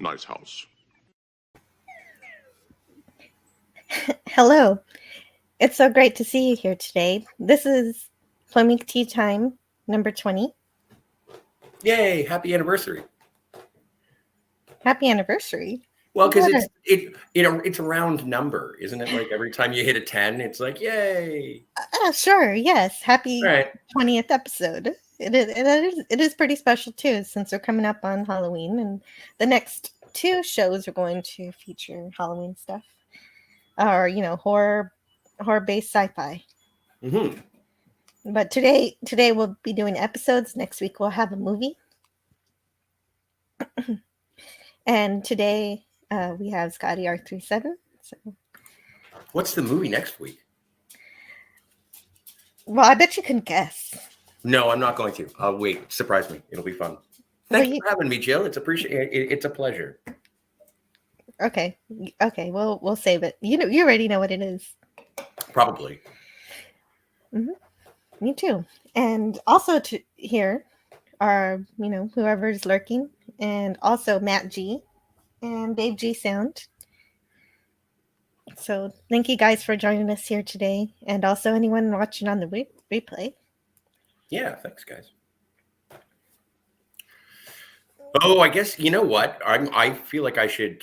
nice house. Hello. It's so great to see you here today. This is Plomeek Tea Time number 20. Yay! Happy anniversary. Happy anniversary. Well, because it's a round number, isn't it? Like every time you hit a 10, it's like, yay! Sure, yes. Happy Right. 20th episode. It is pretty special too, since we're coming up on Halloween, and the next two shows are going to feature Halloween stuff, or horror-based sci-fi. Mm-hmm. But today we'll be doing episodes. Next week we'll have a movie. And today we have ScottyR37. So. What's the movie next week? Well, I bet you can guess. No, I'm not going to. I'll wait. Surprise me. It'll be fun. Thank you for having me, Jill. It's a pleasure. Okay. We'll save it. You already know what it is. Probably. Mm-hmm. Me too. And also here are whoever's lurking, and also Matt G and Babe G Sound. So thank you guys for joining us here today, and also anyone watching on the replay. Yeah, thanks, guys. Oh, I guess you know what? I feel like I should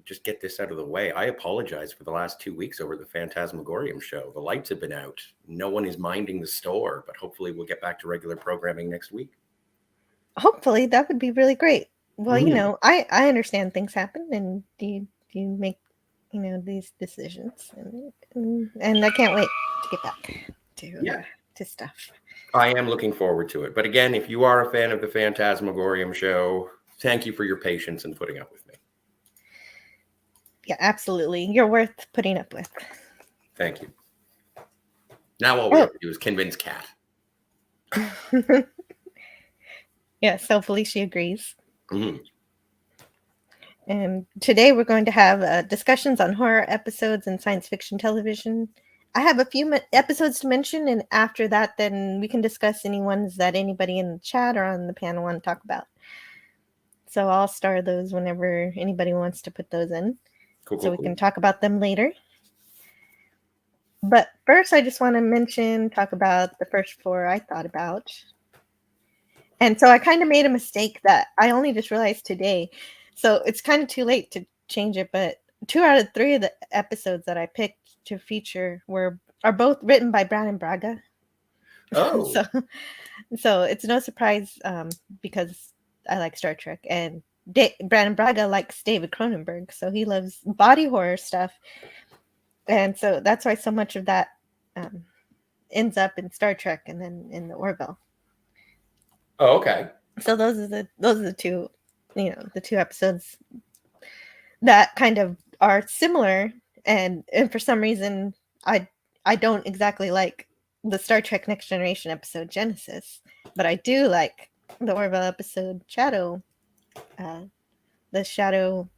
just get this out of the way. I apologize for the last 2 weeks over the Phantasmagorium show. The lights have been out. No one is minding the store, but hopefully we'll get back to regular programming next week. Hopefully, that would be really great. Well, I understand things happen, and you make these decisions, and I can't wait to get back to stuff. I am looking forward to it. But again, if you are a fan of the Phantasmagorium show, thank you for your patience and putting up with me. Yeah, absolutely. You're worth putting up with. Thank you. Now all we have to do is convince Kat. Yes, hopefully she agrees. Mm-hmm. And today we're going to have discussions on horror episodes and science fiction television. I have a few episodes to mention, and after that, then we can discuss any ones that anybody in the chat or on the panel want to talk about. So I'll star those whenever anybody wants to put those in. Cool. We can talk about them later. But first, I just want to talk about the first four I thought about. And so I kind of made a mistake that I only just realized today. So it's kind of too late to change it, but 2 out of 3 of the episodes that I picked to feature are both written by Brannon Braga. Oh. so it's no surprise because I like Star Trek, and Brannon Braga likes David Cronenberg, so he loves body horror stuff. And so that's why so much of that ends up in Star Trek and then in the Orville. Oh, okay. So those are the two, the 2 episodes that kind of are similar, and for some reason I don't exactly like the Star Trek Next Generation episode Genesis, but I do like the Orville episode Shadow, the Shadow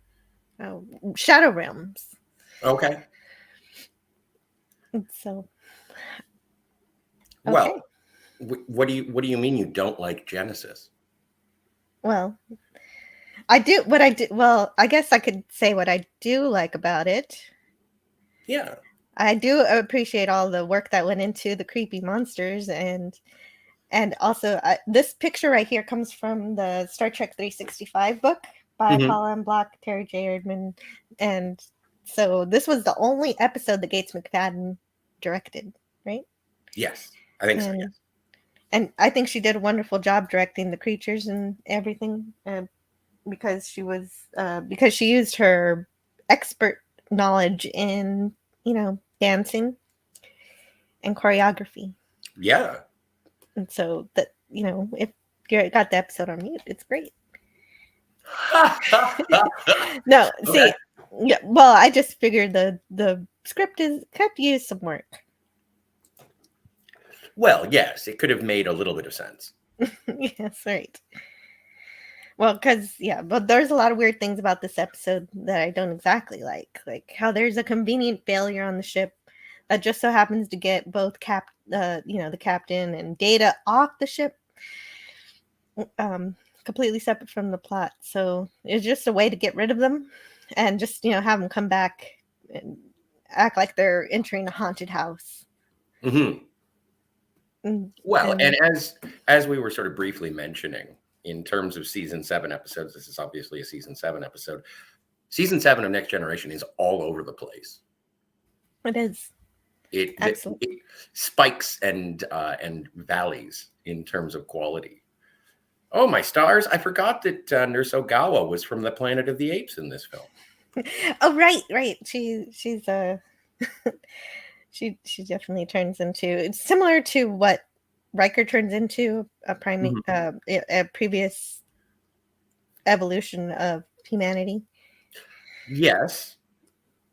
Realms. Okay. So. Okay. Well, what do you mean you don't like Genesis? Well, I do. What I do. Well, I guess I could say what I do like about it. Yeah. I do appreciate all the work that went into the creepy monsters, and also this picture right here comes from the Star Trek 365 book by Paul M. Block, Terry J. Erdman, and so this was the only episode that Gates McFadden directed, right? Yes, I think so. Yes. And I think she did a wonderful job directing the creatures and everything, because she used her expert knowledge in dancing and choreography. Yeah. And so that if you got the episode on mute, it's great. No, see, yeah. Well, I just figured the script could use some work. Well, yes, it could have made a little bit of sense. Yes, right. Well, but there's a lot of weird things about this episode that I don't exactly like how there's a convenient failure on the ship that just so happens to get both the captain and Data off the ship. completely separate from the plot. So it's just a way to get rid of them and just, have them come back and act like they're entering a haunted house. Mm-hmm. Well, And as we were sort of briefly mentioning, in terms of season 7 episodes, this is obviously a season 7 episode. Season 7 of Next Generation is all over the place. it is. It spikes and valleys in terms of quality. Oh, my stars. I forgot that Nurse Ogawa was from the Planet of the Apes in this film. Oh, right. She's she definitely turns into, it's similar to what Riker turns into, a primate, a previous evolution of humanity. Yes,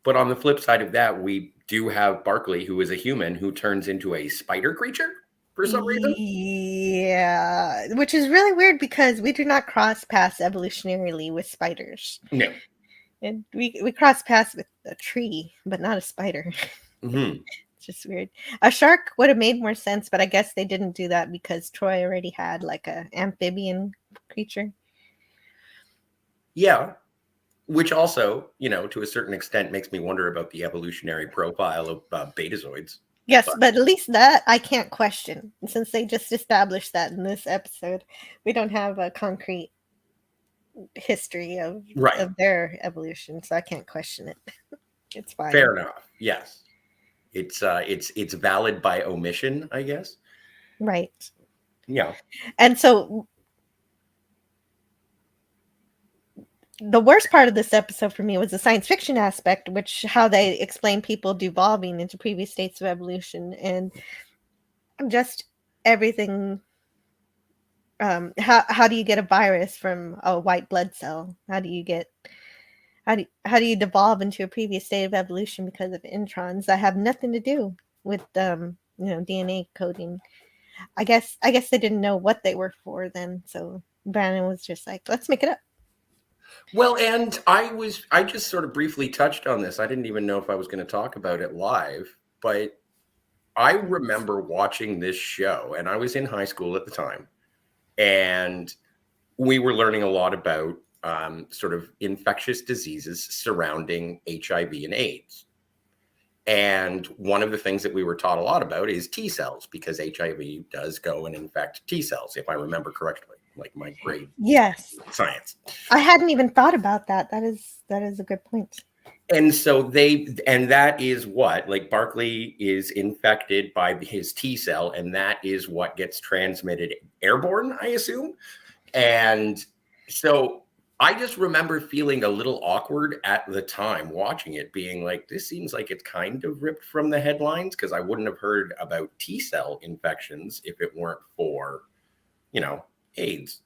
but on the flip side of that, we do have Barclay, who is a human who turns into a spider creature for some reason. Yeah, which is really weird because we do not cross paths evolutionarily with spiders. No. And we cross paths with a tree, but not a spider. Mm-hmm. It's just weird. A shark would have made more sense, but I guess they didn't do that because Troy already had like a amphibian creature. Yeah, which also, to a certain extent makes me wonder about the evolutionary profile of betazoids. Yes, but at least that I can't question. Since they just established that in this episode, we don't have a concrete history of their evolution, so I can't question it. It's fine. Fair enough. Yes. It's valid by omission, I guess. Right. Yeah. And so the worst part of this episode for me was the science fiction aspect, which how they explain people devolving into previous states of evolution and just everything. How do you get a virus from a white blood cell? How do you devolve into a previous state of evolution because of introns that have nothing to do with DNA coding? I guess they didn't know what they were for then, so Brandon was just like, let's make it up. Well, and I just sort of briefly touched on this. I didn't even know if I was going to talk about it live, but I remember watching this show, and I was in high school at the time, and we were learning a lot about sort of infectious diseases surrounding HIV and AIDS. And one of the things that we were taught a lot about is T cells, because HIV does go and infect T cells, if I remember correctly, like my grade. Yes. Science. I hadn't even thought about that. That is a good point. And so that is what, like, Barclay is infected by his T cell, and that is what gets transmitted airborne, I assume. And so I just remember feeling a little awkward at the time watching it, being like, this seems like it's kind of ripped from the headlines, because I wouldn't have heard about T cell infections if it weren't for, AIDS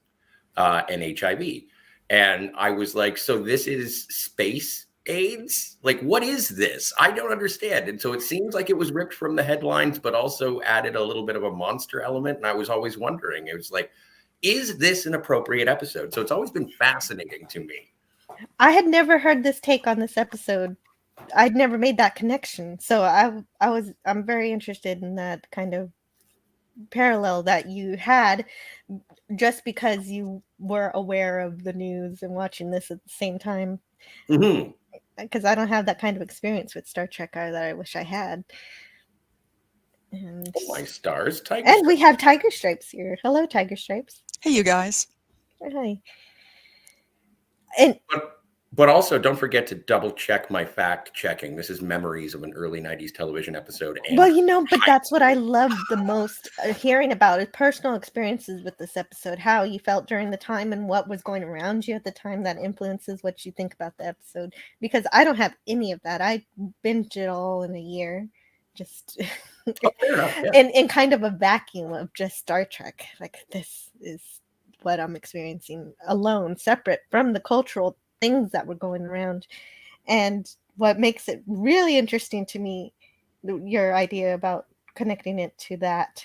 and HIV. And I was like, so this is space AIDS? Like, what is this? I don't understand. And so it seems like it was ripped from the headlines, but also added a little bit of a monster element. And I was always wondering, it was like, is this an appropriate episode? So it's always been fascinating to me. I had never heard this take on this episode. I'd never made that connection. So I'm very interested in that kind of parallel that you had, just because you were aware of the news and watching this at the same time. Mm-hmm. Because I don't have that kind of experience with Star Trek that I wish I had. And my stars, Tiger and Stripes. We have Tiger Stripes here. Hello, Tiger Stripes. Hey, you guys. Hi. And but also don't forget to double check my fact checking. This is memories of an early 90s television episode. But that's what I love the most, hearing about is personal experiences with this episode, how you felt during the time and what was going around you at the time that influences what you think about the episode. Because I don't have any of that. I binged it all in a year. Just fair enough, yeah. in kind of a vacuum of just Star Trek. Like, this is what I'm experiencing alone, separate from the cultural things that were going around. And what makes it really interesting to me, your idea about connecting it to that,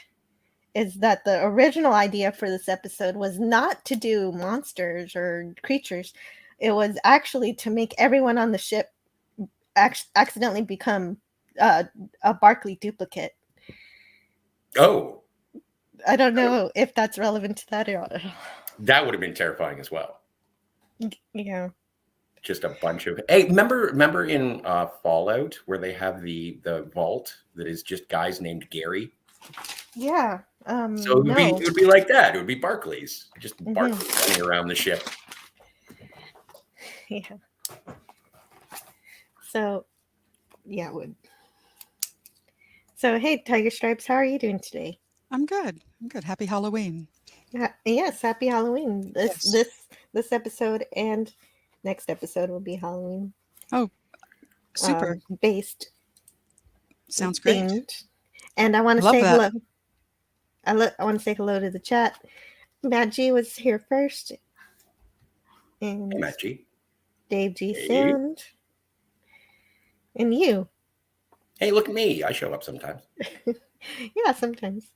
is that the original idea for this episode was not to do monsters or creatures. It was actually to make everyone on the ship accidentally become a Barclay duplicate. Oh. I don't know if that's relevant to that or not. That would have been terrifying as well. Yeah. Just a bunch of. Hey, remember in Fallout where they have the vault that is just guys named Gary? Yeah. So it would be like that. It would be Barclays, just Barclays running around the ship. Yeah. So, yeah, it would. So, hey, Tiger Stripes, how are you doing today? I'm good. Happy Halloween. Yes, happy Halloween. Yes. This episode and next episode will be Halloween. Oh, super. Based. Sounds great. Themed. And I want to say hello. I want to say hello to the chat. Matt G was here first. And Hey, Matt G. Dave G. Sand. And you. Hey, look at me. I show up sometimes. Yeah, sometimes.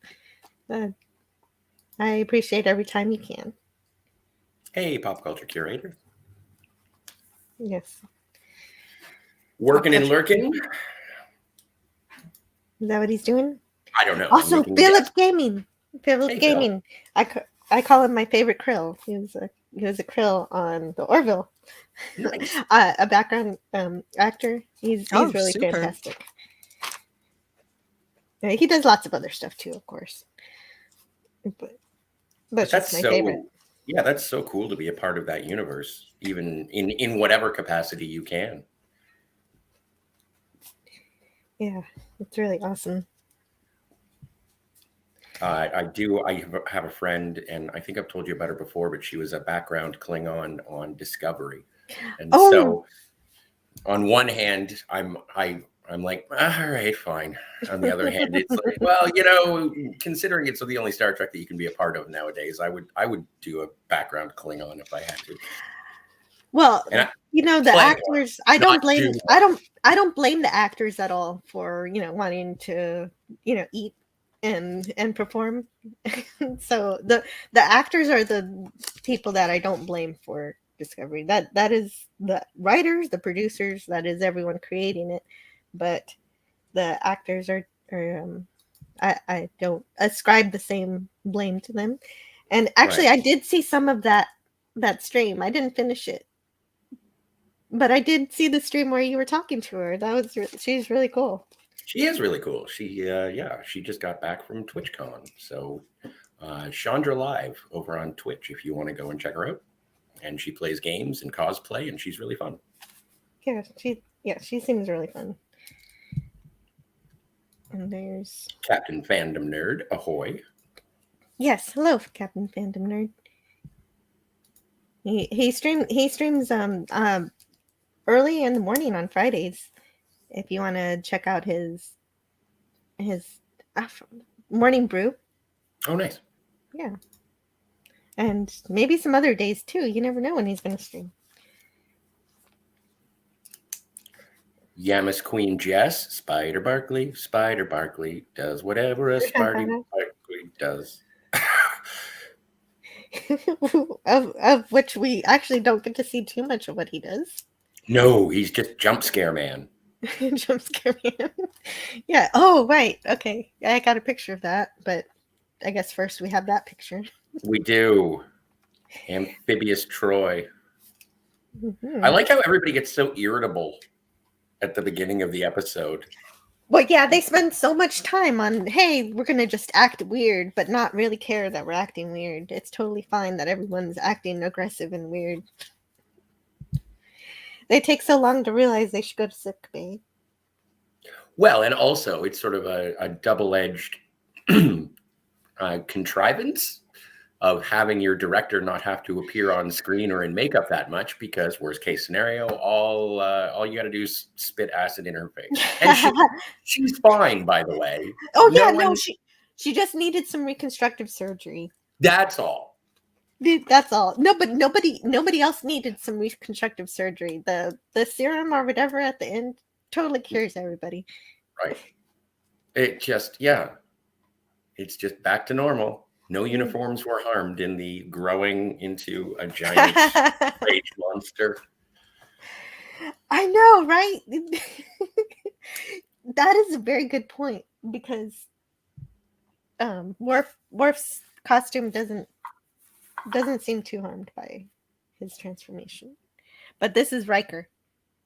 I appreciate every time you can. Hey, pop culture curator. Yes. Working and lurking. Is that what he's doing? I don't know. Also, Philip Gaming. Philip Gaming. Phil. I call him my favorite krill. He was a krill on the Orville. Nice. A background actor. He's really super. fantastic. He does lots of other stuff too, of course. But that's my favorite. Yeah, that's so cool to be a part of that universe, even in whatever capacity you can. Yeah, it's really awesome. I have a friend, and I think I've told you about her before, but she was a background Klingon on Discovery. And so on one hand, I'm like, all right, fine. On the other hand, it's like, well, considering it's the only Star Trek that you can be a part of nowadays, I would do a background Klingon if I had to. Well, the actors, I don't blame the actors at all for, wanting to, eat and perform. So the actors are the people that I don't blame for Discovery. That is the writers, the producers, that is everyone creating it. But the actors are I don't ascribe the same blame to them. And actually, I did see some of that stream. I didn't finish it, but I did see the stream where you were talking to her. She's really cool. She is really cool. She just got back from TwitchCon. So Chandra Live over on Twitch if you want to go and check her out. And she plays games and cosplay, and she's really fun. Yeah, she seems really fun. And there's Captain Fandom Nerd, ahoy. Yes, hello, Captain Fandom Nerd. He streams early in the morning on Fridays. If you want to check out his morning brew. Oh, nice. Yeah. And maybe some other days too. You never know when he's going to stream. Yamas Queen Jess, Spider Barkley does whatever a Spider Barkley does. of which we actually don't get to see too much of what he does. No, he's just jump scare man. Jump scare man. Yeah. Oh, right. Okay. I got a picture of that, but I guess first we have that picture. We do. Amphibious Troy. Mm-hmm. I like how everybody gets so irritable at the beginning of the episode. Well, yeah, they spend so much time on, hey, we're going to just act weird, but not really care that we're acting weird. It's totally fine that everyone's acting aggressive and weird. They take so long to realize they should go to sick bay. Well, and also it's sort of a double-edged contrivance of having your director not have to appear on screen or in makeup that much, because worst case scenario, all you got to do is spit acid in her face. And she's fine, by the way. She just needed some reconstructive surgery. That's all. That's all. No, but nobody else needed some reconstructive surgery. The serum or whatever at the end totally cures everybody. Right. It's just back to normal. No uniforms were harmed in the growing into a giant rage monster. I know, right? That is a very good point, because Worf's costume doesn't doesn't seem too harmed by his transformation. But this is Riker.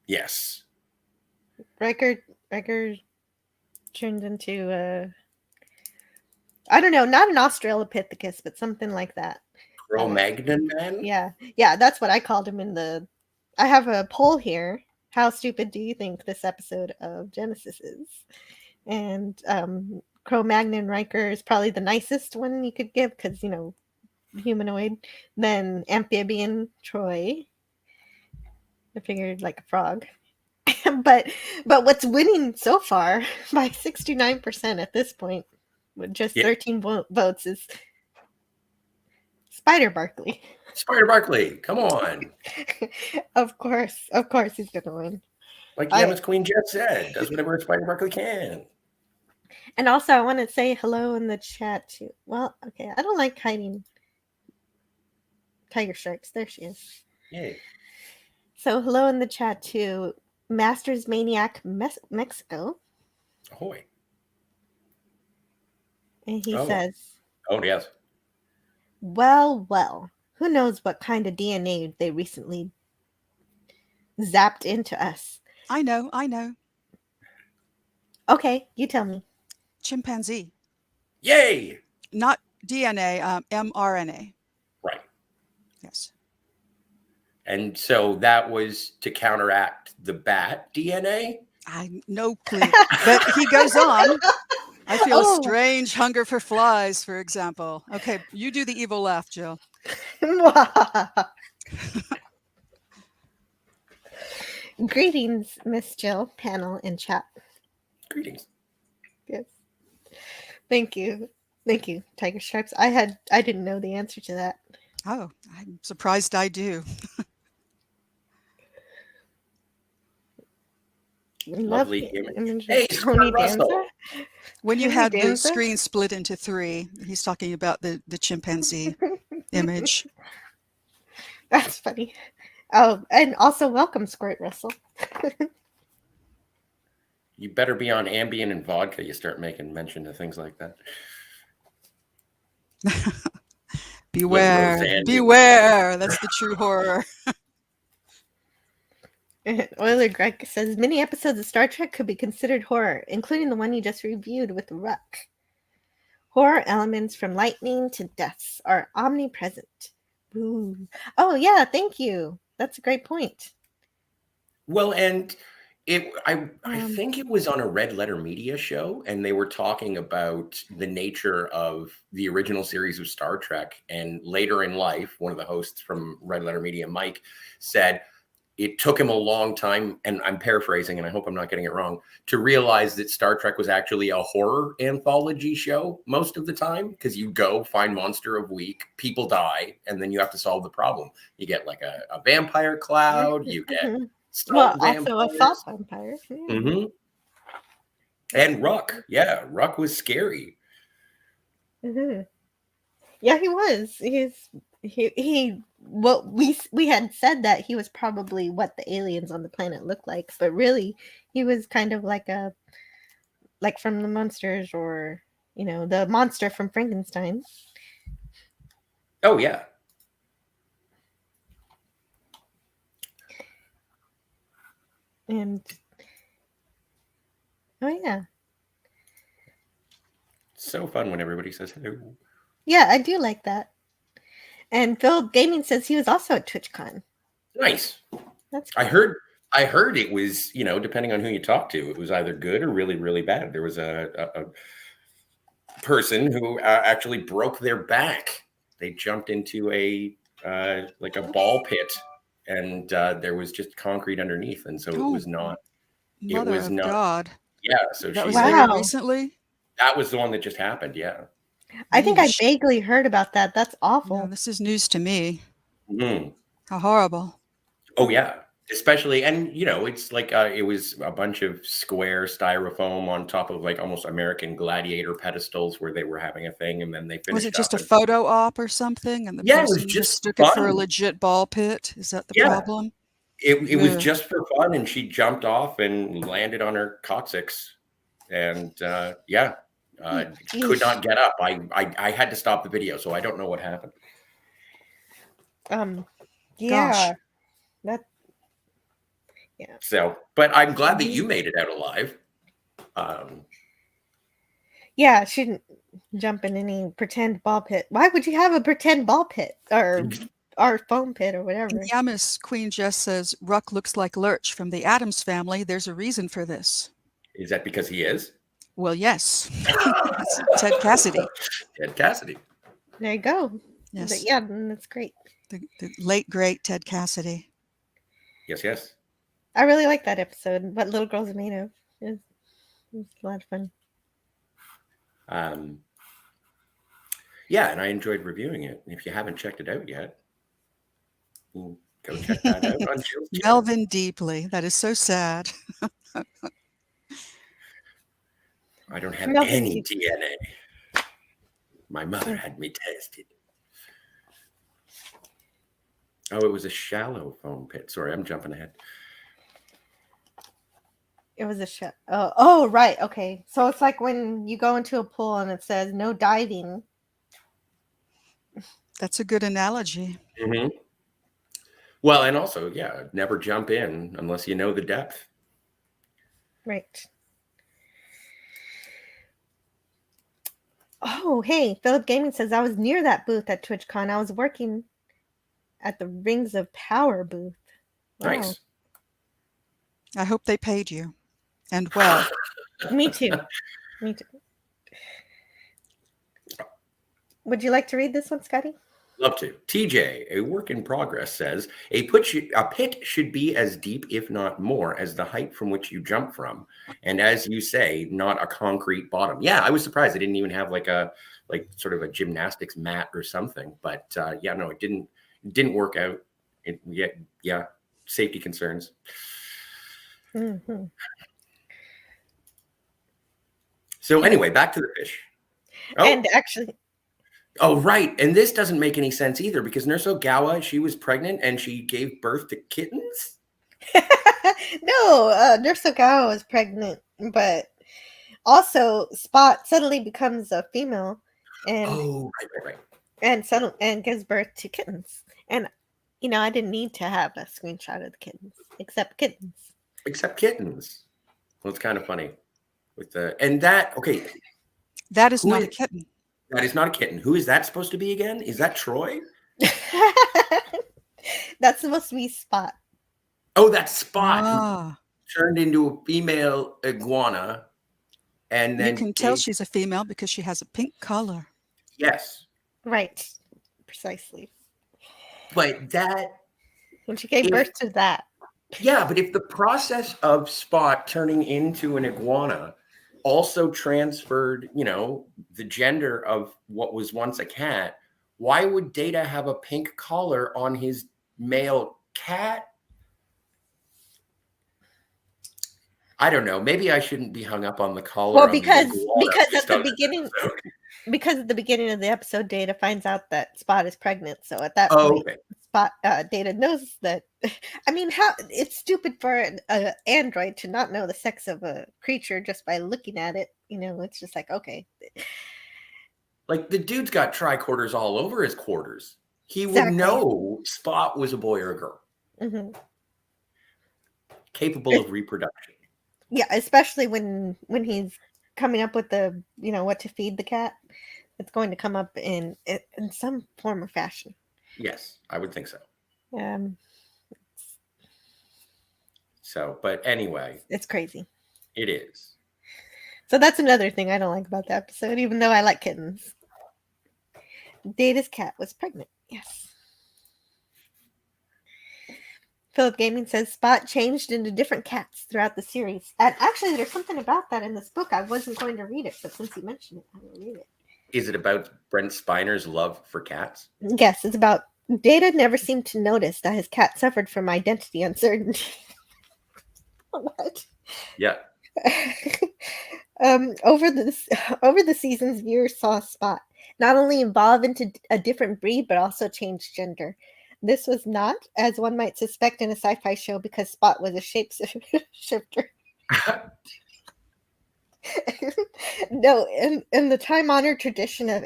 Yes. Riker turned into I don't know, not an Australopithecus, but something like that. Cro-Magnon man? Yeah, that's what I called him in the. I have a poll here. How stupid do you think this episode of Genesis is? And Cro-Magnon Riker is probably the nicest one you could give because, you know, humanoid. Then Amphibian Troy. I figured like a frog. but what's winning so far by 69% at this point with just 13 votes is Spider Barkley. Spider Barkley, come on. Of course he's gonna win. Like Emma's Queen just said, does whatever Spider Barkley can. And also I want to say hello in the chat too. Well, okay, I don't like hiding Tiger Stripes. There she is. Yay. So hello in the chat to Masters Maniac Mexico. Ahoy. And he says, oh yes. Well, who knows what kind of DNA they recently zapped into us. I know. Okay, you tell me. Chimpanzee. Yay! Not DNA, mRNA. Right. Yes. And so that was to counteract the bat DNA? I no clue. But he goes on. I feel a strange hunger for flies, for example. Okay, you do the evil laugh, Jill. Greetings, Miss Jill, panel and chat. Greetings. Yes. Thank you, Tiger Stripes. I didn't know the answer to that. Oh, I'm surprised I do. Lovely image. Hey, Tony Russell. When you had the screen split into three, he's talking about the chimpanzee image. That's funny. Oh, and also welcome, Squirt Russell. You better be on Ambien and vodka. You start making mention of things like that. Beware. That's the true horror. Oiler Greg says many episodes of Star Trek could be considered horror, including the one you just reviewed with Ruck. Horror elements from lightning to deaths are omnipresent. Ooh. Oh yeah, thank you. That's a great point. Well, and I think it was on a Red Letter Media show, and they were talking about the nature of the original series of Star Trek. And later in life, one of the hosts from Red Letter Media, Mike, said it took him a long time, and I'm paraphrasing, and I hope I'm not getting it wrong, to realize that Star Trek was actually a horror anthology show most of the time, because you go find monster of week, people die, and then you have to solve the problem. You get like a vampire cloud, you get also a salt vampire. Mm-hmm. And Ruck. Yeah, Ruck was scary. Mm-hmm. Yeah, he was. He well, we had said that he was probably what the aliens on the planet looked like, but really he was kind of like from the monsters, or the monster from Frankenstein. Oh yeah. And oh yeah. So fun when everybody says hello. Yeah, I do like that. And Phil Gaming says he was also at TwitchCon. Nice. That's cool. I heard it was, depending on who you talk to, it was either good or really, really bad. There was a person who actually broke their back. They jumped into a ball pit, and there was just concrete underneath, and so it was not. Mother of God. Yeah, so that was there recently. That was the one that just happened. Yeah. I think I vaguely heard about that. That's awful. No, this is news to me. Mm. How horrible. Oh, yeah. Especially, and, it's like it was a bunch of square styrofoam on top of like almost American Gladiator pedestals where they were having a thing, and then they finished. Was it just a photo op or something? And the person it was just mistook it for a legit ball pit? Is that the problem? It was just for fun, and she jumped off and landed on her coccyx. And could not get up. I had to stop the video, so I don't know what happened. Yeah, that. Yeah. So, but I'm glad that you made it out alive. Yeah, she didn't jump in any pretend ball pit. Why would you have a pretend ball pit or foam pit or whatever? Yamas Queen Jess says Ruck looks like Lurch from the Addams Family. There's a reason for this. Is that because he is? Well, yes. It's Ted Cassidy. Ted Cassidy. There you go. Yes. But yeah, that's great. The late, great Ted Cassidy. Yes, yes. I really like that episode, What Little Girls Are Made Of. It was a lot of fun. Yeah, and I enjoyed reviewing it. If you haven't checked it out yet, go check that out on Jill's channel. Melvin Deeply. That is so sad. I don't have Melvin any Deeply. DNA. My mother had me tested. Oh, it was a shallow foam pit. Sorry, I'm jumping ahead. It was a show. Oh, right. Okay. So it's like when you go into a pool and it says no diving. That's a good analogy. Mm-hmm. Well, and also, yeah, never jump in unless you know the depth. Right. Oh, hey, Philip Gaming says I was near that booth at TwitchCon. I was working at the Rings of Power booth. Wow. Nice. I hope they paid you. And well. Me too. Me too. Would you like to read this one, Scotty? Love to. TJ, a work in progress, says a pit should be as deep, if not more, as the height from which you jump from, and as you say, not a concrete bottom. Yeah, I was surprised they didn't even have like sort of a gymnastics mat or something. But yeah, no, it didn't work out. Yeah, safety concerns. Mm-hmm. So anyway, back to the fish. Oh. And actually. Oh, right. And this doesn't make any sense either because Nurse Ogawa, she was pregnant and she gave birth to kittens? No, Nurse Ogawa was pregnant, but also Spot suddenly becomes a female and right. And gives birth to kittens. And I didn't need to have a screenshot of the kittens, except kittens. Well, it's kind of funny with okay. That is not a kitten. That is not a kitten. Who is that supposed to be again? Is that Troy? That's supposed to be Spot. Oh, that's Spot. Who turned into a female iguana. And then you can tell she's a female because she has a pink collar. Yes. Right. Precisely. But when she gave birth to that. Yeah, but if the process of Spot turning into an iguana also transferred, the gender of what was once a cat, why would Data have a pink collar on his male cat? I don't know. Maybe I shouldn't be hung up on the collar. Well, because at the beginning, because at the beginning of the episode, Data finds out that Spot is pregnant. So at that point, Spot Data knows that. I mean, how it's stupid for an android to not know the sex of a creature just by looking at it. It's just like, okay. Like the dude's got tricorders all over his quarters. He would know Spot was a boy or a girl. Mm-hmm. Capable of reproduction. Yeah, especially when he's coming up with the, what to feed the cat. It's going to come up in some form or fashion. Yes, I would think so. So, but anyway. It's crazy. It is. So that's another thing I don't like about the episode, even though I like kittens. Data's cat was pregnant. Yes. Philip Gaming says Spot changed into different cats throughout the series. And actually, there's something about that in this book. I wasn't going to read it, but since you mentioned it, I will read it. Is it about Brent Spiner's love for cats? Yes, it's about Data never seemed to notice that his cat suffered from identity uncertainty. What? Yeah. Over the seasons, viewers saw Spot not only evolve into a different breed, but also change gender. This was not, as one might suspect in a sci-fi show, because Spot was a shapeshifter. No, in the time-honored tradition of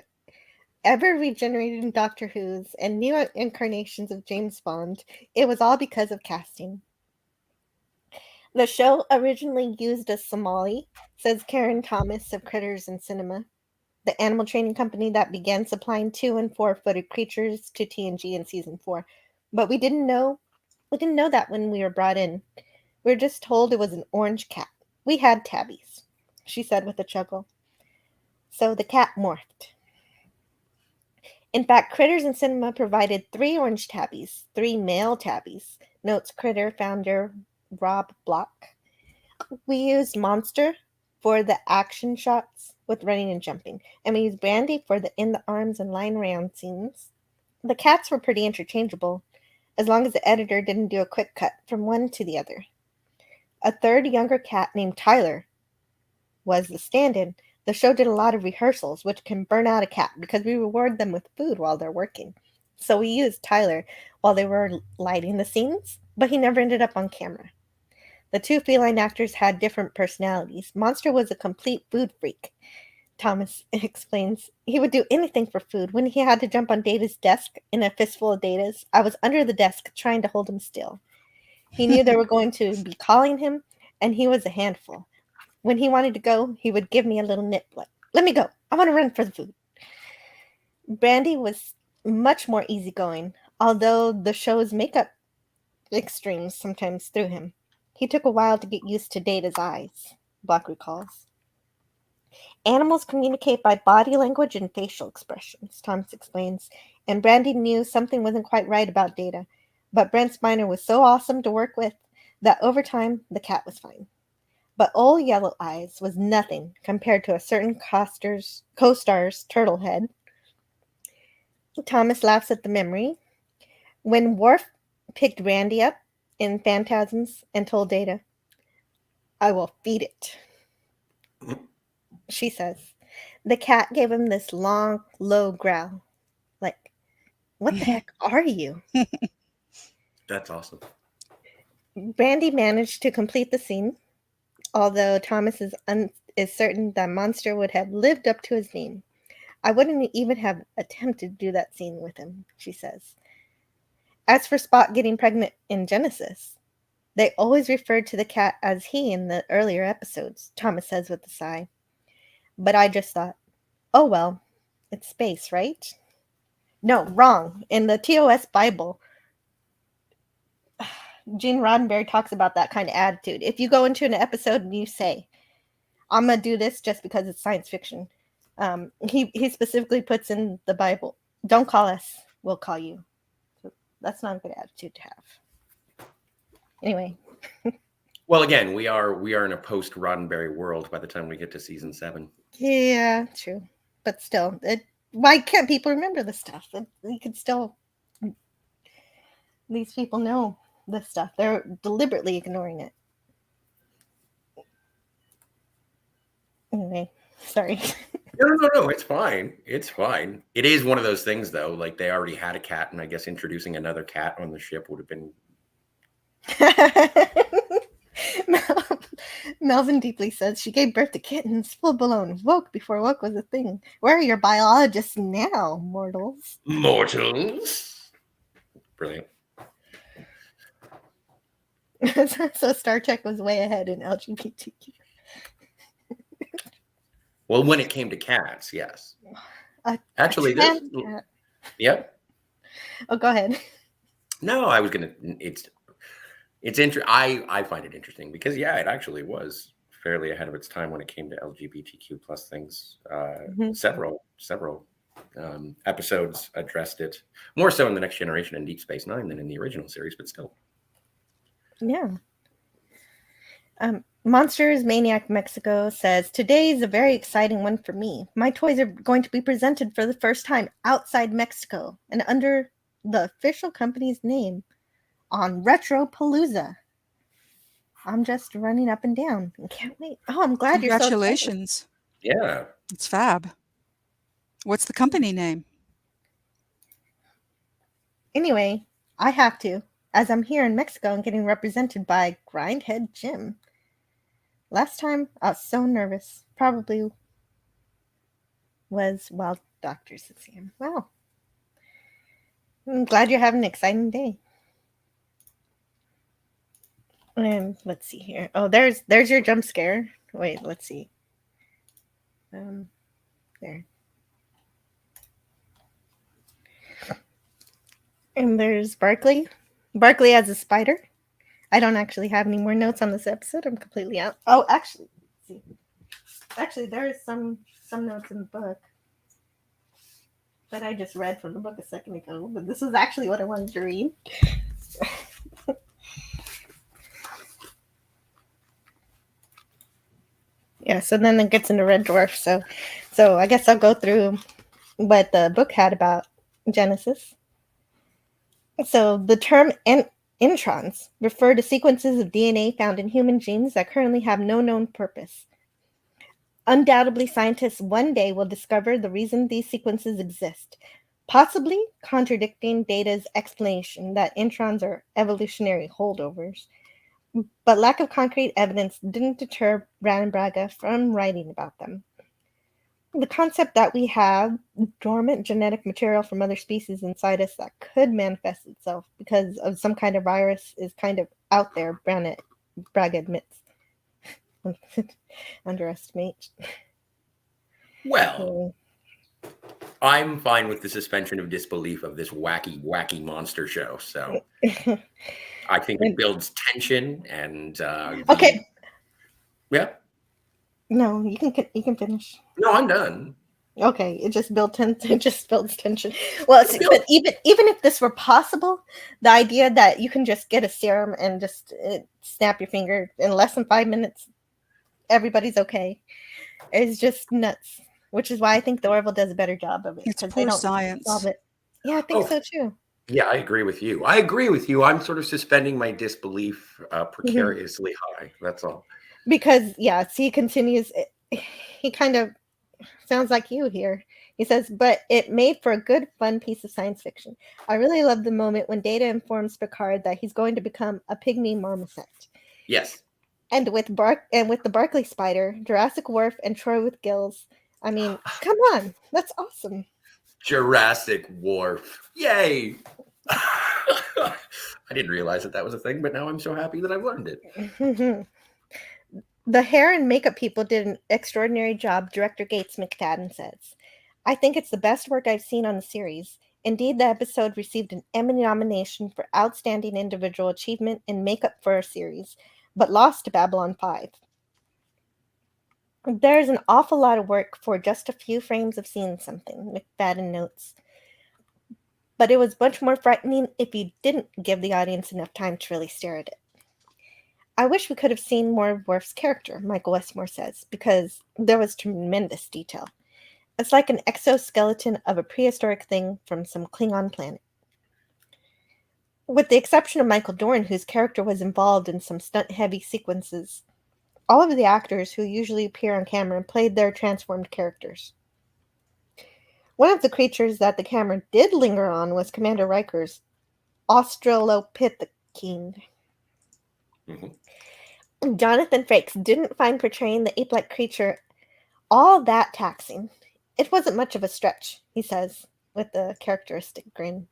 ever regenerating Doctor Who's, and new incarnations of James Bond, it was all because of casting. The show originally used a Somali, says Karen Thomas of Critters and Cinema, the animal training company that began supplying 2- and 4-footed creatures to TNG in season 4. But we didn't know that when we were brought in. We were just told it was an orange cat. We had tabbies, she said with a chuckle. So the cat morphed. In fact, Critters and Cinema provided 3 orange tabbies, 3 male tabbies, notes Critter founder Rob Block. We used Monster for the action shots with running and jumping, and we used Brandy for the in the arms and line around scenes. The cats were pretty interchangeable, as long as the editor didn't do a quick cut from one to the other. A third younger cat named Tyler was the stand-in. The show did a lot of rehearsals, which can burn out a cat because we reward them with food while they're working. So we used Tyler while they were lighting the scenes, but he never ended up on camera. The 2 feline actors had different personalities. Monster was a complete food freak, Thomas explains. He would do anything for food. When he had to jump on Data's desk in a fistful of Data's, I was under the desk trying to hold him still. He knew they were going to be calling him, and he was a handful. When he wanted to go, he would give me a little nip like, "Let me go. I want to run for the food." Brandy was much more easygoing, although the show's makeup extremes sometimes threw him. He took a while to get used to Data's eyes, Block recalls. Animals communicate by body language and facial expressions, Thomas explains, and Brandy knew something wasn't quite right about Data, but Brent Spiner was so awesome to work with that over time the cat was fine. But old Yellow Eyes was nothing compared to a certain co-star's turtle head. Thomas laughs at the memory. When Worf picked Brandy up in Phantasms and told Data, "I will feed it," she says, the cat gave him this long, low growl. Like, "What the heck are you?" That's awesome. Brandy managed to complete the scene, although Thomas is certain that Monster would have lived up to his name. "I wouldn't even have attempted to do that scene with him," she says. As for Spock getting pregnant in Genesis, they always referred to the cat as he in the earlier episodes, Thomas says with a sigh. But I just thought, oh well, it's space, right? No, wrong. In the TOS Bible, Gene Roddenberry talks about that kind of attitude. If you go into an episode and you say, "I'm going to do this just because it's science fiction," he specifically puts in the Bible, "Don't call us, we'll call you." So that's not a good attitude to have. Anyway. Well, again, we are in a post Roddenberry world by the time we get to season 7. Yeah, true. But still, why can't people remember this stuff? You could still, these people know this stuff. They're deliberately ignoring it. Anyway, sorry. No, it's fine. It's fine. It is one of those things, though. Like, they already had a cat, and I guess introducing another cat on the ship would have been... Melvin deeply says she gave birth to kittens, full blown woke before woke was a thing. Where are your biologists now, mortals? Mortals? Brilliant. So Star Trek was way ahead in LGBTQ. Well, when it came to cats, yes. Actually, this. Yep. Oh, go ahead. No, I was gonna. It's interesting. I find it interesting because it actually was fairly ahead of its time when it came to LGBTQ plus things. Several episodes addressed it more so in The Next Generation and Deep Space Nine than in the original series, but still. Yeah. Monsters Maniac Mexico says, "Today is a very exciting one for me. My toys are going to be presented for the first time outside Mexico and under the official company's name on Retropalooza. I'm just running up and down and can't wait. Oh, I'm glad you're so excited." Congratulations. Yeah. It's fab. What's the company name? Anyway, I have to, as I'm here in Mexico and getting represented by Grindhead Jim. Last time I was so nervous. Probably was while doctor's exam. Wow. I'm glad you're having an exciting day. And let's see here. Oh, there's your jump scare. Wait, let's see. There. And there's Barkley. Barkley as a spider. I don't actually have any more notes on this episode. I'm completely out. Oh, actually, let's see. Actually, there is some notes in the book that I just read from the book a second ago, but this is actually what I wanted to read. Yeah, so then it gets into Red Dwarf. So I guess I'll go through what the book had about Genesis. So the term introns refer to sequences of DNA found in human genes that currently have no known purpose. Undoubtedly, scientists one day will discover the reason these sequences exist, possibly contradicting Data's explanation that introns are evolutionary holdovers. But lack of concrete evidence didn't deter Brandenbraga from writing about them. The concept that we have dormant genetic material from other species inside us that could manifest itself because of some kind of virus is kind of out there, Braga admits. Underestimate. Well, I'm fine with the suspension of disbelief of this wacky monster show. So I think it builds tension and okay. Yeah. No, you can finish. No, I'm done. Okay, it just builds tension. Well, but even if this were possible, the idea that you can just get a serum and just snap your finger in less than 5 minutes, everybody's okay, is just nuts. Which is why I think the Orville does a better job of it. It's poor science. Solve it. Yeah, I think so too. Yeah, I agree with you. I'm sort of suspending my disbelief precariously high. That's all. Because, he continues. He kind of sounds like you here. He says, but it made for a good, fun piece of science fiction. I really love the moment when Data informs Picard that he's going to become a pygmy marmoset. Yes. And with the Barkley spider, Jurassic Wharf, and Troy with gills. I mean, come on. That's awesome. Jurassic Wharf. Yay. I didn't realize that was a thing, but now I'm so happy that I've learned it. The hair and makeup people did an extraordinary job, Director Gates McFadden says. I think it's the best work I've seen on the series. Indeed, the episode received an Emmy nomination for Outstanding Individual Achievement in Makeup for a Series, but lost to Babylon 5. There's an awful lot of work for just a few frames of seeing something, McFadden notes. But it was much more frightening if you didn't give the audience enough time to really stare at it. I wish we could have seen more of Worf's character, Michael Westmore says, because there was tremendous detail. It's like an exoskeleton of a prehistoric thing from some Klingon planet. With the exception of Michael Dorn, whose character was involved in some stunt-heavy sequences, all of the actors who usually appear on camera played their transformed characters. One of the creatures that the camera did linger on was Commander Riker's Australopithecine. Mm-hmm. Jonathan Frakes didn't find portraying the ape-like creature all that taxing. It wasn't much of a stretch, he says, with a characteristic grin.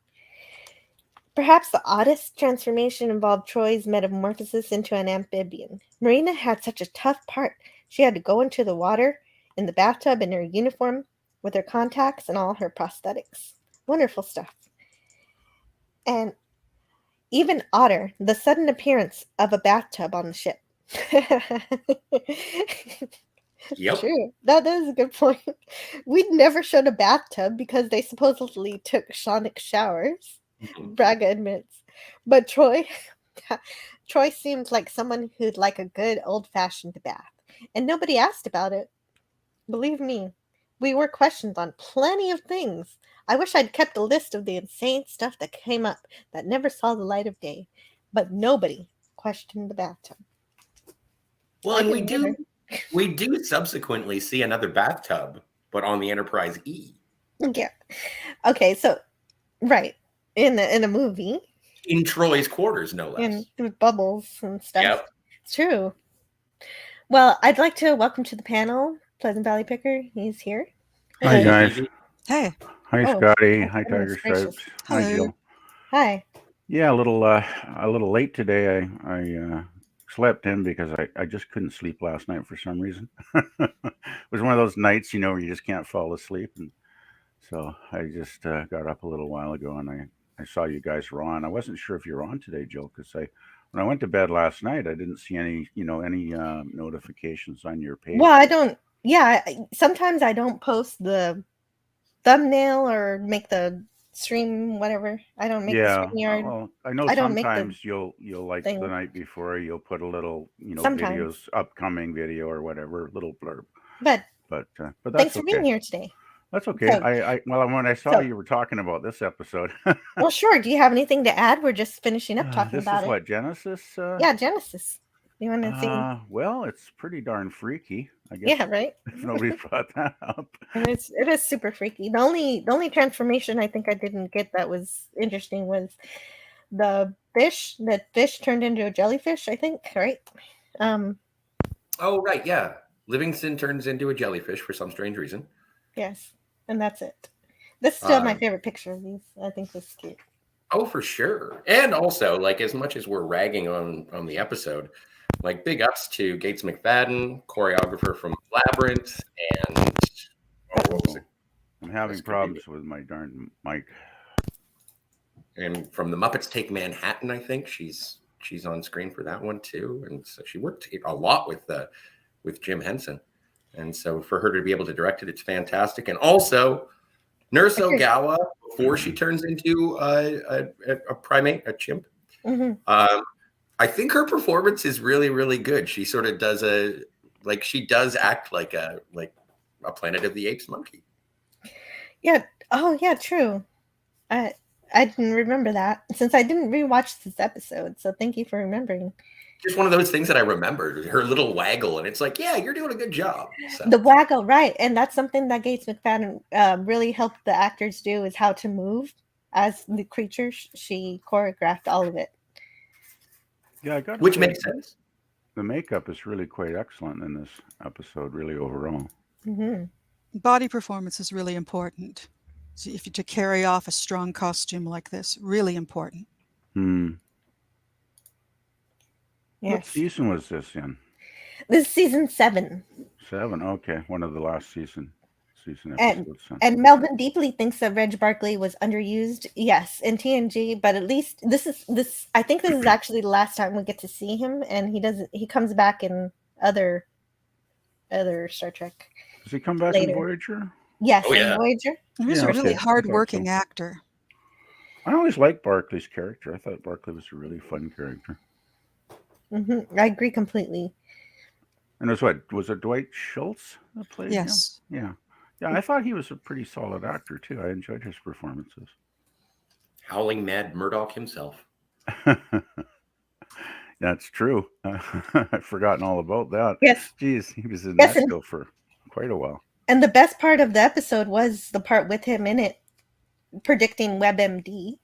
Perhaps the oddest transformation involved Troy's metamorphosis into an amphibian. Marina had such a tough part. She had to go into the water in the bathtub in her uniform with her contacts and all her prosthetics. Wonderful stuff. And even odder, the sudden appearance of a bathtub on the ship. Yep. True. That is a good point. We'd never showed a bathtub because they supposedly took sonic showers, Braga admits. But Troy seemed like someone who'd like a good old-fashioned bath. And nobody asked about it. Believe me, we were questioned on plenty of things. I wish I'd kept a list of the insane stuff that came up that never saw the light of day. But nobody questioned the bathtub. Well, and we do subsequently see another bathtub, but on the Enterprise E. Yeah. Okay, so right. In a movie. In Troy's quarters, no less. And with bubbles and stuff. Yep. It's true. Well, I'd like to welcome to the panel Pleasant Valley Picker. He's here. Hi, guys. Hey. Hi, Oh, Scotty. my Hi, goodness Tiger gracious. Stripes. Hi, Hello. Jill. Hi. Yeah, a little late today. I slept in because I just couldn't sleep last night for some reason. It was one of those nights, where you just can't fall asleep, and so I just got up a little while ago, and I saw you guys were on. I wasn't sure if you were on today, Jill, because when I went to bed last night, I didn't see any notifications on your page. Well, I don't. Yeah, sometimes I don't post the thumbnail or make the stream whatever. I don't make the StreamYard. Well, I know I don't make the sometimes you'll like thing. the night before you'll put a little Sometimes. videos, upcoming video or whatever, little blurb. But But that's thanks for okay. being here today. That's okay. So- When I saw you were talking about this episode, Well, sure. Do you have anything to add? We're just finishing up talking this about is it. what Genesis. Yeah, Genesis. You want to see? Well, it's pretty darn freaky, I guess. Yeah, right. If nobody brought that up. And it is super freaky. The only transformation I think I didn't get that was interesting was the fish. That fish turned into a jellyfish, I think, right? Oh, right. Yeah. Livingston turns into a jellyfish for some strange reason. Yes. And that's it. This is still my favorite picture of these. I think this is cute. Oh, for sure. And also, like, as much as we're ragging on the episode, like, big ups to Gates McFadden, choreographer from Labyrinth, and what was it? I'm having problems with my darn mic. And from the Muppets Take Manhattan, I think she's on screen for that one too. And so she worked a lot with Jim Henson. And so for her to be able to direct it, it's fantastic. And also, Nurse Ogawa, before she turns into a primate, a chimp, I think her performance is really, really good. She sort of does she does act like a Planet of the Apes monkey. Yeah. Oh, yeah. True. I didn't remember that since I didn't rewatch this episode. So thank you for remembering. Just one of those things that I remembered, her little waggle, and it's like, yeah, you're doing a good job. So. The waggle, right? And that's something that Gates McFadden really helped the actors do is how to move as the creatures. She choreographed all of it. Yeah, which makes sense. The makeup is really quite excellent in this episode, really overall. Mm-hmm. Body performance is really important. So if you to carry off a strong costume like this, really important. Yes. What season was this in? This is season 7. 7, okay. One of the last season episodes. And Melvin deeply thinks that Reg Barkley was underused. Yes, in TNG, but at least this. I think this is actually the last time we get to see him, and he comes back in other Star Trek. Does he come back in Voyager? Yes, in Voyager. He's a really hard-working actor. I always liked Barkley's character. I thought Barkley was a really fun character. I agree completely. And was it Dwight Schultz that played him? Yeah. Yeah, I thought he was a pretty solid actor, too. I enjoyed his performances. Howling Mad Murdoch himself. That's true. I've forgotten all about that. Yes. Jeez, he was in that show for quite a while. And the best part of the episode was the part with him in it, predicting WebMD.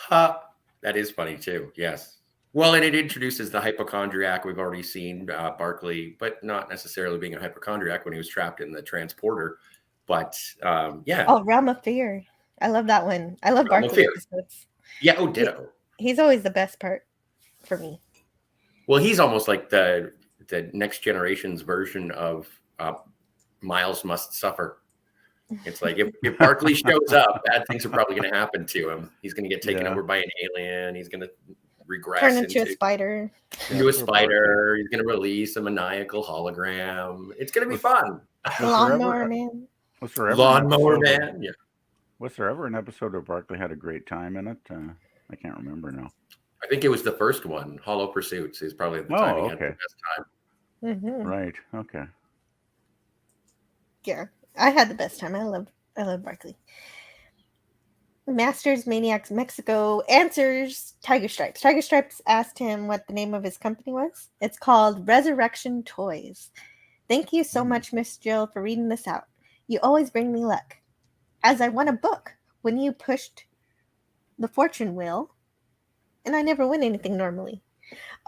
That is funny, too. Yes. Well, and it introduces the hypochondriac. We've already seen Barkley, but not necessarily being a hypochondriac when he was trapped in the transporter. But yeah. Oh, Realm of Fear. I love that one. I love Barkley episodes. Yeah, ditto. He's always the best part for me. Well, he's almost like the next generation's version of Miles Must Suffer. It's like if Barkley shows up, bad things are probably going to happen to him. He's going to get taken over by an alien. He's going to regress turn into a spider. Into a spider. He's going to release a maniacal hologram. It's going to be fun. Lawnmower Man. Lawnmower Man. Yeah. Was there ever an episode where Barkley had a great time in it? I can't remember now. I think it was the first one. Hollow Pursuits is probably the time he had the best time. Mm-hmm. Right. Okay. Yeah, I had the best time. I love Barkley. Masters Maniacs Mexico answers Tiger Stripes. Tiger Stripes asked him what the name of his company was. It's called Resurrection Toys. Thank you so much, Miss Jill, for reading this out. You always bring me luck. As I won a book when you pushed the fortune wheel, and I never win anything normally.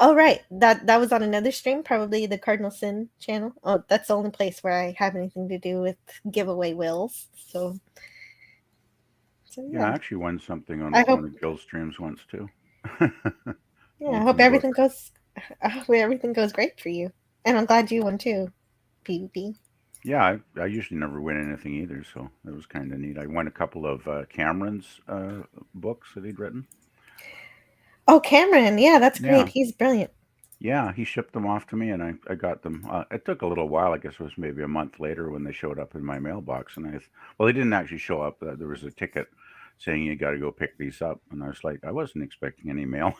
Oh, right. That was on another stream, probably the Cardinal Sin channel. Oh, that's the only place where I have anything to do with giveaway wills. So Yeah, I yeah. actually won something on I hope one of Gil's streams once too. Yeah, Won I hope some everything books. goes great for you. And I'm glad you won too, PvP. Yeah, I usually never win anything either, so it was kind of neat. I won a couple of Cameron's books that he'd written. Oh, Cameron. Yeah, that's great. Yeah. He's brilliant. Yeah, he shipped them off to me, and I got them. It took a little while. I guess it was maybe a month later when they showed up in my mailbox. And well, they didn't actually show up. There was a ticket saying you got to go pick these up, and I was like, I wasn't expecting any mail.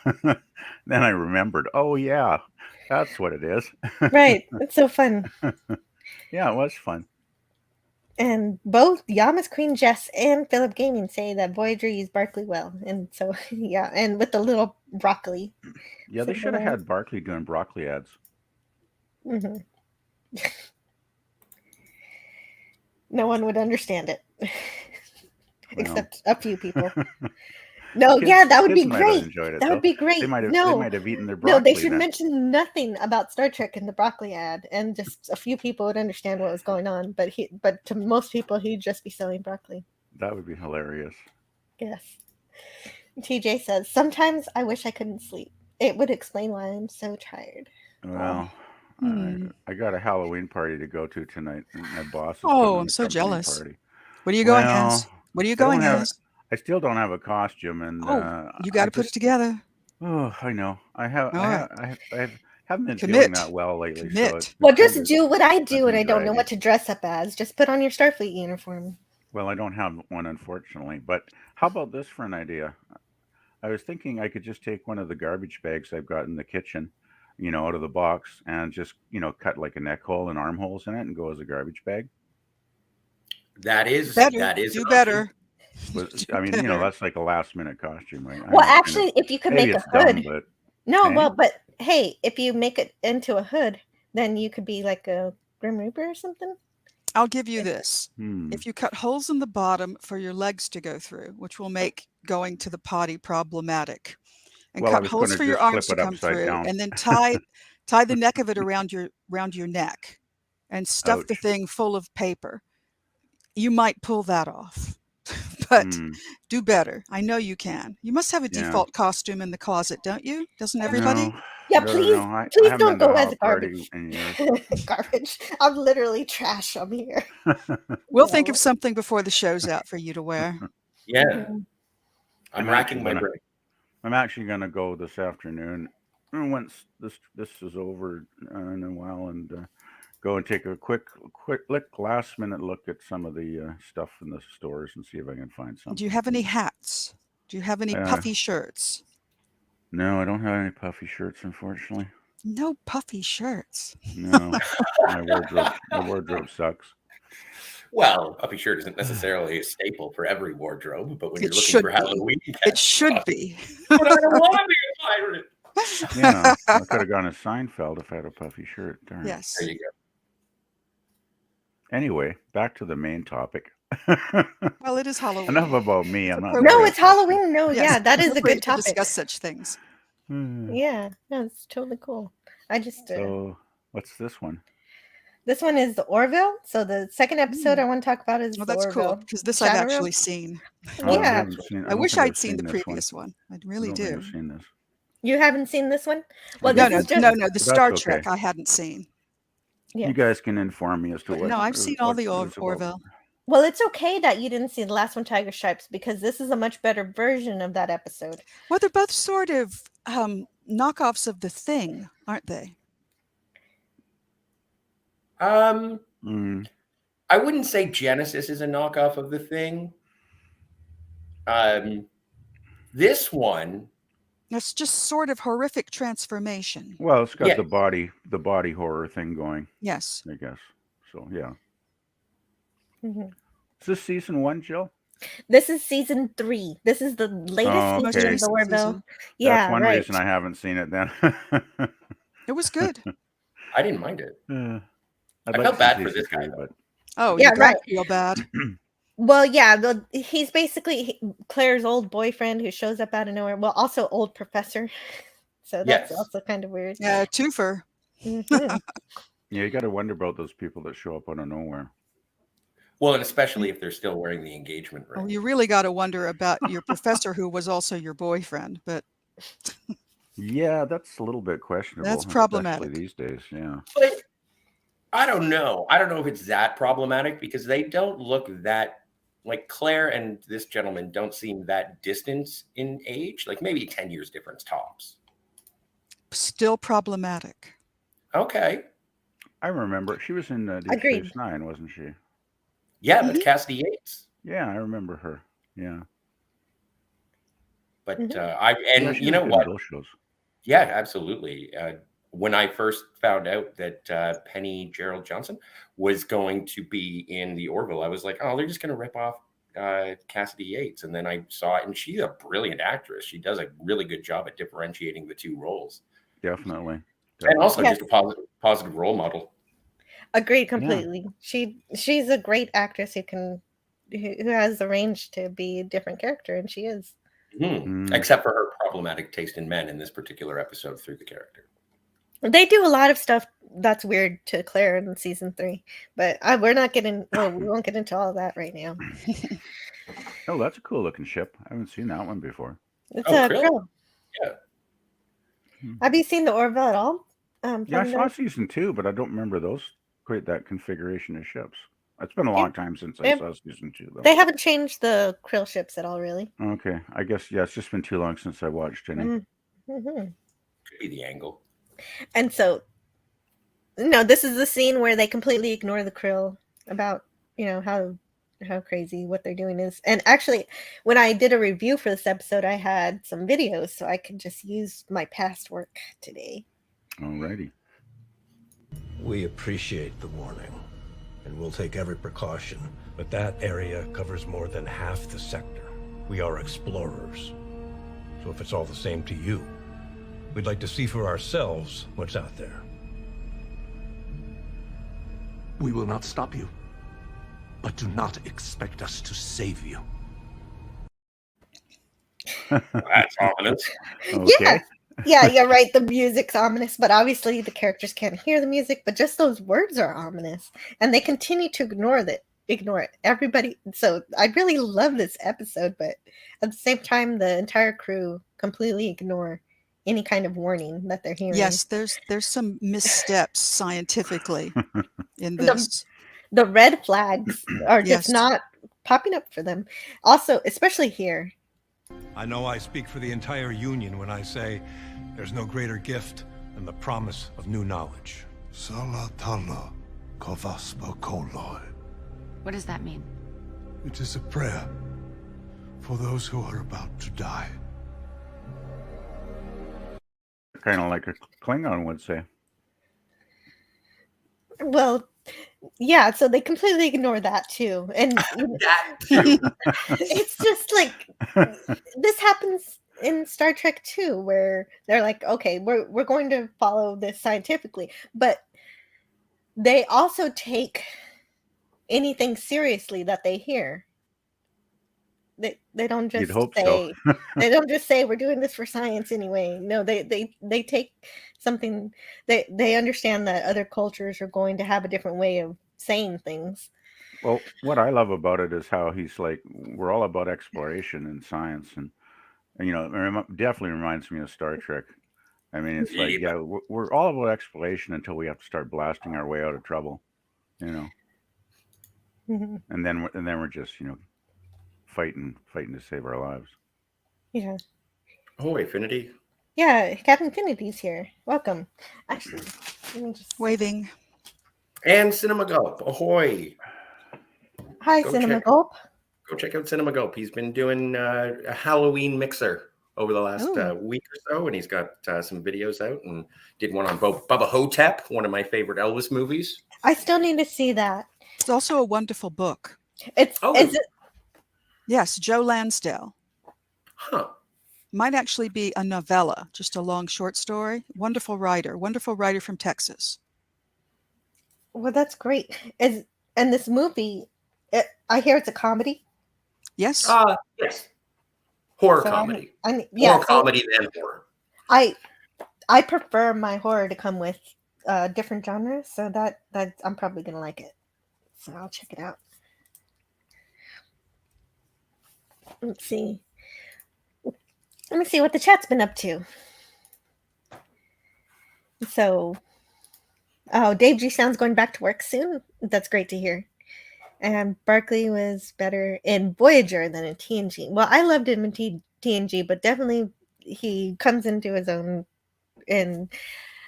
Then I remembered, oh yeah, that's what it is. Right. It's so fun. Yeah, it was fun. And both Yamas Queen Jess and Philip Gaming say that Voyager used Barkley well. And so, yeah, and with the little broccoli. Yeah, they should have had Barkley doing broccoli ads. Mm-hmm. No one would understand it. Except a few people. No, Kids, yeah, that would be kids might have great. enjoyed it, That though. would be great. They might have eaten their No, broccoli. they should then. mention nothing about Star Trek in the broccoli ad, and just a few people would understand what was going on. But to most people, he'd just be selling broccoli. That would be hilarious. Yes. TJ says, sometimes I wish I couldn't sleep. It would explain why I'm so tired. Well, I got a Halloween party to go to tonight, and my boss is Oh, coming I'm to so company jealous. party. What are you going Well, as? What are you I don't going have- as? I still don't have a costume, and You got to put it together. Oh, I know. I haven't been feeling Commit. that well lately. Commit. So it's Well, kind just of do what I do, and I don't know draggy. what to dress up as. Just put on your Starfleet uniform. Well, I don't have one, unfortunately. But how about this for an idea? I was thinking I could just take one of the garbage bags I've got in the kitchen, out of the box, and just, cut like a neck hole and armholes in it and go as a garbage bag. That is Better. that is Do an better. I mean, better. that's like a last minute costume, right? Well, I know, actually, if you could maybe make a it's dumb, hood. but No, Hey? well, but hey, if you make it into a hood, then you could be like a Grim Reaper or something. I'll give you this. hmm. If you cut holes in the bottom for your legs to go through, which will make going to the potty problematic, and Well, I cut was holes gonna for your just arms to flip it come upside through, down. and then tie the neck of it around your neck, and stuff the Ouch. thing full of paper. You might pull that off, but Hmm. do better. I know you can. You must have a Yeah. default costume in the closet, don't you? Doesn't everybody? No, Yeah, I don't please, know. I please haven't don't been to go a as house a party garbage. in years. Garbage. I'm literally trash. I'm here. We'll think No. of something before the show's out for you to wear. Yeah, Mhm. I'm I'm racking actually my gonna- brain. I'm actually gonna go this afternoon, and once this is over in a while, and go and take a quick last minute look at some of the stuff in the stores and see if I can find something. Do you have any hats? Do you have any puffy shirts? No, I don't have any puffy shirts, unfortunately. No puffy shirts. No, my wardrobe sucks. Well, puffy shirt isn't necessarily a staple for every wardrobe, but when It you're looking should for be. Halloween, It should be. but I don't want to be a pirate. Yeah, I could have gone as Seinfeld if I had a puffy shirt. Darn. Yes. There you go. Anyway, back to the main topic. Well, it is Halloween. Enough about me. I'm not. appropriate. No, very it's Halloween. No, Yes, yeah, that is a appropriate good to topic. discuss such things. Hmm. Yeah, no, it's totally cool. I just So, what's this one? this one is the Orville. So the second episode I want to talk about is Well, the that's cool Orville. because this I've Shadow actually Realm? seen. Oh, I Yeah, haven't seen. I don't wish think I've I'd seen the this one. previous one. I I really don't think do. I've seen this. you haven't seen this one? Well, No, this no, is just no, the That's Star okay. Trek I hadn't seen. Yeah. You guys can inform me as to But what. no, I've seen all the what it's about. Orville. Well, it's okay that you didn't see the last one, Tiger Stripes, because this is a much better version of that episode. Well, they're both sort of knockoffs of the Thing, aren't they? Mm, I wouldn't say Genesis is a knockoff of the Thing. This one, That's just sort of horrific transformation. well, it's got Yeah. the body horror thing going, Yes. I guess. So yeah. Mhm. Is this season 1, Jill? This is season 3. This is the latest Oh, Most season of okay. the recent Orville. season. Yeah, That's one right. reason I haven't seen it then. It was good. I didn't mind it. I'd I like felt to bad see for season this guy, 3, but Oh, Yeah, you don't right. feel bad. Well, yeah, he's basically Claire's old boyfriend who shows up out of nowhere. Well, also old professor. So that's Yes. also kind of weird. Yeah, twofer. Mhm. Yeah, you got to wonder about those people that show up out of nowhere. Well, and especially if they're still wearing the engagement ring. Oh, you really got to wonder about your professor who was also your boyfriend, but Yeah, that's a little bit questionable. That's especially problematic. these days. Yeah. But I don't know. I don't know if it's that problematic because they don't look that like Claire and this gentleman don't seem that distant in age, like maybe 10 years difference tops. still problematic. Okay. I remember she was in Deep Agreed. Space Nine, wasn't she? Yeah, that's Cassidy Yates. Yeah, I remember her. Yeah. But Mhm. Yeah, she you was know good in what? those shows. Yeah, absolutely. When I first found out that Penny Gerald Johnson was going to be in the Orville, I was like, oh, they're just going to rip off Cassidy Yates. And then I saw it, and she's a brilliant actress. She does a really good job at differentiating the two roles. Definitely. And also Yes. just a positive role model. Agreed completely. She's a great actress who has the range to be a different character, and she is. Except for her problematic taste in men in this particular episode through the character. They do a lot of stuff that's weird to Claire in season 3, but we're not getting. Well, we won't get into all of that right now. Oh, that's a cool looking ship. I haven't seen that one before. It's a Krill. Yeah. Have you seen the Orville at all? Yeah, I saw season 2, but I don't remember quite that configuration of ships. It's been a long time since I saw season 2, though. They haven't changed the Krill ships at all, really. Okay, I guess it's just been too long since I watched any. Mm-hmm. Could be the angle. And so, no, this is the scene where they completely ignore the Krill about how crazy what they're doing is. And actually, when I did a review for this episode, I had some videos, so I could just use my past work today. Alrighty. We appreciate the warning, and we'll take every precaution, but that area covers more than half the sector. We are explorers. So if it's all the same to you, we'd like to see for ourselves what's out there. We will not stop you, but do not expect us to save you. That's ominous. Okay. Yeah, you're right. The music's ominous, but obviously the characters can't hear the music, but just those words are ominous. And they continue to ignore it. Everybody. So I really love this episode, but at the same time, the entire crew completely ignore any kind of warning that they're hearing. Yes, there's some missteps scientifically in this. The red flags are just Yes. not popping up for them. Also, especially here. I know I speak for the entire Union when I say there's no greater gift than the promise of new knowledge. Salatala Kovaspa Koloi. What does that mean? It is a prayer for those who are about to die. Kind of like a Klingon would say. Well, yeah, so they completely ignore that too. And That too. it's just like this happens in Star Trek too, where they're like, okay, we're going to follow this scientifically, but they also take anything seriously that they hear. They don't just You'd hope say so. they don't just say we're doing this for science anyway. No, they take something. They understand that other cultures are going to have a different way of saying things. Well, what I love about it is how he's like, we're all about exploration and science, and you know, it definitely reminds me of Star Trek. I mean, it's like, yeah, we're all about exploration until we have to start blasting our way out of trouble, you know, and then we're just, you know, fighting to save our lives. Yeah. Oh, Affinity. Yeah, Captain Affinity's here. Welcome. Actually, let me just... Waving. And Cinema Gulp. Ahoy. Hi, Go Cinema check- Gulp. Go check out Cinema Gulp. He's been doing a Halloween mixer over the last week or so, and he's got some videos out and did one on Bubba Hotep, one of my favorite Elvis movies. I still need to see that. It's also a wonderful book. Is it? Yes, Joe Lansdale. Huh. Might actually be a novella, just a long short story. Wonderful writer from Texas. Well, that's great. And this movie, I hear it's a comedy. Yes. Yes. Horror So comedy. Horror comedy and horror. I prefer my horror to come with different genres, so that I'm probably gonna like it. So I'll check it out. Let's see. Let me see what the chat's been up to. So, oh, Dave G sounds going back to work soon. That's great to hear. And Barkley was better in Voyager than in TNG. Well, I loved him in TNG, but definitely he comes into his own in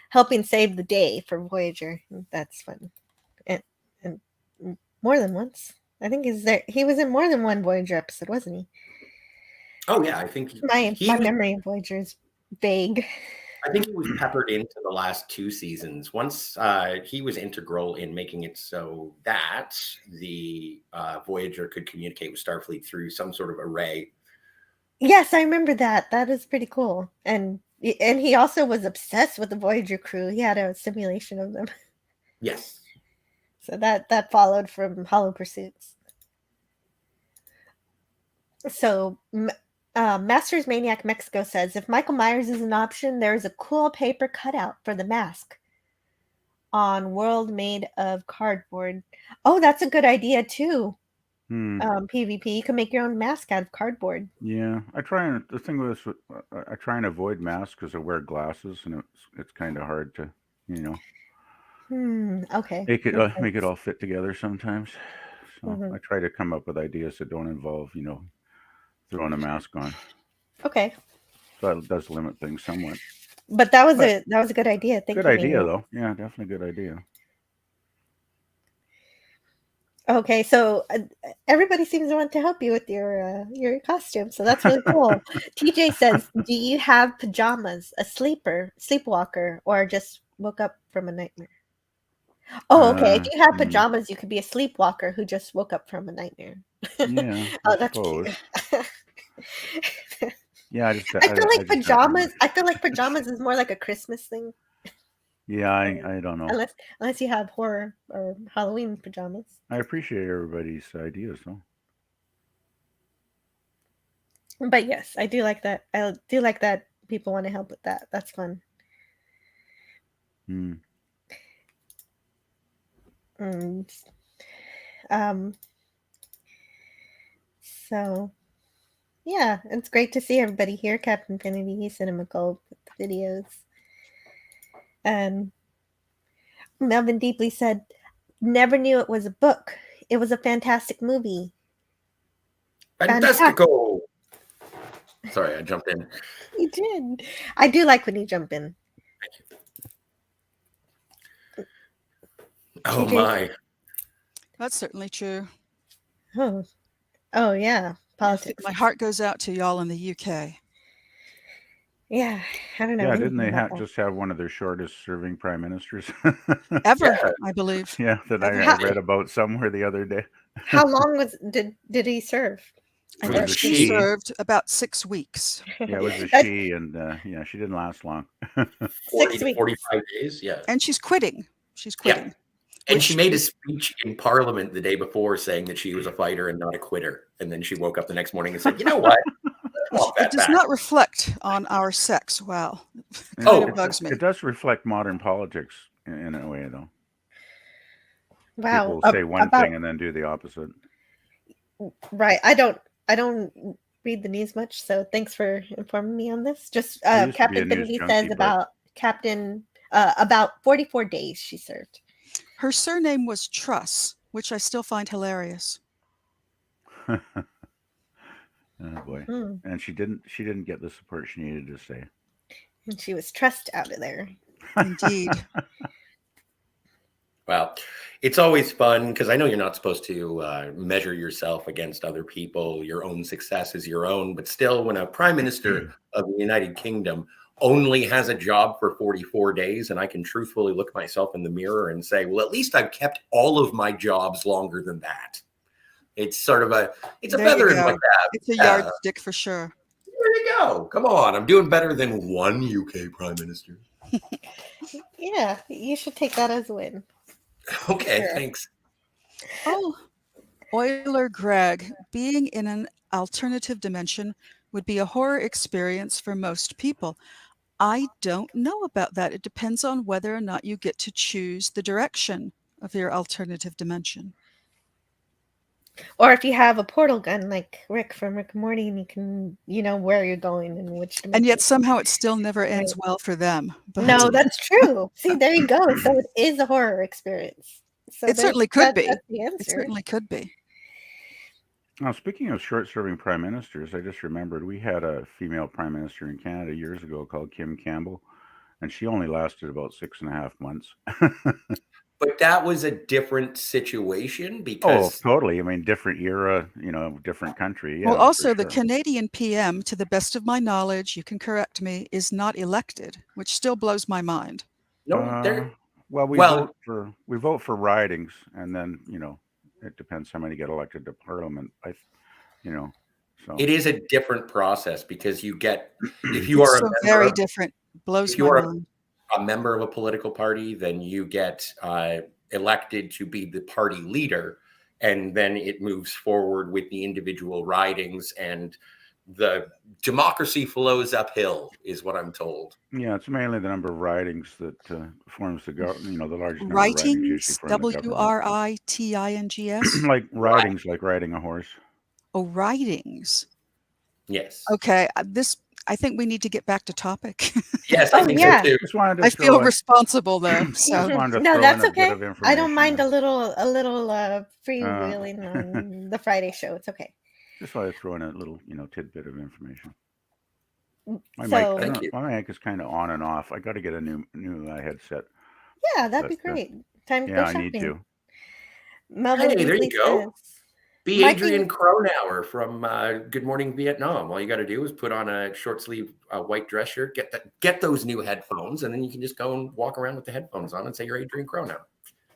helping save the day for Voyager. That's fun. And more than once. I think he was in more than one Voyager episode, wasn't he? Oh yeah, I think My memory of Voyager is vague. I think he was peppered into the last 2 seasons. Once he was integral in making it so that the Voyager could communicate with Starfleet through some sort of array. Yes, I remember that. That is pretty cool. And he also was obsessed with the Voyager crew. He had a simulation of them. Yes. So that followed from Hollow Pursuits. So Masters Maniac Mexico says, if Michael Myers is an option, there is a cool paper cutout for the mask on World made of cardboard. Oh, that's a good idea too. PvP, you can make your own mask out of cardboard. Yeah, I try and avoid masks because I wear glasses, and it's kind of hard to, Okay. make it all fit together sometimes. So I try to come up with ideas that don't involve, throwing a mask on. Okay. So that does limit things somewhat. But that was a good idea. Thank you. Good idea, though. Yeah, definitely good idea. Okay, so everybody seems to want to help you with your costume, so that's really cool. TJ says, "Do you have pajamas, a sleepwalker, or just woke up from a nightmare?" Oh, okay. If you have pajamas, you could be a sleepwalker who just woke up from a nightmare. Yeah. Oh, that's cute. Yeah, I feel like pajamas. I feel like pajamas is more like a Christmas thing. Yeah, I don't know. Unless you have horror or Halloween pajamas. I appreciate everybody's ideas, though. But yes, I do like that. I do like that people want to help with that. That's fun. So yeah, it's great to see everybody here. Captain Kennedy, Cinema Gold with the videos. Melvin Deeply said, never knew it was a book. It was a fantastic movie. Fantastico! Sorry, I jumped in. You did. I do like when you jump in. Thank you. Oh my. That's certainly true. Oh yeah. Politics. My heart goes out to y'all in the UK. Yeah, I don't know. Yeah, didn't they just have one of their shortest serving prime ministers? Ever, I believe. Yeah, that I read about somewhere the other day. How long did he serve? I think she served about 6 weeks. Yeah, it was a she, and she didn't last long. 40 to 45 days, yeah. And she's quitting. Yeah. And she made a speech in Parliament the day before saying that she was a fighter and not a quitter. And then she woke up the next morning and said, you know what? It does not reflect on our sex. Wow. It bugs me. It does reflect modern politics in a way, though. Wow. People say one thing and then do the opposite. Right. I don't read the news much, so thanks for informing me on this. Just Captain Kennedy says about 44 days she served. Her surname was Truss, which I still find hilarious. Oh boy. And she didn't get the support she needed to say. And she was trussed out of there. Indeed. Well, it's always fun because I know you're not supposed to measure yourself against other people. Your own success is your own. But still, when a prime minister of the United Kingdom only has a job for 44 days, and I can truthfully look myself in the mirror and say, well, at least I've kept all of my jobs longer than that. It's sort of it's a feather in my cap. It's a yardstick for sure. There you go. Come on. I'm doing better than one UK prime minister. Yeah, you should take that as a win. Okay, thanks. Oh, Euler Greg, being in an alternative dimension would be a horror experience for most people. I don't know about that. It depends on whether or not you get to choose the direction of your alternative dimension. Or if you have a portal gun like Rick from Rick and Morty, and you can, where you're going and which dimension. And yet somehow it still never ends well for them. But No, that's true. See, there you go. So it is a horror experience. So it certainly could be. That's the answer. It certainly could be. Now, speaking of short-serving prime ministers, I just remembered we had a female prime minister in Canada years ago called Kim Campbell, and she only lasted about 6.5 months. But that was a different situation because... Oh, totally. I mean, different era, different country. Yeah, well, also the Canadian PM, to the best of my knowledge, you can correct me, is not elected, which still blows my mind. No, well, we vote for ridings, and then, it depends how many get elected to Parliament. So it is a different process because you get, if you are very different, blows my mind. A member of a political party, then you get elected to be the party leader, and then it moves forward with the individual ridings, and the democracy flows uphill, is what I'm told. Yeah, it's mainly the number of ridings that forms the the largest number Ridings, of ridings. WRITINGS. Like ridings, like riding a horse. Oh, ridings. Yes. Okay, I think we need to get back to topic. Yes, I think so too. I feel responsible though. So no, that's okay. I don't mind a little freewheeling on the Friday show. It's okay. Just thought I'd throw in a little, tidbit of information. My mic is kind of on and off. I got to get a new headset. Yeah, that'd be great. Time to go shopping. I need to. Melvin hey, there you go. Says, Be Adrian Cronauer from Good Morning Vietnam. All you got to do is put on a short sleeve white dress shirt, get those new headphones, and then you can just go and walk around with the headphones on and say you're Adrian Cronauer.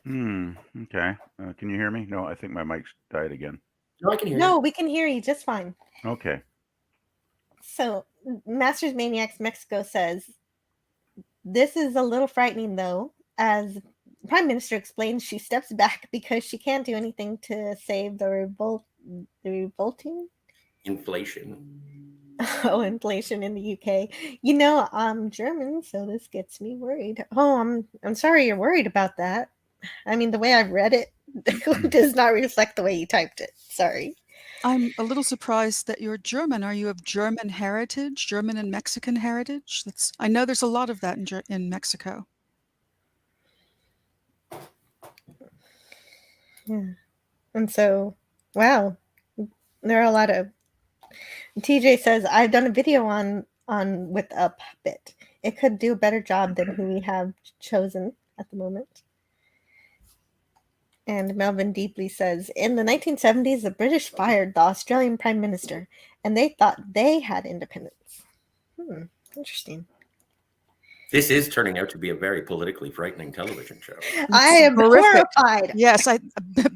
Okay. Can you hear me? No, I think my mic's died again. No, I can hear you. No, we can hear you just fine. Okay. So, Masters Maniacs Mexico says, this is a little frightening, though. As the Prime Minister explains, she steps back because she can't do anything to save the revolting? Inflation. Oh, inflation in the UK. I'm German, so this gets me worried. Oh, I'm sorry you're worried about that. I mean, the way I've read it does not reflect the way you typed it. Sorry. I'm a little surprised that you're German. Are you of German heritage, German and Mexican heritage? I know there's a lot of that in Mexico. Yeah. And so, wow, there are a lot of... TJ says, I've done a video on with a puppet. It could do a better job than who we have chosen at the moment. And Melvin Deeply says, in the 1970s, the British fired the Australian Prime Minister, and they thought they had independence. Interesting. This is turning out to be a very politically frightening television show. I am horrified. Yes,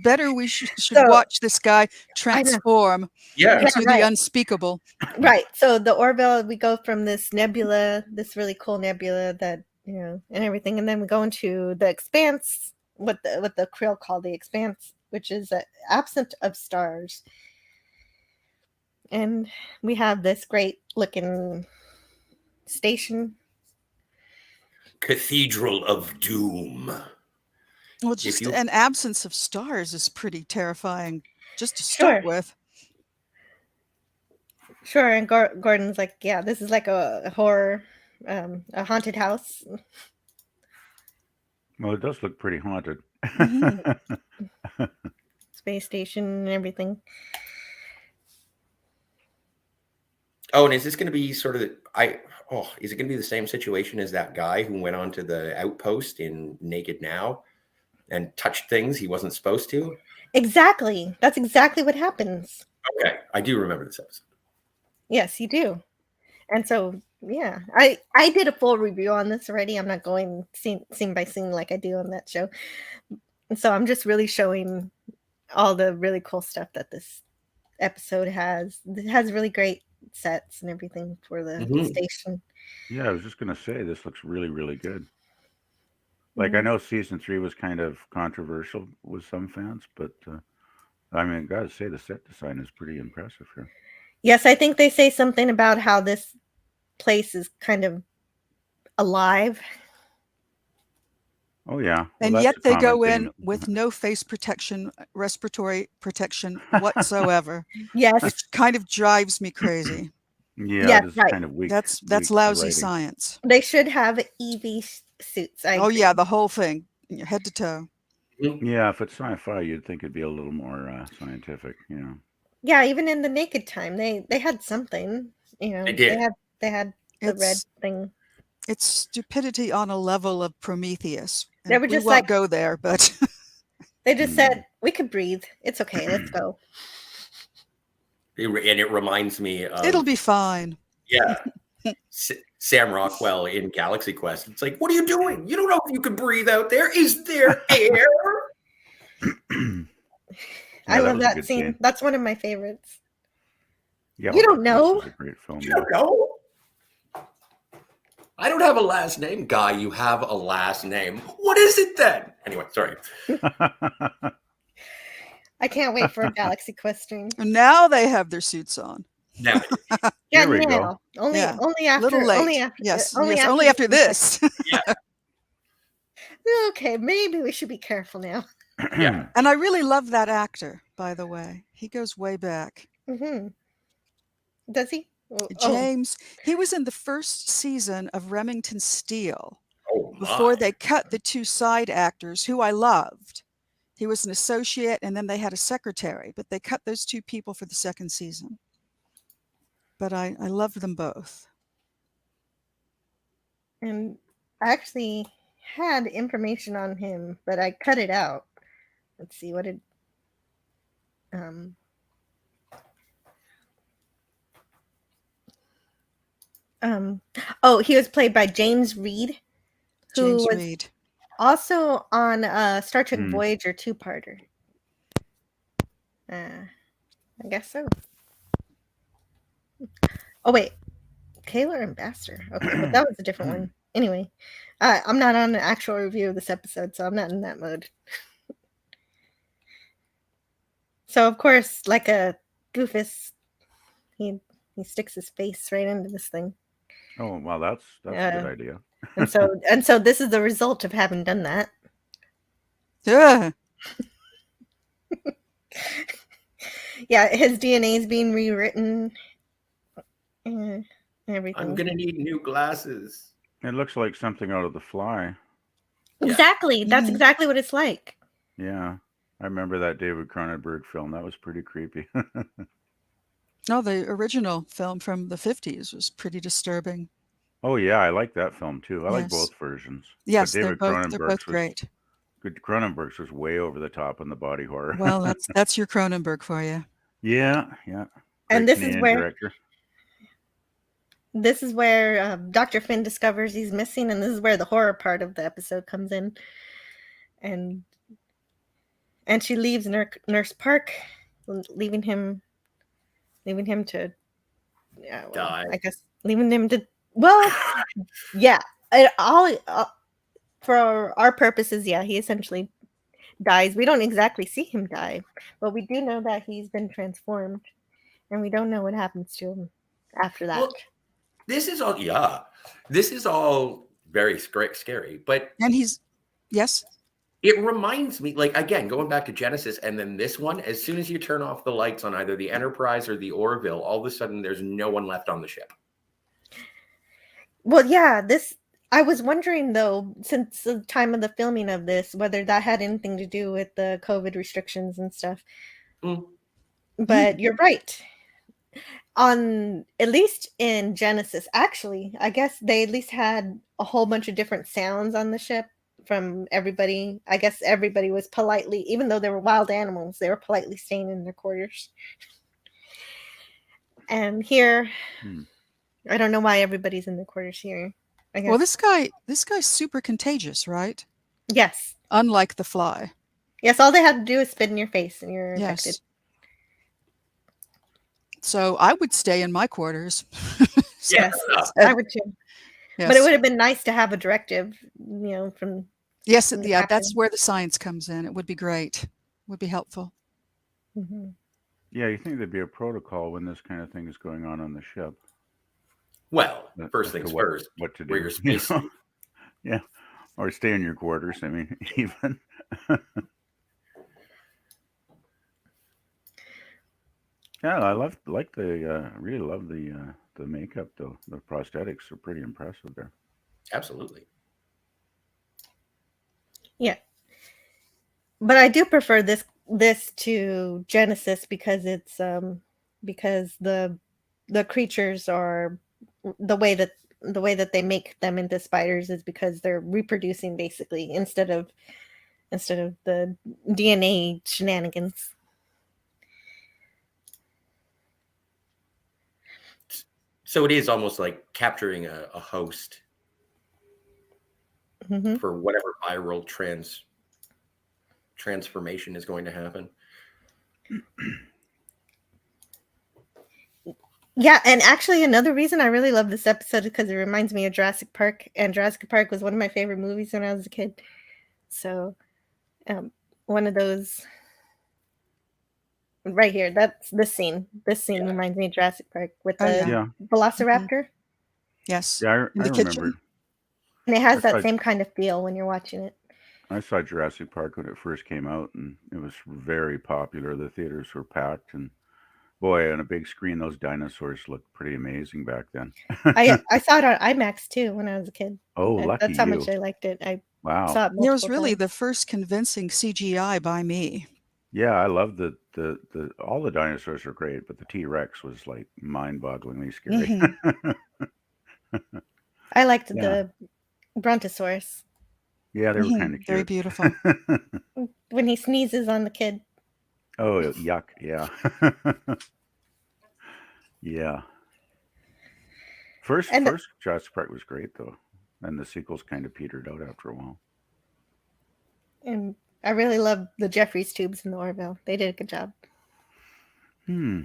better we should watch this guy transform into the unspeakable. Right. So the Orville, we go from this nebula, this really cool nebula that, and everything, and then we go into the Expanse, what the Krill call the Expanse, which is absent of stars. And we have this great looking station. Cathedral of Doom. Well, just an absence of stars is pretty terrifying, just to start with. Sure, and Gordon's like, yeah, this is like a horror, a haunted house. Well, it does look pretty haunted. Mm-hmm. Space station and everything. Oh, and is this going to be sort of is it going to be the same situation as that guy who went onto the outpost in Naked Now and touched things he wasn't supposed to? Exactly. That's exactly what happens. Okay, I do remember this episode. Yes, you do. And so, yeah, I did a full review on this already. I'm not going scene by scene like I do on that show. And so I'm just really showing all the really cool stuff that this episode has. It has really great sets and everything for the station. Yeah, I was just going to say, this looks really, really good. Like, I know season 3 was kind of controversial with some fans, but I mean, I got to say the set design is pretty impressive here. Yes, I think they say something about how this place is kind of alive. Oh yeah. Well, And that's yet a they common go theme. in with no face protection, respiratory protection whatsoever, Yes. which kind of drives me crazy. Yeah, Yes, this is right. kind of weak. That's weak lousy writing. science. They should have EV suits. I Oh agree. yeah, the whole thing, head to toe. Yeah, if it's sci-fi, you'd think it'd be a little more scientific. Yeah, even in the naked time, they had something. You know, They did. they had the red It's thing. it's stupidity on a level of Prometheus. They And were we just won't like- go there, but They just said we could breathe. It's okay. Let's go. And it reminds me of it'll be fine. yeah, Sam Rockwell in Galaxy Quest. It's like, what are you doing? You don't know if you can breathe out there. Is there air? I love was a that good scene. That's one of my favorites. Yeah, You don't this know? is a great film. You don't know. I don't have a last name, Guy. You have a last name. What is it then? Anyway, sorry. I can't wait for a Galaxy Quest stream. And now they have their suits on. Now, Yeah, Here we go. now. Only Yeah. only after Little late. only after yes, only yes, after only after this. Okay, maybe we should be careful now. yeah. And I really love that actor, by the way. He goes way back. Mm-hmm. Does he? Oh, James, he was in the first season of Remington Steele Oh, before my. they cut the two side actors who I loved. He was an associate and then they had a secretary, but they cut those two people for the second season. But I loved them both. and I actually had information on him, but I cut it out. Let's see what did he was played by James Reed, who James was Reed. also on Star Trek Hmm. Voyager 2-parter. I guess so. Oh wait, Taylor and Baxter. Okay, but that was a different one. Anyway, I'm not on an actual review of this episode, so I'm not in that mode. So of course, like a goofus, he sticks his face right into this thing, Oh, well, that's a good idea. and so this is the result of having done that. Yeah. Yeah, his DNA is being rewritten. Everything. I'm gonna need new glasses. It looks like something out of The Fly. Exactly. That's Mhm. exactly what it's like. Yeah, I remember that David Cronenberg film. That was pretty creepy. No, the original film from the 50s was pretty disturbing. Oh yeah, I like that film too. I like Yes. both versions. Yes, but they're David both Cronenberg's was great. good. Cronenberg's was way over the top on the body horror. Well, that's your Cronenberg for you. yeah. And Great this is Canadian where director. This is where Dr. Finn discovers he's missing, and this is where the horror part of the episode comes in. And she leaves Nurse Park, leaving him to Die. I guess leaving him to yeah. For our purposes, yeah, he essentially dies. We don't exactly see him die, but we do know that he's been transformed, and we don't know what happens to him after that. Well, this is all very scary, but And yes. it reminds me, like, again, going back to Genesis and then this one, as soon as you turn off the lights on either the Enterprise or the Orville, all of a sudden there's no one left on the ship. Well, yeah, I was wondering though, since the time of the filming of this, whether that had anything to do with the COVID restrictions and stuff. But you're right. At least in Genesis, actually, I guess they at least had a whole bunch of different sounds on the ship from everybody. I guess everybody was politely, even though they were wild animals, they were politely staying in their quarters. And here, I don't know why everybody's in their quarters here. I guess. Well, this guy's super contagious, right? Yes. Unlike the Fly. Yes, all they had to do is spit in your face and you're infected. Yes. So I would stay in my quarters. Yes, I would too. Yes. But it would have been nice to have a directive, from. Yes, from the yeah, captain. that's where the science comes in. It would be great. Would be helpful. Mm-hmm. Yeah, you think there'd be a protocol when this kind of thing is going on the ship? Well, as first to things what, first. what to do. Wear your space suit. Yeah, or stay in your quarters. I mean, even. Yeah, I really love the makeup though. The prosthetics are pretty impressive there. Absolutely. Yeah, but I do prefer this to Genesis because it's because the creatures are the way that they make them into spiders is because they're reproducing basically instead of the DNA shenanigans. So it is almost like capturing a host Hmm. for whatever viral transformation is going to happen. Yeah, and actually another reason I really love this episode is because it reminds me of Jurassic Park, and Jurassic Park was one of my favorite movies when I was a kid. So, one of those right here. That's this scene. This scene reminds me of Jurassic Park with Oh, the yeah. Yeah, Velociraptor, Yes. yeah, In I the kitchen. remember. and it has I that saw same kind of feel when you're watching it. I saw Jurassic Park when it first came out, and it was very popular. The theaters were packed, and boy, on a big screen, those dinosaurs looked pretty amazing back then. I saw it on IMAX too when I was a kid. Oh, lucky That's how much you! I liked it. I Wow. saw it It was multiple really times. the first convincing CGI by me. Yeah, I love the all the dinosaurs are great, but the T-Rex was like mind-bogglingly scary. Mhm. I liked Yeah, the Brontosaurus yeah, they were kind of Very cute. beautiful. when he sneezes on the kid. Oh, yuck! Yeah, yeah. First, And first Jurassic Park was great though, and the sequels kind of petered out after a while. and I really love the Jeffries tubes in the Orville. They did a good job. Hmm.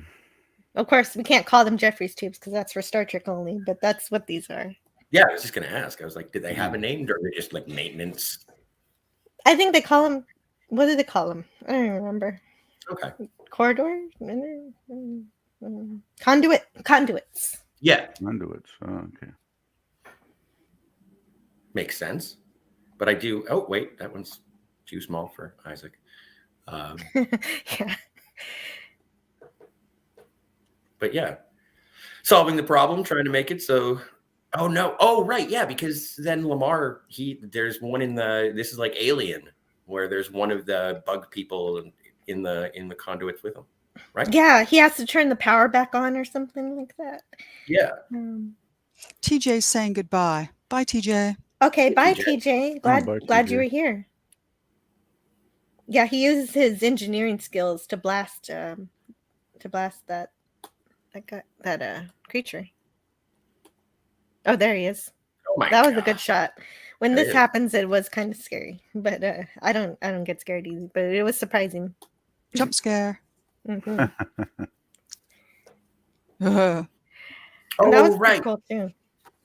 Of course, we can't call them Jeffries tubes because that's for Star Trek only, but that's what these are. Yeah, I was just going to ask. I was like, did they have a name, or are they just like maintenance? I think they call them. What do they call them? I don't even remember. Okay. Corridor, conduits. Yeah, Conduits. Oh, okay. makes sense. But I do. Oh, wait, that one's too small for Isaac. Yeah. But yeah, solving the problem, trying to make it so. Oh no! Oh right, yeah, because then Lamar, there's one in this is like Alien, where there's one of the bug people in the conduits with him, right? Yeah, he has to turn the power back on or something like that. Yeah. TJ's saying goodbye. Bye, TJ. Okay, Hey, bye, TJ. TJ. bye, Glad you TJ. were here. Yeah, he uses his engineering skills to blast that creature. Oh, there he is. Oh my That was God. a good shot. When It this is. happens, it was kind of scary, but I don't get scared easy. But it was surprising. Jump scare. Mhm. Uh, And that was Oh pretty right. cool too. And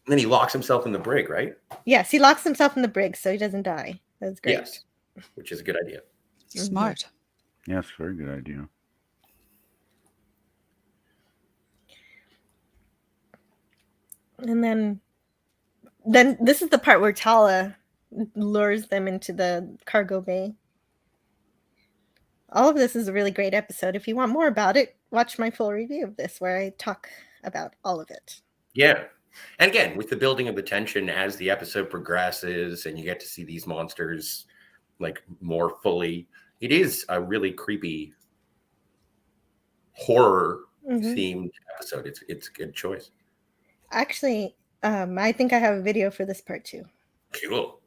then he locks himself in the brig, right? Yes, he locks himself in the brig so he doesn't die. That's great. Yes, which is a good idea. Smart. Yes, very good idea. And then this is the part where Tala lures them into the cargo bay. All of this is a really great episode. If you want more about it, watch my full review of this where I talk about all of it. Yeah. And again, with the building of the tension as the episode progresses and you get to see these monsters like more fully, it is a really creepy horror themed episode. It's a good choice. Actually, I think I have a video for this part too. Cool.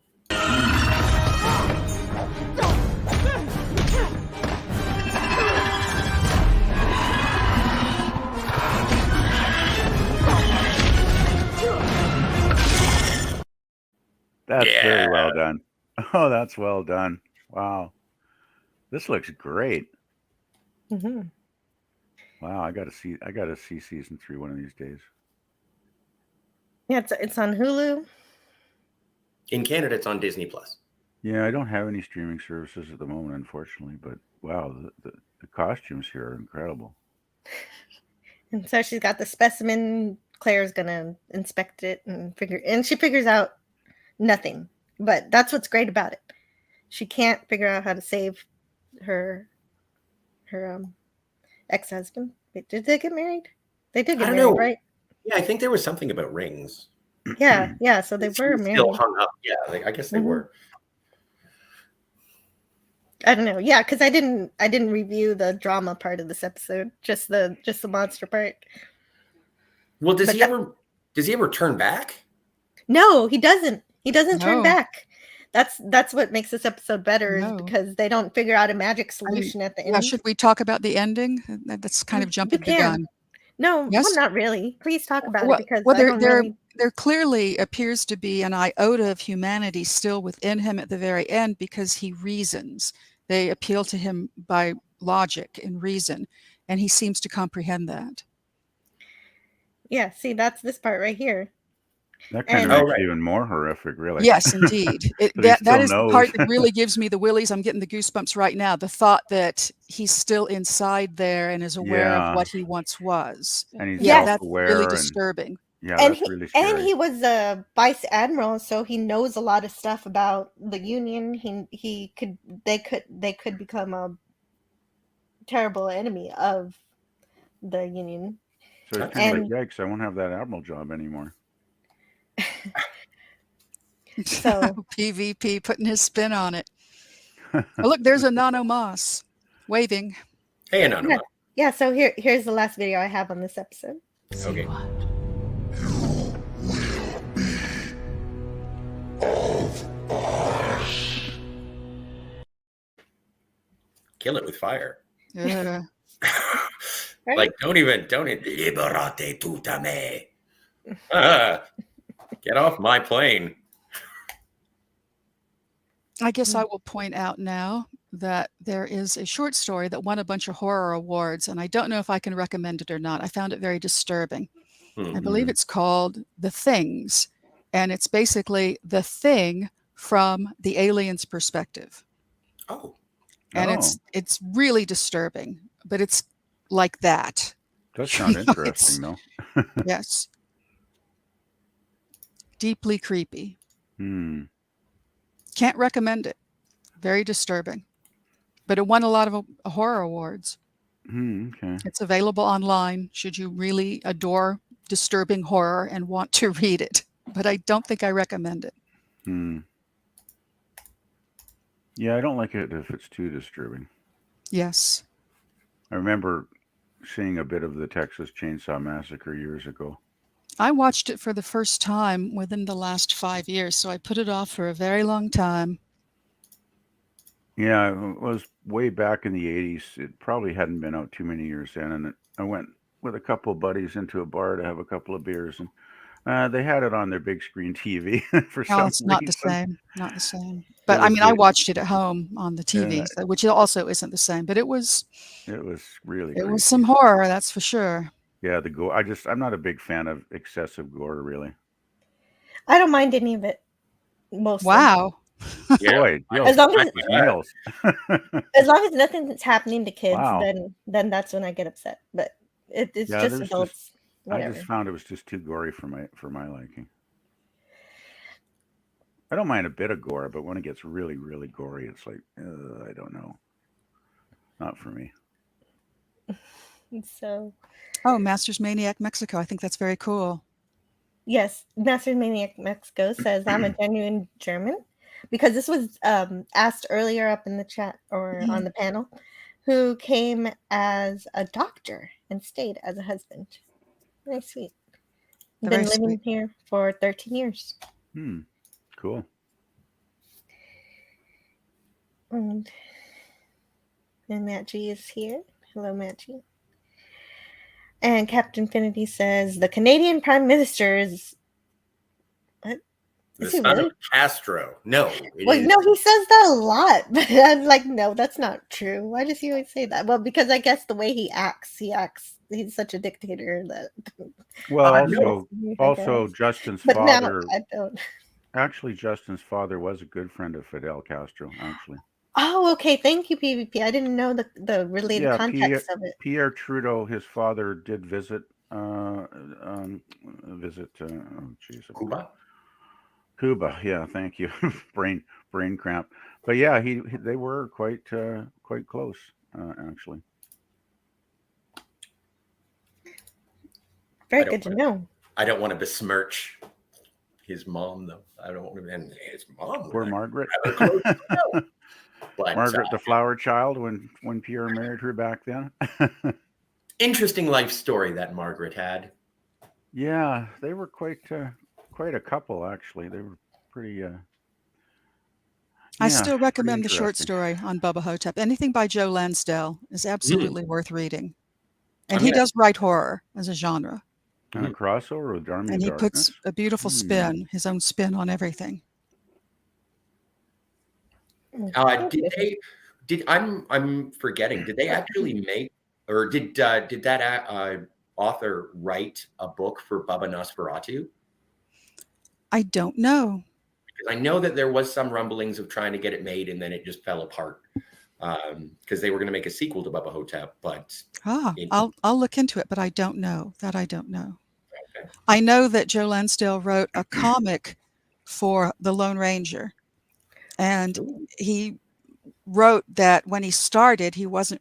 That's Yeah. very well done. Oh, that's well done. Wow. This looks great. Mm-hmm. Wow, I gotta see season 3 one of these days. Yeah, it's on Hulu. In Canada, it's on Disney Plus. Yeah, I don't have any streaming services at the moment, unfortunately, but wow, the costumes here are incredible. And so she's got the specimen Claire's gonna inspect it and she figures out nothing. But that's what's great about it. She can't figure out how to save her ex-husband. Wait, did they get married? They did I get don't married, know. right? Yeah, I think there was something about rings. Yeah. So they were Still married. hung up. Yeah, I guess they were. I don't know. Yeah, because I didn't review the drama part of this episode, just the monster part. Well, does But he ever turn back? No, he doesn't. He doesn't turn No. back. That's what makes this episode better is No. because they don't figure out a magic solution at the Yeah, end. should we talk about the ending? That's kind of jumping the gun. No, Yes? well, not really. Please talk about Well, it because well, I don't really. there clearly appears to be an iota of humanity still within him at the very end because he reasons. They appeal to him by logic and reason, and he seems to comprehend that. Yeah, see, that's this part right here. That kind of And- makes it even more horrific, really. Yes, indeed. But he That still is the knows. part that really gives me the willies. I'm getting the goosebumps right now. The thought that he's still inside there and is aware Yeah. of what he once was. And he's Yes. That's self-aware really and disturbing. yeah, and that's really scary. and he was a vice admiral, so he knows a lot of stuff about the Union. They could become a terrible enemy of the Union. So it's kind of and- like, yikes, I won't have that admiral job anymore. So PvP putting his spin on it. Oh, look, there's a Nano Moss waving. Hey, no. yeah, so here's the last video I have on this episode. Okay. Kill it with fire. Yeah. Right? Like, don't liberate tutta me. Get off my plane. I guess I will point out now that there is a short story that won a bunch of horror awards, and I don't know if I can recommend it or not. I found it very disturbing. I believe it's called The Things, and it's basically the thing from the alien's perspective. Oh, And it's really disturbing, but it's like that. Does sound interesting, though. Yes. Deeply creepy. Can't recommend it. Very disturbing. But it won a lot of horror awards. Okay. It's available online should you really adore disturbing horror and want to read it. But I don't think I recommend it. Yeah, I don't like it if it's too disturbing. Yes. I remember seeing a bit of the Texas Chainsaw Massacre years ago. I watched it for the first time within the last 5 years, so I put it off for a very long time. Yeah, it was way back in the 80s. It probably hadn't been out too many years then. And I went with a couple of buddies into a bar to have a couple of beers. And they had it on their big screen TV for some No, it's not the reason. same. Not the same. But was I mean, I good. watched it at home on the TV, Yeah. so- which also isn't the same. But it was really it creepy. was some horror, that's for sure. Yeah, the gore. I'm not a big fan of excessive gore, really. I don't mind any of it. Mostly. Wow. yeah. Boy, As long as nails. as long as nothing's happening to kids, Wow. then that's when I get upset. But it's Yeah, just there's adults. I Whatever. just found it was just too gory for my liking. I don't mind a bit of gore, but when it gets really, really gory, it's like, I don't know. Not for me. So Oh, Masters Maniac Mexico. I think that's very cool. yes, Master Maniac Mexico says I'm a genuine German because this was asked earlier up in the chat or on the panel, who came as a doctor and stayed as a husband. Very sweet. Very Been living sweet. here for 13 years. Cool. And Matt G is here. Hello, Matt G. And Captain Finity says the Canadian Prime Minister is. What? The Is he son really? of Castro. No. it Well, is- no, he says that a lot, but I'm like, no, that's not true. Why does he always say that? Well, because I guess the way he acts, he's such a dictator that. Well, I know. also Justin's But now father. I don't. Actually, Justin's father was a good friend of Fidel Castro. Actually, Oh, okay. Thank you, PvP. I didn't know the related Yeah, context of it. Pierre Trudeau, his father, did visit visit. Oh, geez, Cuba. Cuba. Yeah, thank you. brain cramp. But yeah, they were quite close, actually. Very good to know. I don't want to besmirch his mom, though. I don't want to. And his mom. Poor Margaret. But, Margaret, the flower child, when Pierre married her back then. Interesting life story that Margaret had. Yeah, they were quite a couple, actually. They were pretty. I still recommend the short interesting. story on Bubba Hotep. Anything by Joe Lansdale is absolutely worth reading. And he does write horror as a genre. And a crossover with Army And of he Darkness. puts a beautiful spin, his own spin on everything. I'm forgetting. Did they actually make, or did that author write a book for Bubba Nosferatu? I don't know. Because I know that there was some rumblings of trying to get it made, and then it just fell apart. Because they were going to make a sequel to Bubba Hotep, but I'll look into it, but I don't know. That I don't know. Okay. I know that Joe Lansdale wrote a comic for the Lone Ranger, and he wrote that when he started, he was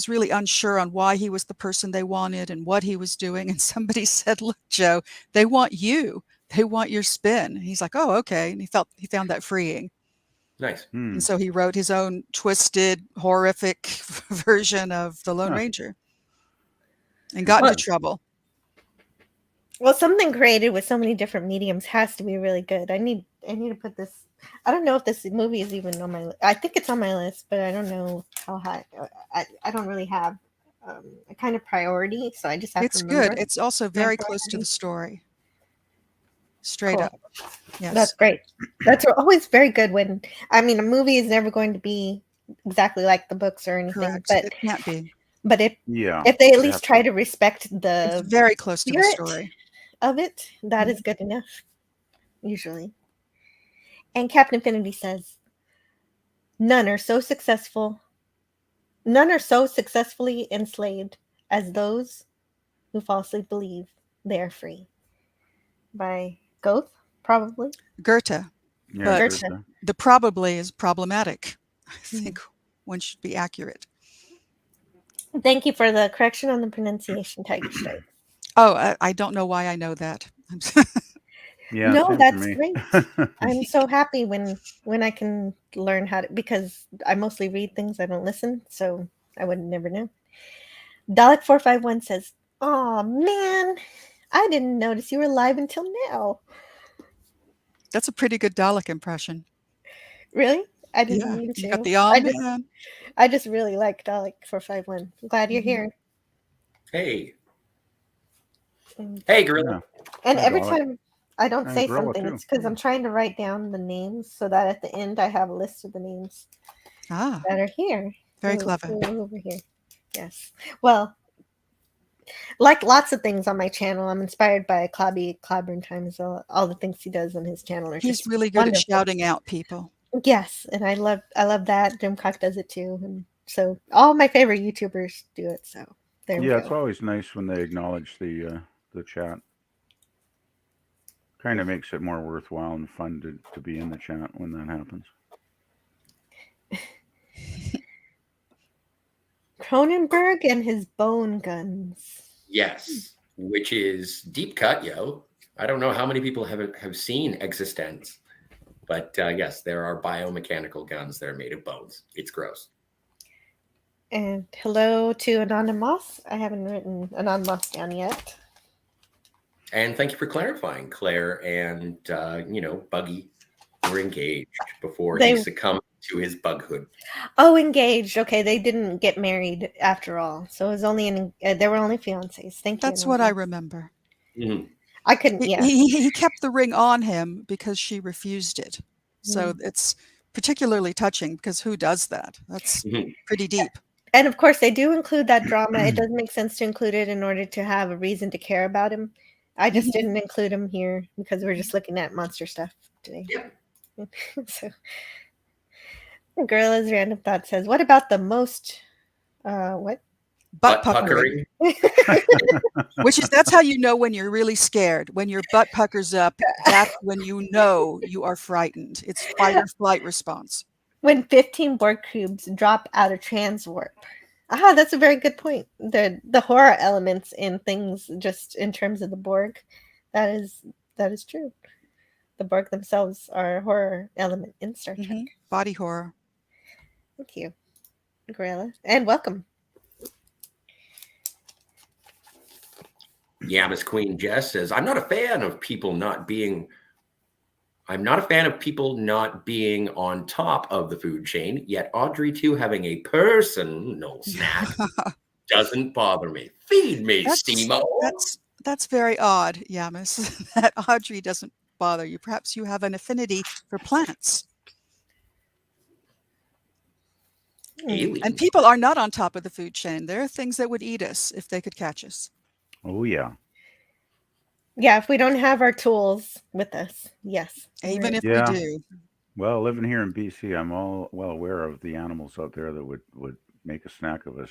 really unsure on why he was the person they wanted and what he was doing. And somebody said, "Look, Joe, they want you. They want your spin." And he's like, "Oh, okay." And he found that freeing. Nice. And so he wrote his own twisted, horrific version of the Lone Ranger and got into trouble. Well, something created with so many different mediums has to be really good. I need to put this. I don't know if this movie is even on my list. I think it's on my list, but I don't know how high. I don't really have a kind of priority, so I just have It's to remember. good. It's also very close to the story. Straight up. Yes. That's great. That's always very good when, I mean, a movie is never going to be exactly like the books or anything. Correct. But it can't be. But if they at least try to respect the it's very close to the story of it, that is good enough, usually. And Captain Infinity says, none are so successfully enslaved as those who falsely believe they are free. By Goethe, probably. Goethe. Yeah, but Goethe. The probably is problematic. I think one should be accurate. Thank you for the correction on the pronunciation, Tiger Stripe. Oh, I don't know why I know that. Yeah, no, that's great. I'm so happy when I can learn how to, because I mostly read things, I don't listen, so I would never know. Dalek451 says, "Oh man, I didn't notice you were live until now." That's a pretty good Dalek impression. Really? I didn't mean to. You got the man. I just really like Dalek451. I'm glad you're here. Hey. Hey, Gorilla. And every time I don't say something, it's because I'm trying to write down the names so that at the end I have a list of the names that are here. Very clever. Over here. Yes. Well, like lots of things on my channel, I'm inspired by Clobber Times. All the things he does on his channel are He's really good at shouting out people. Yes, and I love that. Jimcock does it too, and so all my favorite YouTubers do it. So there we go. Yeah, it's always nice when they acknowledge the chat. Kind of makes it more worthwhile and fun to be in the chat when that happens. Cronenberg and his bone guns. Yes, which is deep cut, yo. I don't know how many people have seen Existence, but yes, there are biomechanical guns that are made of bones. It's gross. And hello to Anonymous. I haven't written Anonymous down yet. And thank you for clarifying. Claire and Buggy were engaged before he succumbed to his bughood. Oh, engaged. Okay, they didn't get married after all, so it was only they were only fiancés. Thank you. That's what I remember. Mm-hmm. I couldn't. Yeah, he kept the ring on him because she refused it. So it's particularly touching because who does that? That's pretty deep. And of course, they do include that drama. It does make sense to include it in order to have a reason to care about him. I just didn't include him here because we're just looking at monster stuff today. Yeah. So, Gorilla's Random Thought says, "What about the most? What? butt puckering. That's how you know when you're really scared. When your butt puckers up, that's when you know you are frightened. It's fight or flight response. When 15 Borg cubes drop out of transwarp. That's a very good point. The horror elements in things, just in terms of the Borg, that is true. The Borg themselves are a horror element in Star Trek. Body horror. Thank you, Gorilla, and welcome. Yamas Queen Jess says, I'm not a fan of people not being on top of the food chain, yet Audrey 2 having a personal snack doesn't bother me. Feed me, Steamo. That's very odd, Yamas, that Audrey doesn't bother you. Perhaps you have an affinity for plants. Aliens. And people are not on top of the food chain. There are things that would eat us if they could catch us. Oh, yeah. Yeah, if we don't have our tools with us, yes. Even if we do. Well, living here in BC, I'm all well aware of the animals out there that would make a snack of us,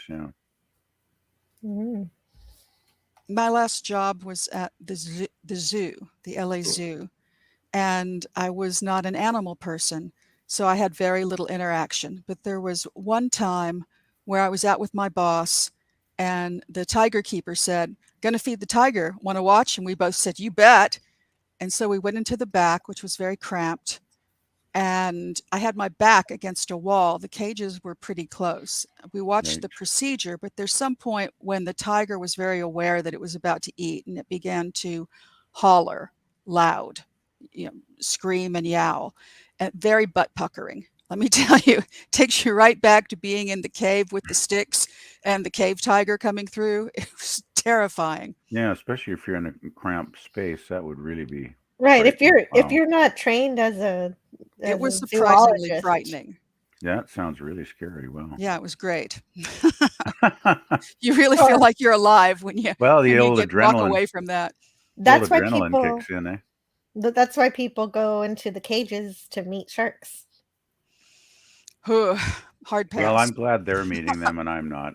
My last job was at the zoo, the LA Zoo, and I was not an animal person, so I had very little interaction. But there was one time where I was out with my boss, and the tiger keeper said, "Gonna feed the tiger, want to watch?" And we both said, "You bet." And so we went into the back, which was very cramped, and I had my back against a wall. The cages were pretty close. We watched the procedure, but there's some point when the tiger was very aware that it was about to eat, and it began to holler loud, scream and yowl, and very butt puckering. Let me tell you, it takes you right back to being in the cave with the sticks and the cave tiger coming through. It was terrifying. Yeah, especially if you're in a cramped space, that would really be right. If you're not trained it was surprisingly frightening. Yeah, it sounds really scary. Wow. Yeah, it was great. You really feel like you're alive when you the old adrenaline walk away from that. That's why adrenaline kicks in, eh? That's why people go into the cages to meet sharks. Hard pass. Well, I'm glad they're meeting them and I'm not.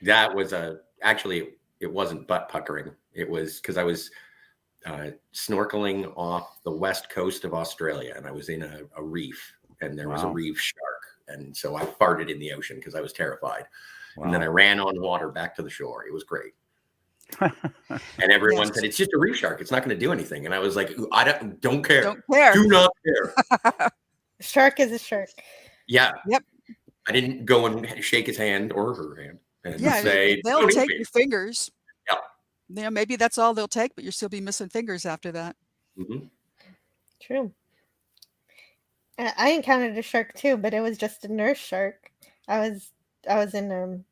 That was actually, it wasn't butt puckering. It was because I was snorkeling off the west coast of Australia, and I was in a reef, and there was a reef shark. And so I farted in the ocean because I was terrified. And then I ran on water back to the shore. It was great. And everyone said, it's just a reef shark. It's not going to do anything. And I was like, I don't care. Don't care. Do not care. Shark is a shark. Yeah. Yep. I didn't go and shake his hand or her hand and say, they'll take your fingers. Yeah. Maybe that's all they'll take, but you'll still be missing fingers after that. Mm-hmm. True. I encountered a shark too, but it was just a nurse shark. I was in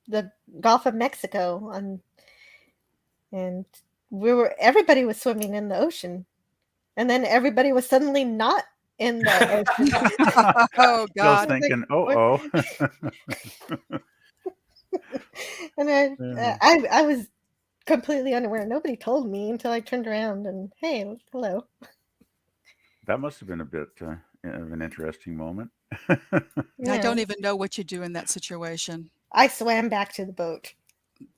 the Gulf of Mexico and everybody was swimming in the ocean, and then everybody was suddenly not in the ocean. Oh God! I was thinking, And I was completely unaware. Nobody told me until I turned around and, hey, hello. That must have been a bit of an interesting moment. I don't even know what you do in that situation. I swam back to the boat.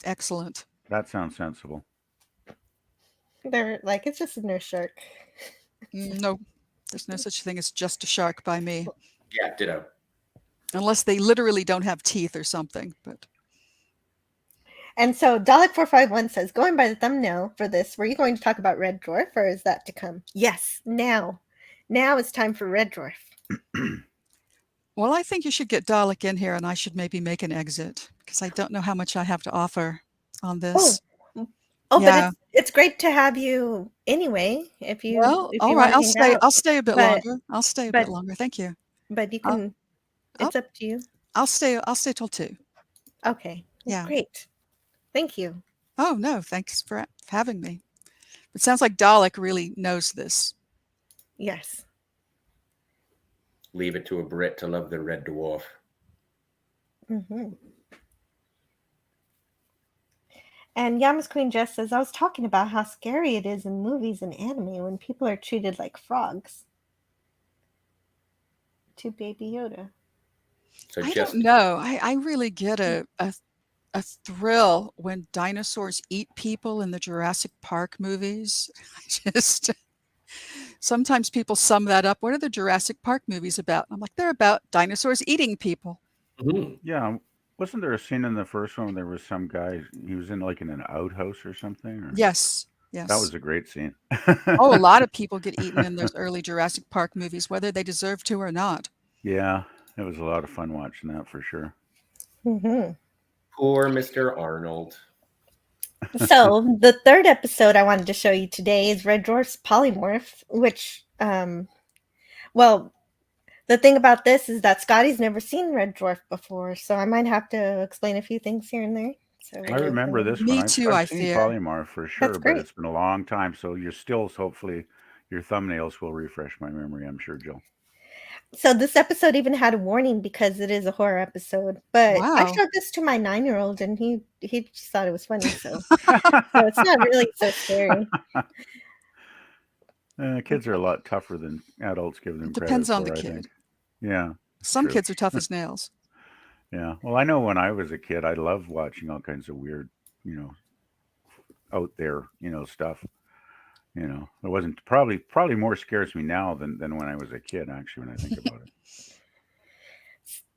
Excellent. That sounds sensible. They're like, it's just a nurse shark. No, there's no such thing as just a shark by me. Yeah, ditto. Unless they literally don't have teeth or something. But. And so Dalek451 says, going by the thumbnail for this, were you going to talk about Red Dwarf, or is that to come? Yes, now. Now it's time for Red Dwarf. Well, I think you should get Dalek in here, and I should maybe make an exit, because I don't know how much I have to offer on this. But it's great to have you anyway. If you all right, I'll stay a bit longer. I'll stay a bit longer. Thank you. But you can. It's up to you. I'll stay till 2. Okay. Yeah. Great. Thank you. Oh no, thanks for having me. It sounds like Dalek really knows this. Yes. Leave it to a Brit to love the Red Dwarf. Mm-hmm. And Yamas Queen Jess says, I was talking about how scary it is in movies and anime when people are treated like frogs. To Baby Yoda. So I just don't know. I really get a thrill when dinosaurs eat people in the Jurassic Park movies. I just sometimes people sum that up. What are the Jurassic Park movies about? I'm like, they're about dinosaurs eating people. Mhm. Yeah. Wasn't there a scene in the first one where there was some guy, he was in like in an outhouse or something? Or Yes, that yes. was a great scene. Oh, a lot of people get eaten in those early Jurassic Park movies, whether they deserve to or not. Yeah, it was a lot of fun watching that for sure. Mhm. poor Mr. Arnold. So the third episode I wanted to show you today is Red Dwarf's polymorph, which, well, the thing about this is that Scotty's never seen Red Dwarf before, so I might have to explain a few things here and there. So I remember this one. Me too, I've I seen fear. Polymorph for That's sure, but great. it's been a long time. So you're still, hopefully, your thumbnails will refresh my memory, I'm sure, Jill. So this episode even had a warning because it is a horror episode. But I Wow. showed this to my 9-year-old and he just thought it was funny. So it's not really so scary. Kids are a lot tougher than adults give them It credit depends on the for, I kid. think. Yeah. Some True. kids are tough as nails. Yeah. Well, I know when I was a kid, I loved watching all kinds of weird, out there, stuff. It wasn't probably more scares me now than when I was a kid, actually, when I think about it.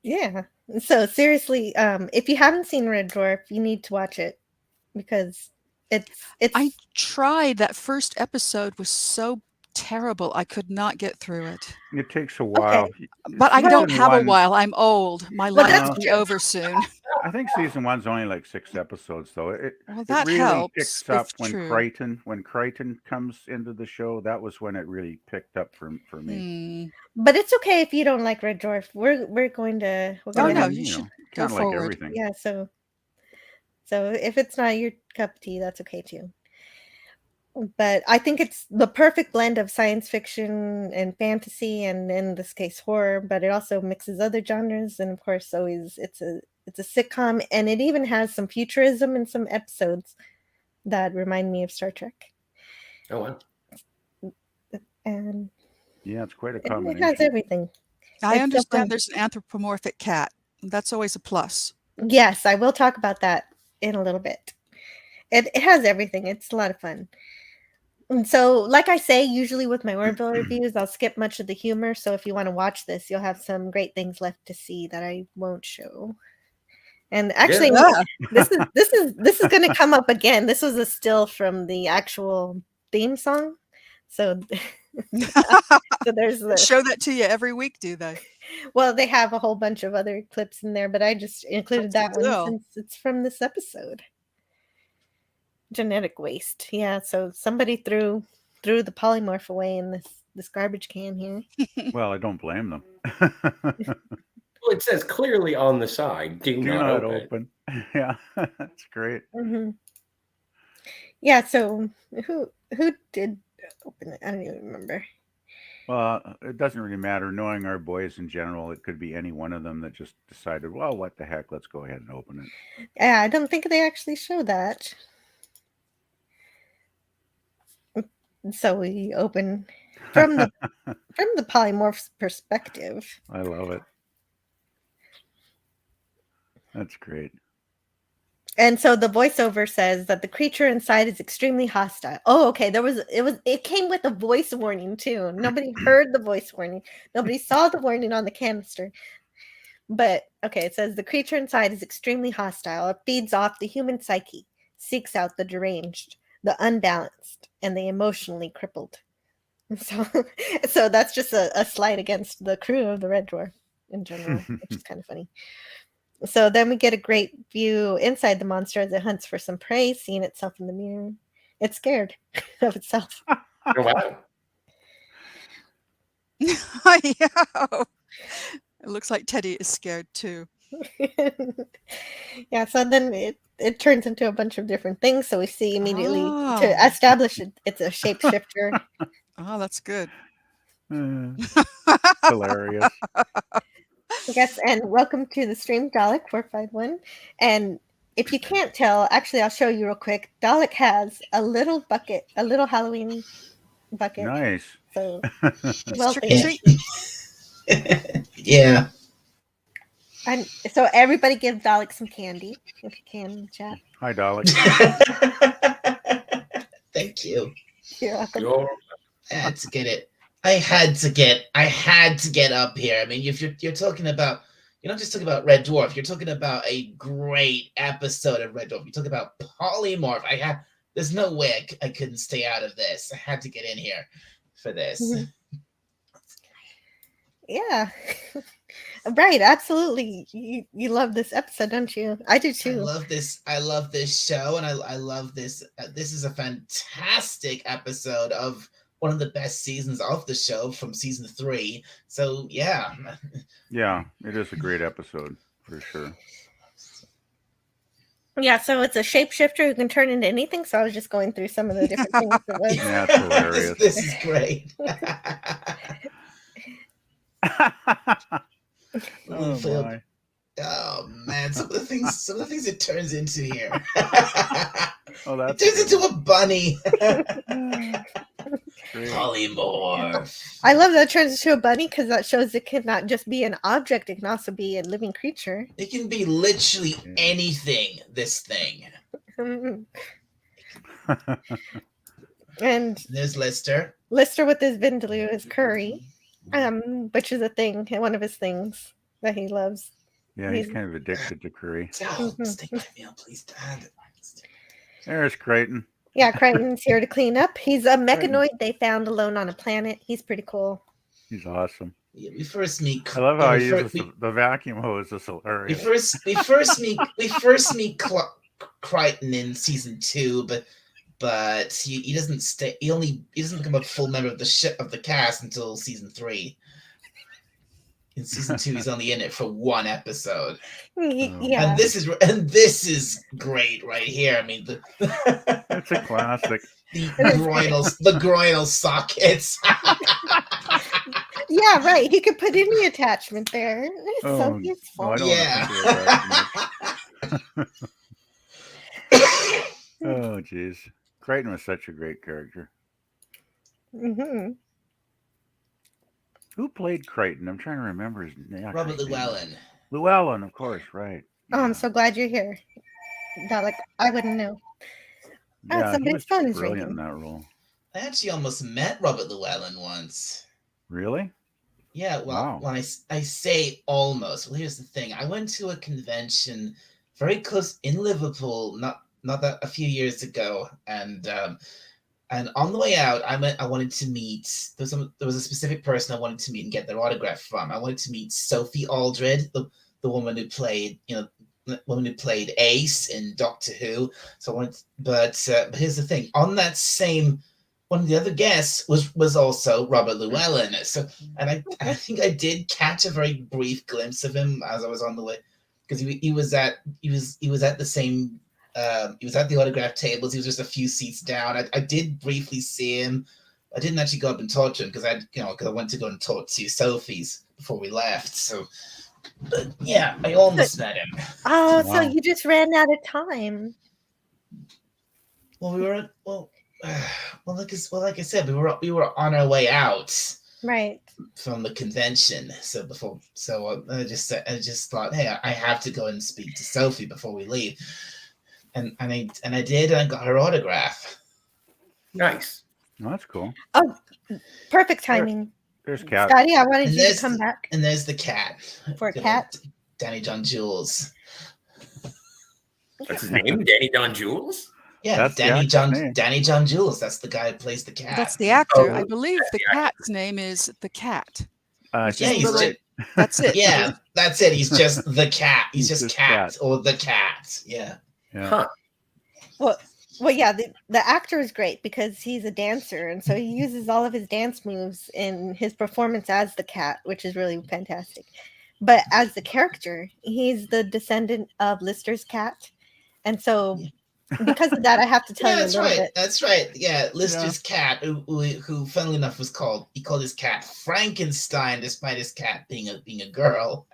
Yeah. So seriously, if you haven't seen Red Dwarf, you need to watch it because it's I tried. That first episode was so terrible. I could not get through it. It takes a while. But I don't Season have a one- while. I'm old. My Well, life that's will be true. over soon. I think season one's only like 6 episodes, though. Well, It that really helps picks if up when true. Crichton comes into the show. That was when it really picked up for me. But it's okay if you don't like Red Dwarf. We're going to Oh gonna no, have, you should go kind of like forward. everything. yeah. So if it's not your cup of tea, that's okay too. But I think it's the perfect blend of science fiction and fantasy, and in this case horror. But it also mixes other genres, and of course, always it's a sitcom, and it even has some futurism in some episodes that remind me of Star Trek. Oh wow. And Yeah, it's quite a it combination. has everything. I It's so understand fun. there's an anthropomorphic cat. That's always a plus. Yes, I will talk about that in a little bit. It has everything. It's a lot of fun. And so, like I say, usually with my Orville reviews, I'll skip much of the humor. So if you want to watch this, you'll have some great things left to see that I won't show. And actually, this is going to come up again. This was a still from the actual theme song. So, so there's the Show that to you every week, do they? Well, they have a whole bunch of other clips in there, but I just included That's a that one deal. since it's from this episode. Genetic waste. Yeah, so somebody threw the polymorph away in this garbage can here. Well, I don't blame them. Well, it says clearly on the side, do not open. Yeah, that's great. Mm-hmm. Yeah, so who did open it? I don't even remember. Well, it doesn't really matter. Knowing our boys in general, it could be any one of them that just decided, well, what the heck, let's go ahead and open it. Yeah, I don't think they actually show that. So we open from the polymorph's perspective. I love it. That's great. And so the voiceover says that the creature inside is extremely hostile. Oh, okay. It came with a voice warning too. Nobody heard the voice warning. Nobody saw the warning on the canister. But okay, it says the creature inside is extremely hostile. It feeds off the human psyche, seeks out the deranged, the unbalanced, and the emotionally crippled. So that's just a slight against the crew of the Red Dwarf in general, which is kind of funny. So then we get a great view inside the monster as it hunts for some prey, seeing itself in the mirror. It's scared of itself. Oh, wow. Yeah. It looks like Teddy is scared too. Yeah, so then it turns into a bunch of different things. So we see immediately Oh. to establish it's a shapeshifter. Oh, that's good. Hilarious. Yes, and welcome to the stream, Dalek 451. And if you can't tell, actually, I'll show you real quick. Dalek has a little bucket, a little Halloween bucket. Nice. So, It's well, trick or treat. Yeah. And so everybody give Dalek some candy if you can in the chat. Hi, Dalek. Thank you. You're welcome. I had to get it. I had to get up here. I mean, if you're talking about, you're not just talking about Red Dwarf. You're talking about a great episode of Red Dwarf. You talk about polymorph. There's no way I couldn't stay out of this. I had to get in here for this. Mhm. Yeah. Right, absolutely. You love this episode, don't you? I do too. I love this show, and I love this. This is a fantastic episode of one of the best seasons of the show from season 3. So yeah. Yeah, it is a great episode for sure. Yeah, so it's a shapeshifter who can turn into anything. So I was just going through some of the different things it was. Yeah, it's hilarious. This is great. Oh, my. Oh man, some of the things it turns into here. Oh, that's it turns good. into a bunny. Great. Polymorph. I love that it turns into a bunny because that shows it can not just be an object, it can also be a living creature. It can be literally anything, this thing. And there's Lister. Lister with his vindaloo is curry, which is a thing, one of his things that he loves. Yeah, he's kind of addicted to curry. Stick my meal, please, Dad. There's Crichton. Yeah, Crichton's here to clean up. He's a mechanoid they found alone on a planet. He's pretty cool. He's awesome. Yeah, we first meet. I love how he uses the vacuum hose. Is hilarious. We first meet Crichton in season 2, but he doesn't stay. He doesn't become a full member of the cast until season 3. In season 2, he's only in it for 1 episode. Yeah, and this is great right here. I mean, it's a classic. The groinal sockets. Yeah, right. He could put any attachment there. It's so useful. No, yeah. Oh, jeez. Crichton was such a great character. Mm-hmm. Who played Crichton? I'm trying to remember his name. Robert Llewellyn. Llewellyn, of course, right. Oh, I'm so glad you're here. Like I wouldn't know. Yeah, somebody's phone is brilliant ringing. in that role. I actually almost met Robert Llewellyn once. Really? Yeah, well, when I say almost, well, here's the thing. I went to a convention very close in Liverpool, not that a few years ago, and on the way out, I wanted to meet. There was a specific person I wanted to meet and get their autograph from. I wanted to meet Sophie Aldred, the woman who played, Ace in Doctor Who. So I wanted, but here's the thing. On that same, one of the other guests was also Robert Llewellyn. So, and I think I did catch a very brief glimpse of him as I was on the way, because he was at the same. He was at the autograph tables. He was just a few seats down. I did briefly see him. I didn't actually go up and talk to him because I went to go and talk to Sophie's before we left. So, but yeah, I almost met him. Oh, Wow. so you just ran out of time. Well, like I said, we were on our way out, right, from the convention. So I just thought, hey, I have to go and speak to Sophie before we leave. And I did, and I got her autograph. Nice. Oh, that's cool. Oh, perfect timing. There's Cat. Scotty, I wanted you to come back. And there's the cat. For a cat? Danny John Jules. That's his name, Danny John Jules? Yeah, That's Danny John Jules. That's the guy who plays the cat. That's the actor. Oh, I believe the cat's name is the cat. Yeah, That's it. Yeah, that's it. He's just the cat. He's just cat, Cat. or the cat. Yeah. Yeah. Huh. Well, yeah, the actor is great because he's a dancer, and so he uses all of his dance moves in his performance as the cat, which is really fantastic. But as the character, he's the descendant of Lister's cat, and so because of that, I have to tell you a little bit. That's right. Yeah, Lister's cat, who, funnily enough, he called his cat Frankenstein, despite his cat being a girl.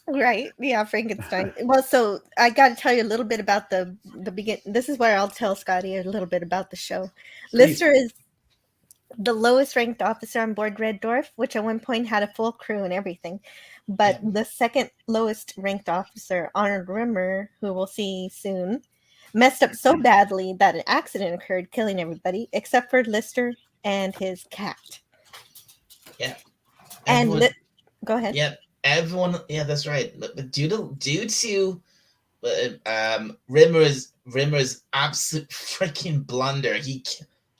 Right. Yeah, Frankenstein. Well, so I got to tell you a little bit about the begin. This is where I'll tell Scotty a little bit about the show. Lister is the lowest ranked officer on board Red Dwarf, which at one point had a full crew and everything. But the second lowest ranked officer, Arnold Rimmer, who we'll see soon, messed up so badly that an accident occurred, killing everybody except for Lister and his cat. Yeah. And go ahead. Yeah, everyone. Yeah, that's right. But due to Rimmer's absolute freaking blunder,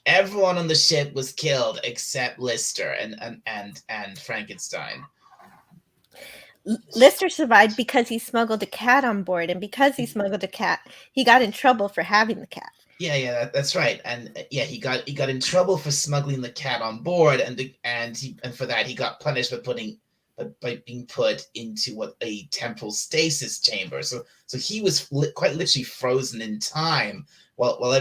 everyone on the ship was killed except Lister and Frankenstein. Lister survived because he smuggled a cat on board, and because he smuggled a cat, he got in trouble for having the cat. Yeah, that's right. And he got in trouble for smuggling the cat on board, and for that he got punished by being put into a temporal stasis chamber. So he was quite literally frozen in time while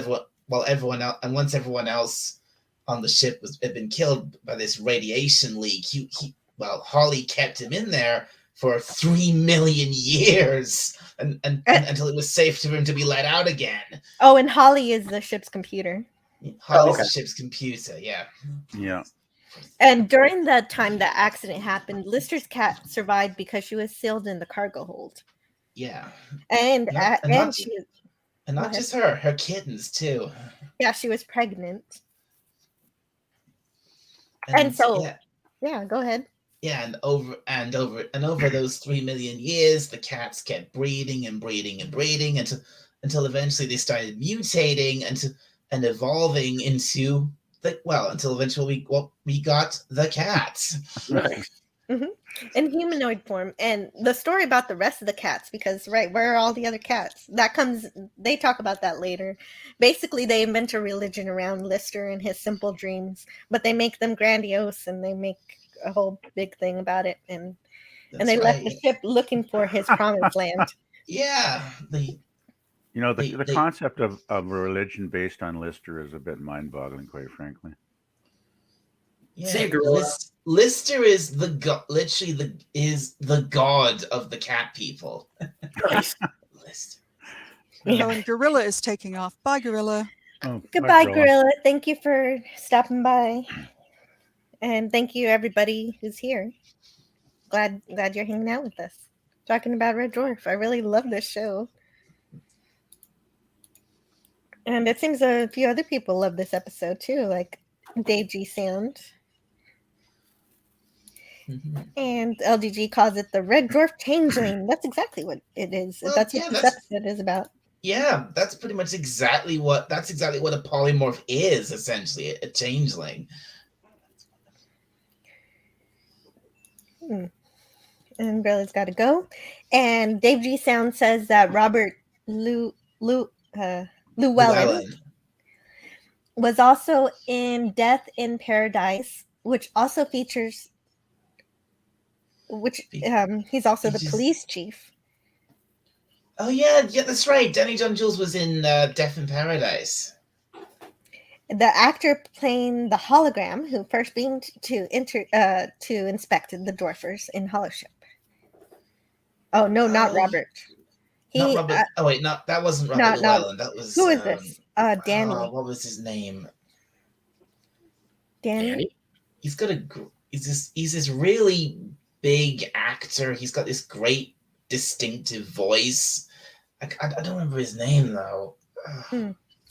everyone else, and once everyone else on the ship had been killed by this radiation leak, Holly kept him in there for 3 million years until it was safe for him to be let out again. Oh, and Holly is the ship's computer. Holly's the ship's computer, yeah. Yeah. And during the time that accident happened, Lister's cat survived because she was sealed in the cargo hold. Yeah. And not just her kittens too. Yeah, she was pregnant. And so yeah, go ahead. Yeah, and over those 3 million years, the cats kept breeding and breeding and breeding until eventually they started mutating and evolving into until eventually we got the cats. Right. In humanoid form. And the story about the rest of the cats, because where are all the other cats? They talk about that later. Basically, they invent a religion around Lister and his simple dreams, but they make them grandiose and they make a whole big thing about it, and they left the ship looking for his promised land. Yeah, the concept of a religion based on Lister is a bit mind-boggling, quite frankly. Yeah, Lister is the god of the cat people. Lister. Oh, and Gorilla is taking off. Bye, Gorilla. Oh, goodbye, Gorilla. Thank you for stopping by. And thank you, everybody who's here. Glad you're hanging out with us, talking about Red Dwarf. I really love this show. And it seems a few other people love this episode, too, like Dave G. Sound. Mm-hmm. And LDG calls it the Red Dwarf Changeling. That's exactly what it is. Well, that's what this episode is about. Yeah, that's pretty much exactly what a polymorph is, essentially, a changeling. And Bella's got to go. And Dave G. Sound says that Robert Llewellyn was also in Death in Paradise, which also features, he's also the police chief. Oh yeah, that's right. Danny John Jules was in Death in Paradise. The actor playing the hologram who first beamed to inspect the dwarfers in Holoship. Oh no, not Robert. Not Robert. That wasn't Robert Llewellyn. That was who is this? Danny. What was his name? Danny. He's this really big actor. He's got this great distinctive voice. I don't remember his name though.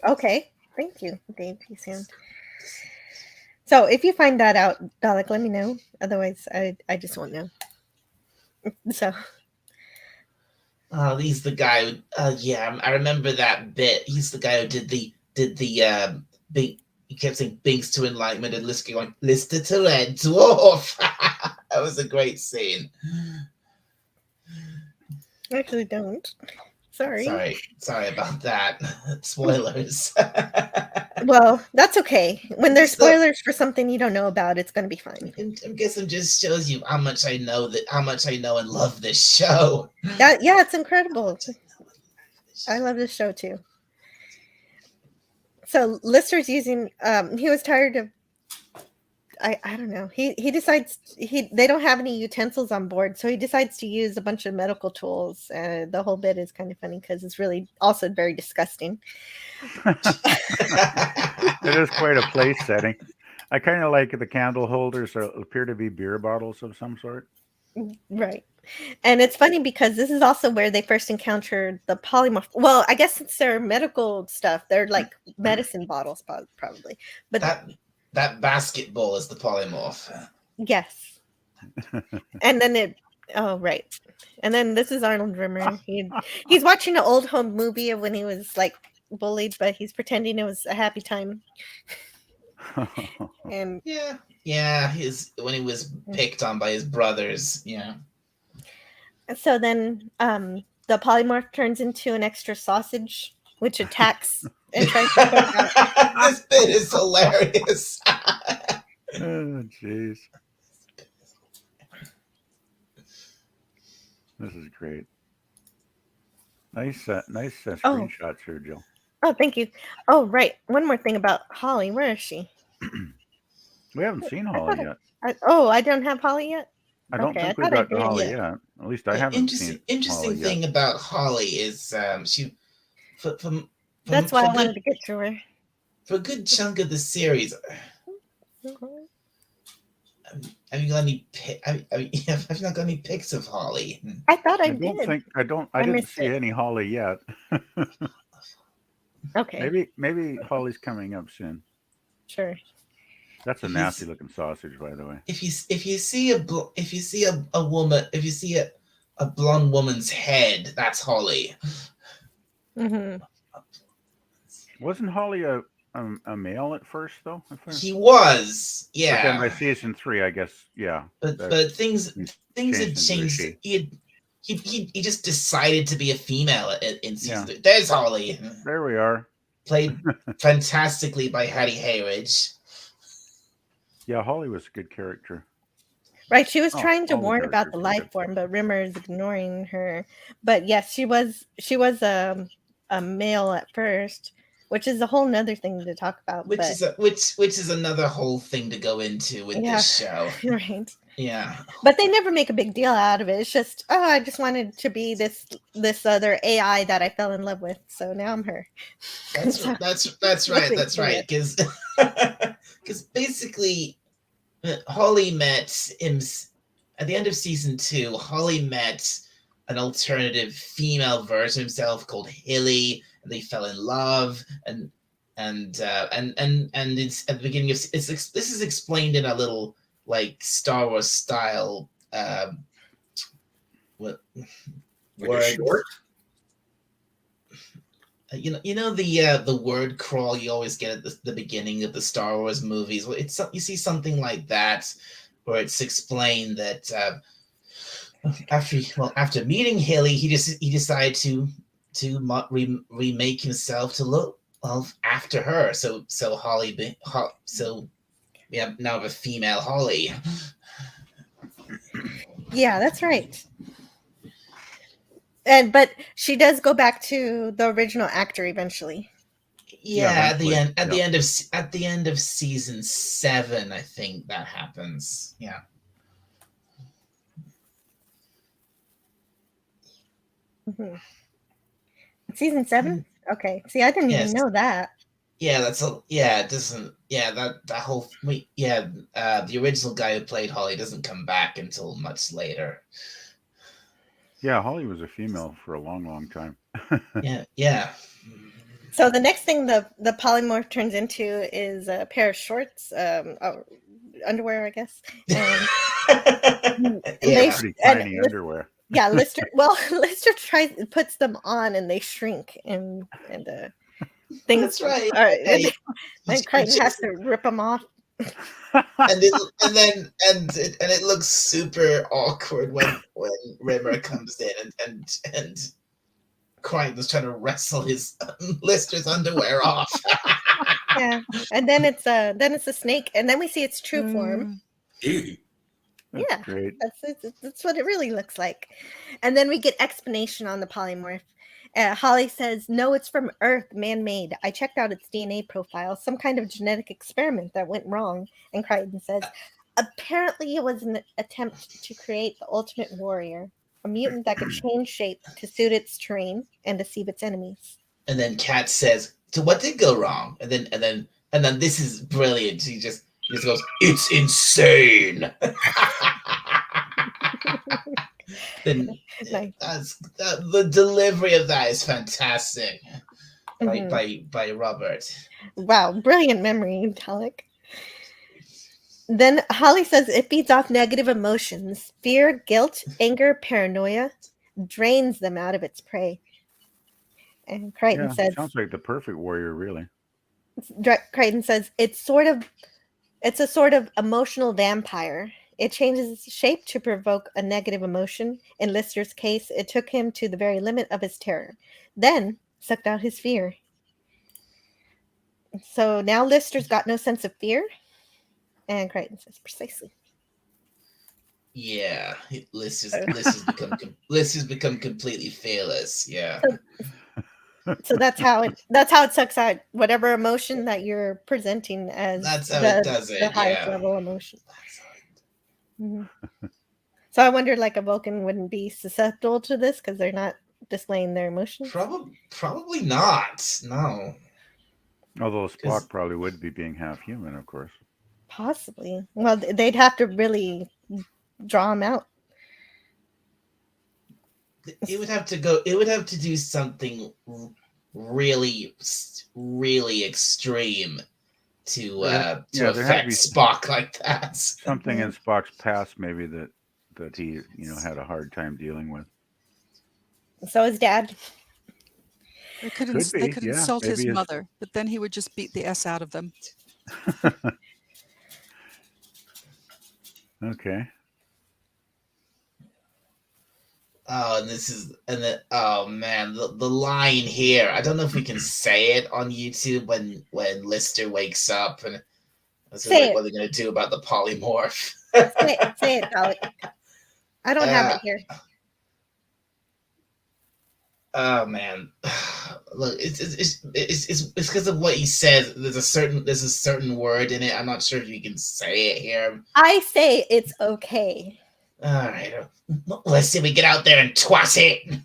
Okay. Thank you, Dave. So if you find that out, Dalek, let me know. Otherwise, I just won't know. So. He's the guy who, I remember that bit. He's the guy who did the big, he kept saying Binks to Enlightenment and Lister going, Lister to Red Dwarf. That was a great scene. I actually don't. Sorry about that. Spoilers. Well, that's okay. When there's spoilers for something you don't know about, it's going to be fine. I guess it just shows you how much I know and love this show. Yeah, it's incredible. I love this show too. So Lister's using. He was tired of. I don't know. He decides they don't have any utensils on board, so he decides to use a bunch of medical tools. The whole bit is kind of funny because it's really also very disgusting. It is quite a place setting. I kind of like the candle holders appear to be beer bottles of some sort. Right. And it's funny because this is also where they first encountered the polymorph. Well, I guess it's their medical stuff. They're like medicine bottles, probably. But that basketball is the polymorph. yes. And then right. And then this is Arnold Rimmer. He's watching an old home movie of when he was like bullied, but he's pretending it was a happy time. And yeah, when he was picked on by his brothers. Yeah. So then the polymorph turns into an extra sausage, which attacks and tries to poke out. This bit is hilarious. Oh, jeez. This is great. Nice screenshots here, Jill. Oh, thank you. Oh, right. One more thing about Holly. Where is she? We haven't seen Holly yet. I don't have Holly yet? I don't think we've got Holly yet. At least I haven't seen Interesting Holly thing yet. about Holly is she... That's why I wanted to get to her. For a good chunk of the series... Have you got any? Have you not got any pics of Holly? I thought I did. I didn't see any Holly yet. Okay. Maybe Holly's coming up soon. Sure. That's a nasty looking sausage, by the way. If you see a woman, if you see a blonde woman's head, that's Holly. Mm-hmm. Wasn't Holly a male at first, though? He was, yeah. But then by season 3, I guess, yeah. But things had changed. He just decided to be a female in season 3. There's Holly. There we are. Played fantastically by Hattie Hayridge. Yeah, Holly was a good character. Right, she was trying to warn about the life form, but Rimmer is ignoring her. But yes, she was a male at first, which is a whole nother thing to talk about. Which is another whole thing to go into with this show. Right. Yeah. But they never make a big deal out of it. It's just, I just wanted to be this other AI that I fell in love with. So now I'm her. That's right. That's right. Because basically, Holly met him at the end of season 2. Holly met an alternative female version of himself called Hilly, and they fell in love. And it's at the beginning of this is explained in a little like Star Wars style word. Short? You know the word crawl you always get at the beginning of the Star Wars movies. Well, you see something like that where it's explained that after meeting Hilly, he decided to remake himself to look after her. So Holly we have now a female Holly. Yeah, that's right. But she does go back to the original actor eventually. Yeah, at the end of season 7, I think that happens. Yeah. Mm-hmm. Season 7? Okay. See, I didn't even know that. Yeah, it doesn't. Yeah, that whole. The original guy who played Holly doesn't come back until much later. Yeah, Holly was a female for a long, long time. Yeah. So the next thing the polymorph turns into is a pair of shorts, underwear, I guess. Pretty tiny underwear. Yeah, Lister puts them on and they shrink and things. That's right. And Crichton has to rip them off. and it looks super awkward when Rimmer comes in and Crichton's trying to wrestle his Lister's underwear off. Yeah, and then it's a snake, and then we see its true form. Ew. Yeah, great. That's what it really looks like. And then we get explanation on the polymorph. Holly says, no, it's from Earth, man-made. I checked out its DNA profile, some kind of genetic experiment that went wrong. And Crichton says, apparently it was an attempt to create the ultimate warrior, a mutant that could change shape to suit its terrain and deceive its enemies. And then Kat says, so what did go wrong? And then this is brilliant. He just goes, "It's insane." Then Nice. the delivery of that is fantastic by Robert. Wow, brilliant memory, Talek. Then Holly says it feeds off negative emotions. Fear, guilt, anger, paranoia drains them out of its prey. And Crichton says, sounds like the perfect warrior, really. Crichton says it's a sort of emotional vampire. It changes its shape to provoke a negative emotion. In Lister's case, it took him to the very limit of his terror, then sucked out his fear. So now Lister's got no sense of fear. And Crichton says, precisely. Yeah, Liz has become completely fearless. Yeah. So that's how it sucks out whatever emotion that you're presenting as. That's how it does it. The highest level emotion. Mm-hmm. So I wonder, like, a Vulcan wouldn't be susceptible to this because they're not displaying their emotions. Probably not. No. Although Spock probably would be being half human, of course. Possibly. Well, they'd have to really draw him out. It would have to do something really, really extreme to affect Spock like that. Something in Spock's past, maybe that he had a hard time dealing with. So his dad. They could insult his mother, but then he would just beat the S out of them. Okay. Oh, oh man, the line here. I don't know if we can say it on YouTube when Lister wakes up and what are they going to do about the polymorph? say it, Alec. I don't have it here. Oh man, look, it's because of what he says. There's a certain word in it. I'm not sure if you can say it here. I say it's okay. All right, let's see if we get out there and twat it.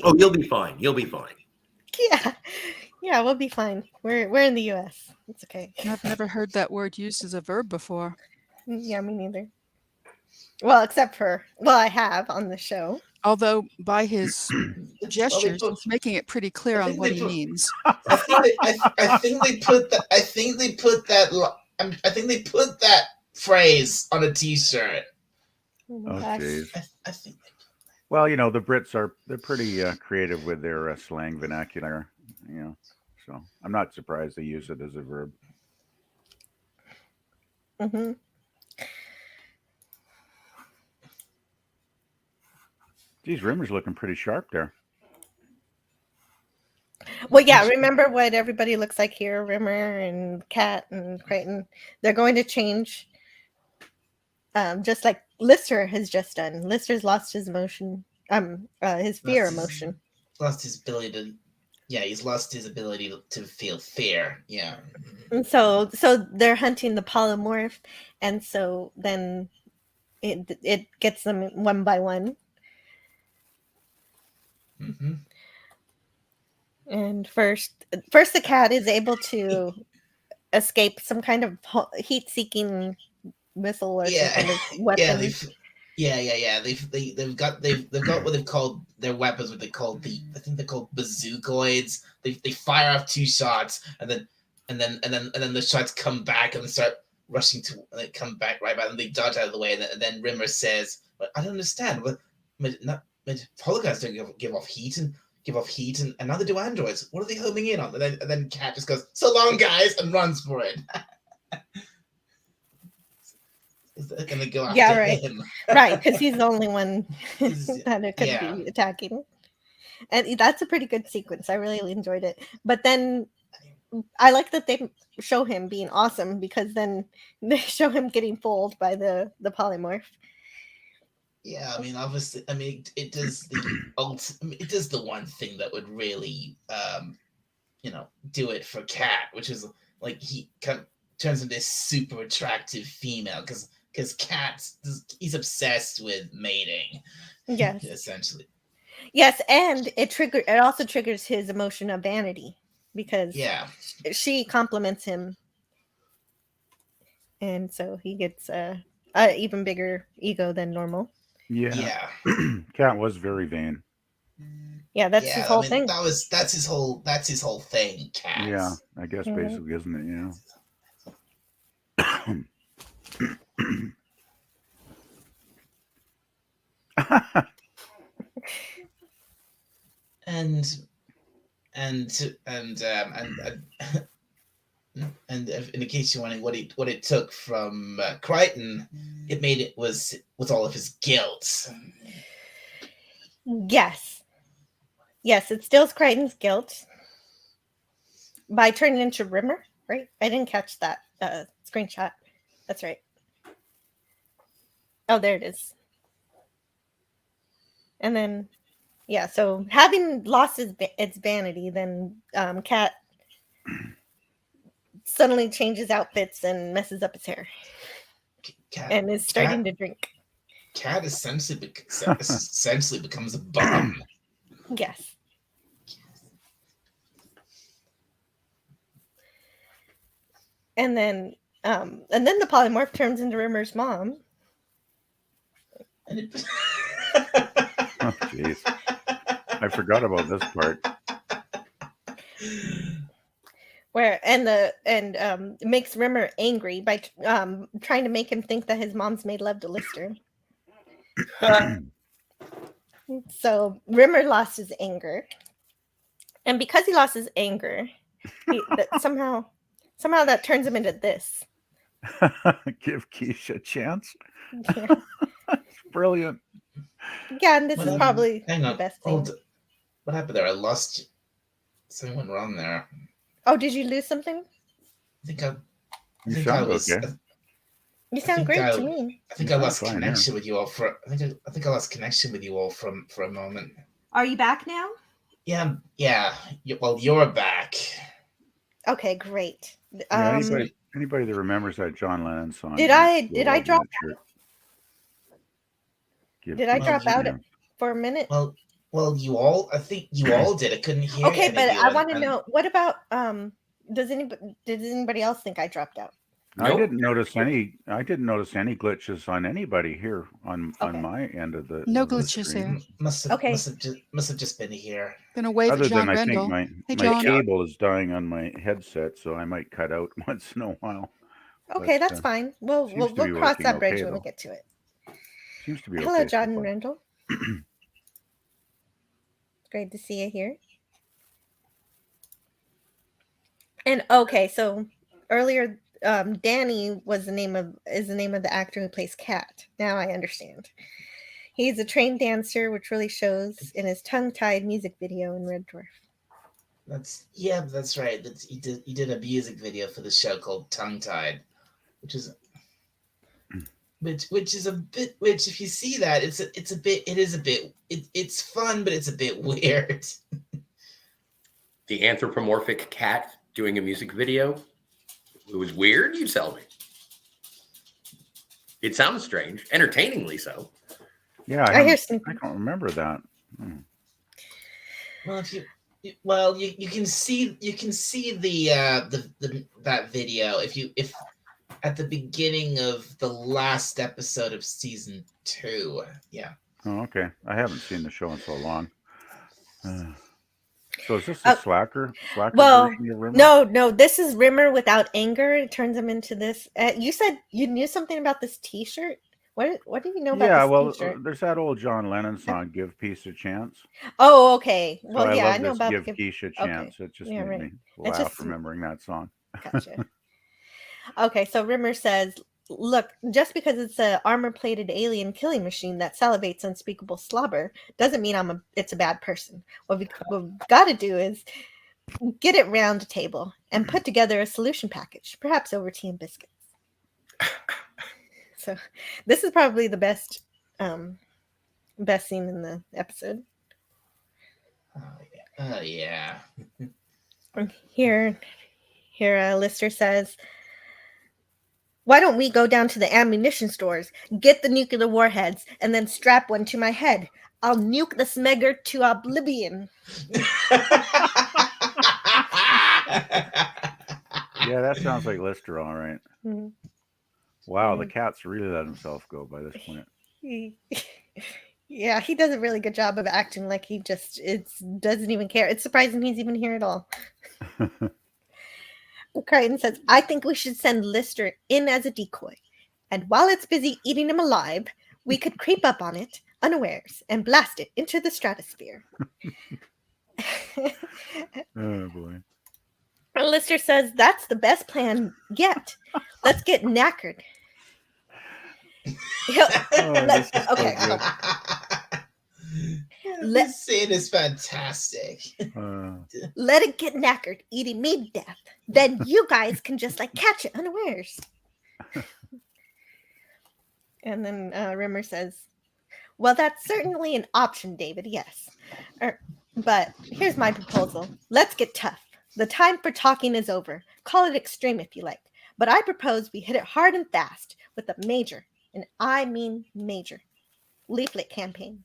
Oh, you'll be fine. You'll be fine. Yeah, we'll be fine. We're in the U.S. It's okay. I've never heard that word used as a verb before. Yeah, me neither. Well, except for I have on the show. Although by his gestures, he's making it pretty clear on what he means. I think they put that phrase on a T-shirt. Oh, jeez. I think. Well, the Brits they're pretty creative with their slang vernacular, so I'm not surprised they use it as a verb. Mm-hmm. Geez, Rimmer's looking pretty sharp there. Well, yeah, remember what everybody looks like here, Rimmer and Kat and Crichton. They're going to change, just like Lister has just done. Lister's lost his emotion, his fear emotion. Lost his ability to, he's lost his ability to feel fear. Yeah. And so they're hunting the polymorph, and so then it gets them one by one. Mm-hmm. And first the cat is able to escape some kind of heat-seeking missile or some kind of weapon. They've got what they've called their weapons. What they called I think they're called bazookoids. They fire off 2 shots and then the shots come back and they start rushing to, and they come back right back and they dodge out of the way. And then Rimmer says, "But I don't understand. Holocaust don't give off heat and now they do androids. What are they homing in on?" And then Cat just goes, "So long, guys," and runs for it. They're gonna go after him. Right, because he's the only one that it could be attacking. And that's a pretty good sequence. I really enjoyed it. But then I like that they show him being awesome, because then they show him getting fooled by the polymorph. Yeah, I mean, obviously, it does the one thing that would really, do it for Cat, which is like he turns into this super attractive female because Cat, he's obsessed with mating. Yes, essentially. Yes, and it also triggers his emotion of vanity, because she compliments him, and so he gets a even bigger ego than normal. Yeah. Cat was very vain. Yeah, that's his whole thing. That's his whole thing, Cat. Yeah, I guess basically, isn't it? Yeah. and in case you're wondering what it took from Crichton, it was all of his guilt. Yes, it stills Crichton's guilt by turning into Rimmer, right? I didn't catch that screenshot. That's right. Oh, there it is. And then, so having lost its vanity, then Cat suddenly changes outfits and messes up his hair, and is starting to drink. Cat essentially becomes a bum. Yes. And then the polymorph turns into Rimmer's mom. Oh, jeez. I forgot about this part. Where makes Rimmer angry by trying to make him think that his mom's made love to Lister. So Rimmer lost his anger, and because he lost his anger, somehow that turns him into this. Give Quiche a chance. Yeah. Brilliant. Yeah, and this is probably the best thing. What happened there? I lost you. Something went wrong there. Oh, did you lose something? You sound okay. You sound great to me. I think I lost connection with you all for. I think I lost connection with you all for a moment. Are you back now? Yeah. Well, you're back. Okay, great. Anybody that remembers that John Lennon song? Did I drop out? Did I drop out for a minute? Well, I think you all did. I couldn't hear. Okay, but I want to know, what about did anybody else think I dropped out? Nope. I didn't notice any glitches on anybody here on my end of the. No glitches here. Must have just been here. Gonna wave Other at John than Rendell. I think my cable is dying on my headset, so I might cut out once in a while. Okay, that's fine. We'll cross that bridge when we get to it. Seems to be Hello, okay John Rendell. Great to see you here. And okay, so earlier, Danny is the name of the actor who plays Cat. Now I understand. He's a trained dancer, which really shows in his tongue-tied music video in Red Dwarf. That's right. He did a music video for the show called Tongue Tied, which is a bit. Which if you see that, it's fun, but it's a bit weird. The anthropomorphic cat doing a music video. It was weird. You tell me. It sounds strange, entertainingly so. Yeah, I don't remember that. Well, you can see the that video if at the beginning of the last episode of season 2. Yeah. Oh, okay. I haven't seen the show in so long. So is this a slacker well, version of Rimmer? No, this is Rimmer without anger. It turns him into this. You said you knew something about this T-shirt. What do you know about this T-shirt? There's that old John Lennon song, "Give Peace a Chance." Oh, okay. Well, so I know about "Give Peace a Chance." Okay. It just made me laugh remembering that song. Gotcha. Okay, so Rimmer says, "Look, just because it's an armor-plated alien killing machine that salivates unspeakable slobber doesn't mean it's a bad person. What we've got to do is get it round a table and put together a solution package, perhaps over tea and biscuits." So this is probably the best scene in the episode. Oh yeah. Here, Lister says, "Why don't we go down to the ammunition stores, get the nuclear warheads, and then strap one to my head? I'll nuke the Smegger to oblivion." Yeah, that sounds like Lister, all right. Mhm. Wow, the cat's really let himself go by this point. Yeah, he does a really good job of acting like he just doesn't even care. It's surprising he's even here at all. Crichton says, I think we should send Lister in as a decoy. And while it's busy eating him alive, we could creep up on it unawares and blast it into the stratosphere. Oh, boy. Lister says, that's the best plan yet. Let's get knackered. This is so Okay. good. This scene is fantastic. Let it get knackered, eating me to death. Then you guys can just like catch it unawares. And then Rimmer says, well, that's certainly an option, David, yes. But here's my proposal. Let's get tough. The time for talking is over. Call it extreme if you like. But I propose we hit it hard and fast with a major, and I mean major, leaflet campaign.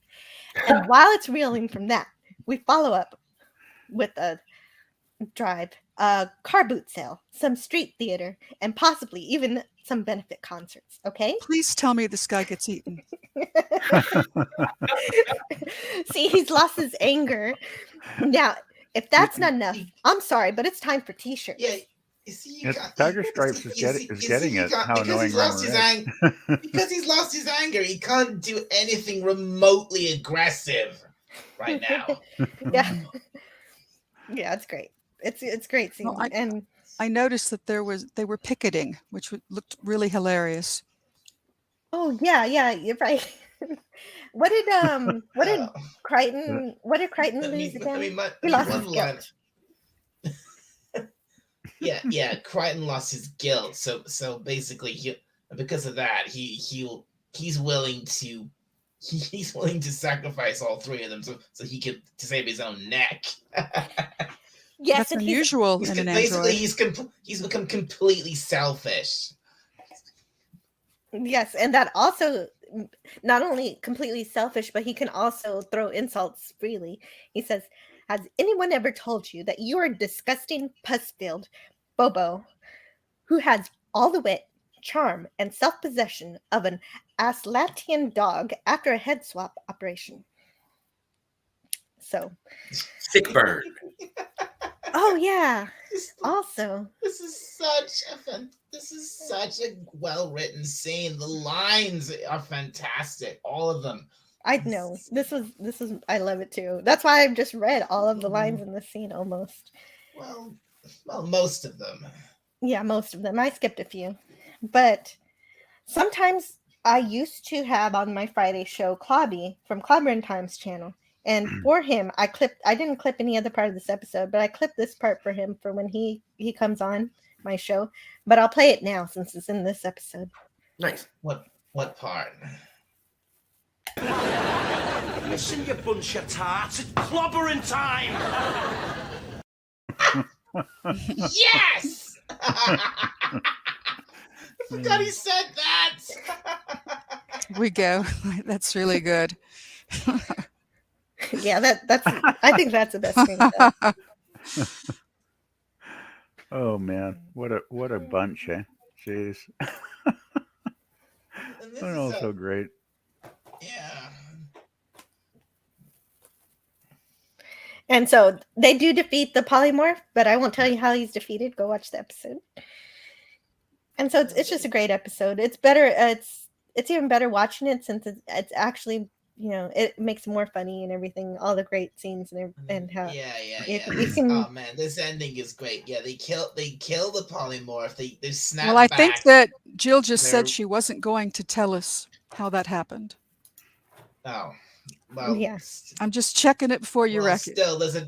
And while it's reeling from that, we follow up with a drive, a car boot sale, some street theater, and possibly even some benefit concerts, okay? Please tell me this guy gets eaten. See, he's lost his anger. Now, if that's not enough, I'm sorry, but it's time for t-shirts. Yeah, you see, Tiger Stripes is getting it. How annoying because he's lost his anger, he can't do anything remotely aggressive right now. Yeah, it's great. It's great scene. Well, and I noticed that they were picketing, which looked really hilarious. Oh yeah, you're right. What did Crichton lose again? He lost his guilt. Yeah, Crichton lost his guilt. So basically, because of that, he's willing to sacrifice all three of them so he could to save his own neck. Yes, that's unusual in an android. Basically, he's become completely selfish. Yes, and that also not only completely selfish, but he can also throw insults freely. He says, has anyone ever told you that you are a disgusting pus-filled Bobo who has all the wit, charm, and self-possession of an Aslatian dog after a head swap operation? So sick burn. Oh yeah. Also, this is such a well-written scene. The lines are fantastic, all of them. I know. This is I love it too. That's why I've just read all of the lines in this scene almost. Well, most of them. Yeah, most of them. I skipped a few. But sometimes I used to have on my Friday show Clobby from Clobber Times channel. And for him, I didn't clip any other part of this episode, but I clipped this part for him for when he comes on my show. But I'll play it now since it's in this episode. Nice. What part? Listen, you bunch of tarts. It's clobbering time. Yes! I forgot he said that. We go. That's really good. Yeah, that's. I think that's the best thing. Oh man, what a bunch, eh? Jeez. So great. Yeah. And so they do defeat the polymorph, but I won't tell you how he's defeated. Go watch the episode. And so it's just a great episode. It's better. It's even better watching it since it's actually, it makes it more funny and everything. All the great scenes and how. Yeah. Can, oh man, this ending is great. Yeah, they kill the polymorph. They snap. Well, I think that Jill just said she wasn't going to tell us how that happened. Oh. Well, yes. I'm just checking it before you wreck it. Still, there's a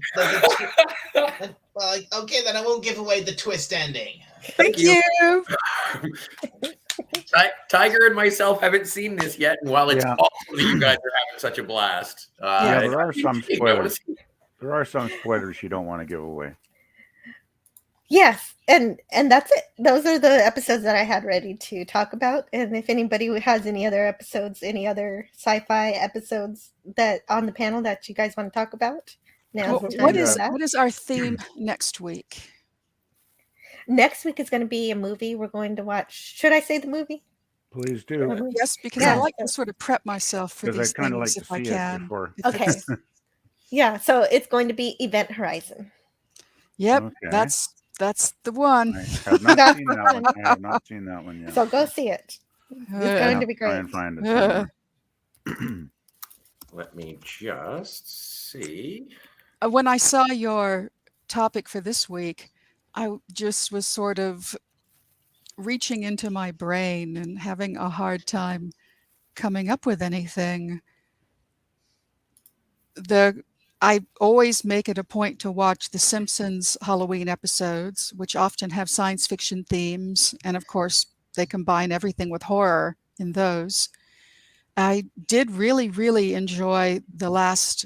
well, okay, then I won't give away the twist ending. Thank you. Tiger and myself haven't seen this yet, and while it's awesome that you guys are having such a blast, there are some spoilers. There are some spoilers you don't want to give away. Yes, and that's it. Those are the episodes that I had ready to talk about. And if anybody has any other episodes, any other sci-fi episodes that on the panel that you guys want to talk about, now what is our theme next week? Next week is going to be a movie we're going to watch. Should I say the movie? Please do. Yes, because I Yeah. like to sort of prep myself for Because these I'd kind of like things to if I see it can. before. Okay. Yeah, so it's going to be Event Horizon. Yep, Okay. that's the one. I have not That's seen the that one. one. I have not seen that one yet. So go see it. It's I going have to be to try great. and find it somewhere. Let me just see. When I saw your topic for this week, I just was sort of reaching into my brain and having a hard time coming up with anything. I always make it a point to watch the Simpsons Halloween episodes, which often have science fiction themes, and of course they combine everything with horror in those. I did really, really enjoy the last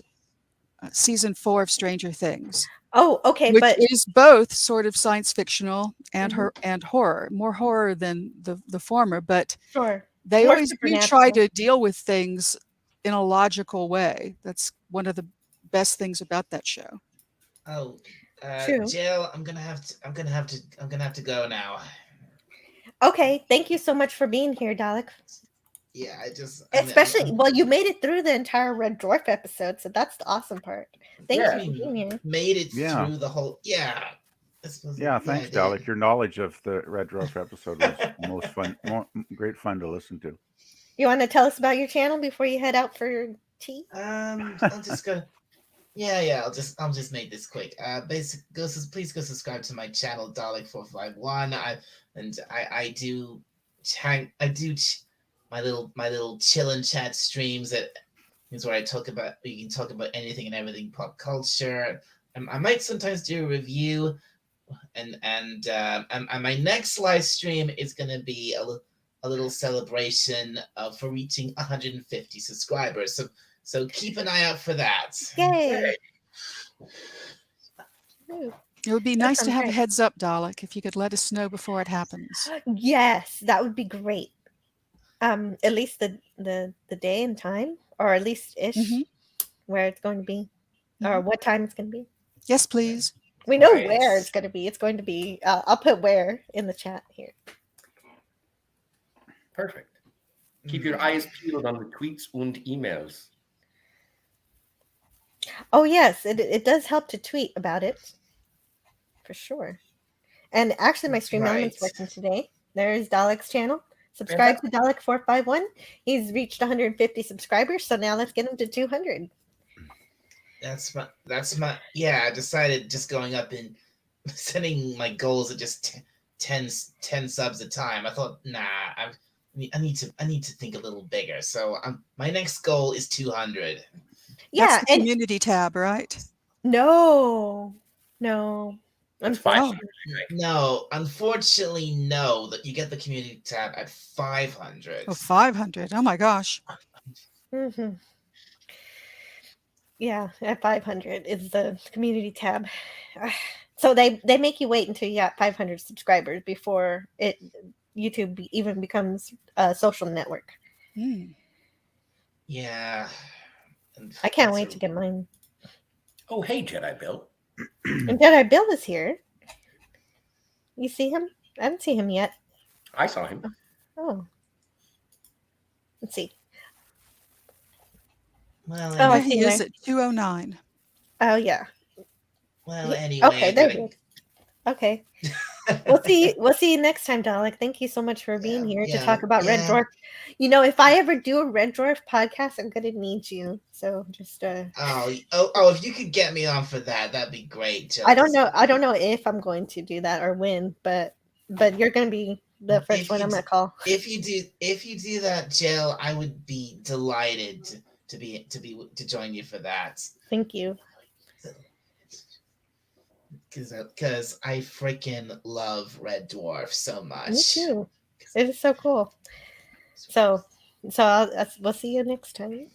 season 4 of Stranger Things. Oh, okay, which but is both sort of science fictional and Mhm. and horror, more horror than the former, but sure. they More always do try supernatural. to deal with things in a logical way. That's one of the best things about that show. Oh, True. Jill, I'm gonna have to go now. Okay, thank you so much for being here, Dalek. Yeah, Especially, well, you made it through the entire Red Dwarf episode, so that's the awesome part. Thank Yeah. you for being here. made it Yeah. through the whole. Yeah. This was Yeah, I thanks, did. Dalek. Your knowledge of the Red Dwarf episode was most fun, great fun to listen to. You want to tell us about your channel before you head out for your tea? I'll just go. Yeah. I'll just make this quick. Please go subscribe to my channel, Dalek451. I do my little chill and chat streams that is where you can talk about anything and everything pop culture. I might sometimes do a review, and my next live stream is gonna be a little celebration for reaching 150 subscribers. So keep an eye out for that. Yay! It would be nice to sounds have a great. heads up, Dalek, if you could let us know before it happens. Yes, that would be great. At least the day and time, or at least ish, Mhm. where it's going to be, or what time it's going to be. Yes, please. We know Right. where it's going to be. It's going to be. I'll put where in the chat here. Perfect. Keep your eyes peeled on the tweets and emails. Oh yes, it does help to tweet about it, for sure. And actually, my stream element's Right. working today. There's Dalek's channel. Subscribe to Dalek451. He's reached 150 subscribers, so now let's get him to 200. That's my yeah. I decided just going up and setting my goals at just 10 subs a time. I thought, nah, I need to think a little bigger. So my next goal is 200. Yeah, That's the and community tab, right? no. That's Unfortunately. 500. No, unfortunately, no. That you get the community tab at 500. Oh, 500. Oh my gosh. Mm-hmm. Yeah, at 500 is the community tab. So they make you wait until you got 500 subscribers before YouTube even becomes a social network. Mm. Yeah. I can't wait to get mine. Oh, hey, Jedi Bill. And Jedi Bill is here. You see him? I haven't seen him yet. I saw him. Oh. Let's see. Well, Oh, I There see he is there. at 209. Oh, yeah. well, anyway. Okay, there you go. Okay. We'll see you next time, Dalek. Thank you so much for being here to talk about Red Dwarf. You know, if I ever do a Red Dwarf podcast, I'm gonna need you. So just Oh, if you could get me on for that, that'd be great. Jill. I don't know if I'm going to do that or when, but you're gonna be the first one I'm gonna call. If you do that, Jill, I would be delighted to join you for that. Thank you. Because I freaking love Red Dwarf so much. Me too. It is so cool. So we'll see you next time.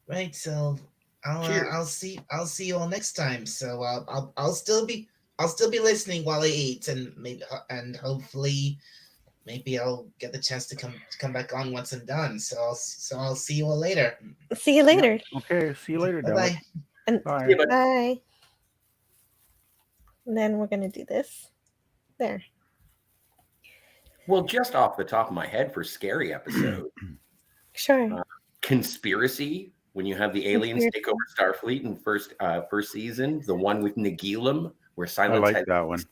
Right. So I'll see you all next time. So I'll still be listening while I eat, and hopefully maybe I'll get the chance to come back on once I'm done. So I'll see you all later. See you later. Okay, see you later, Dalek. And Bye. bye. And then we're gonna do this. there. Well, just off the top of my head for scary episode, Sure. Conspiracy, when you have the aliens take over Starfleet in first season, the one with Nagilum, where I Silence like had that one.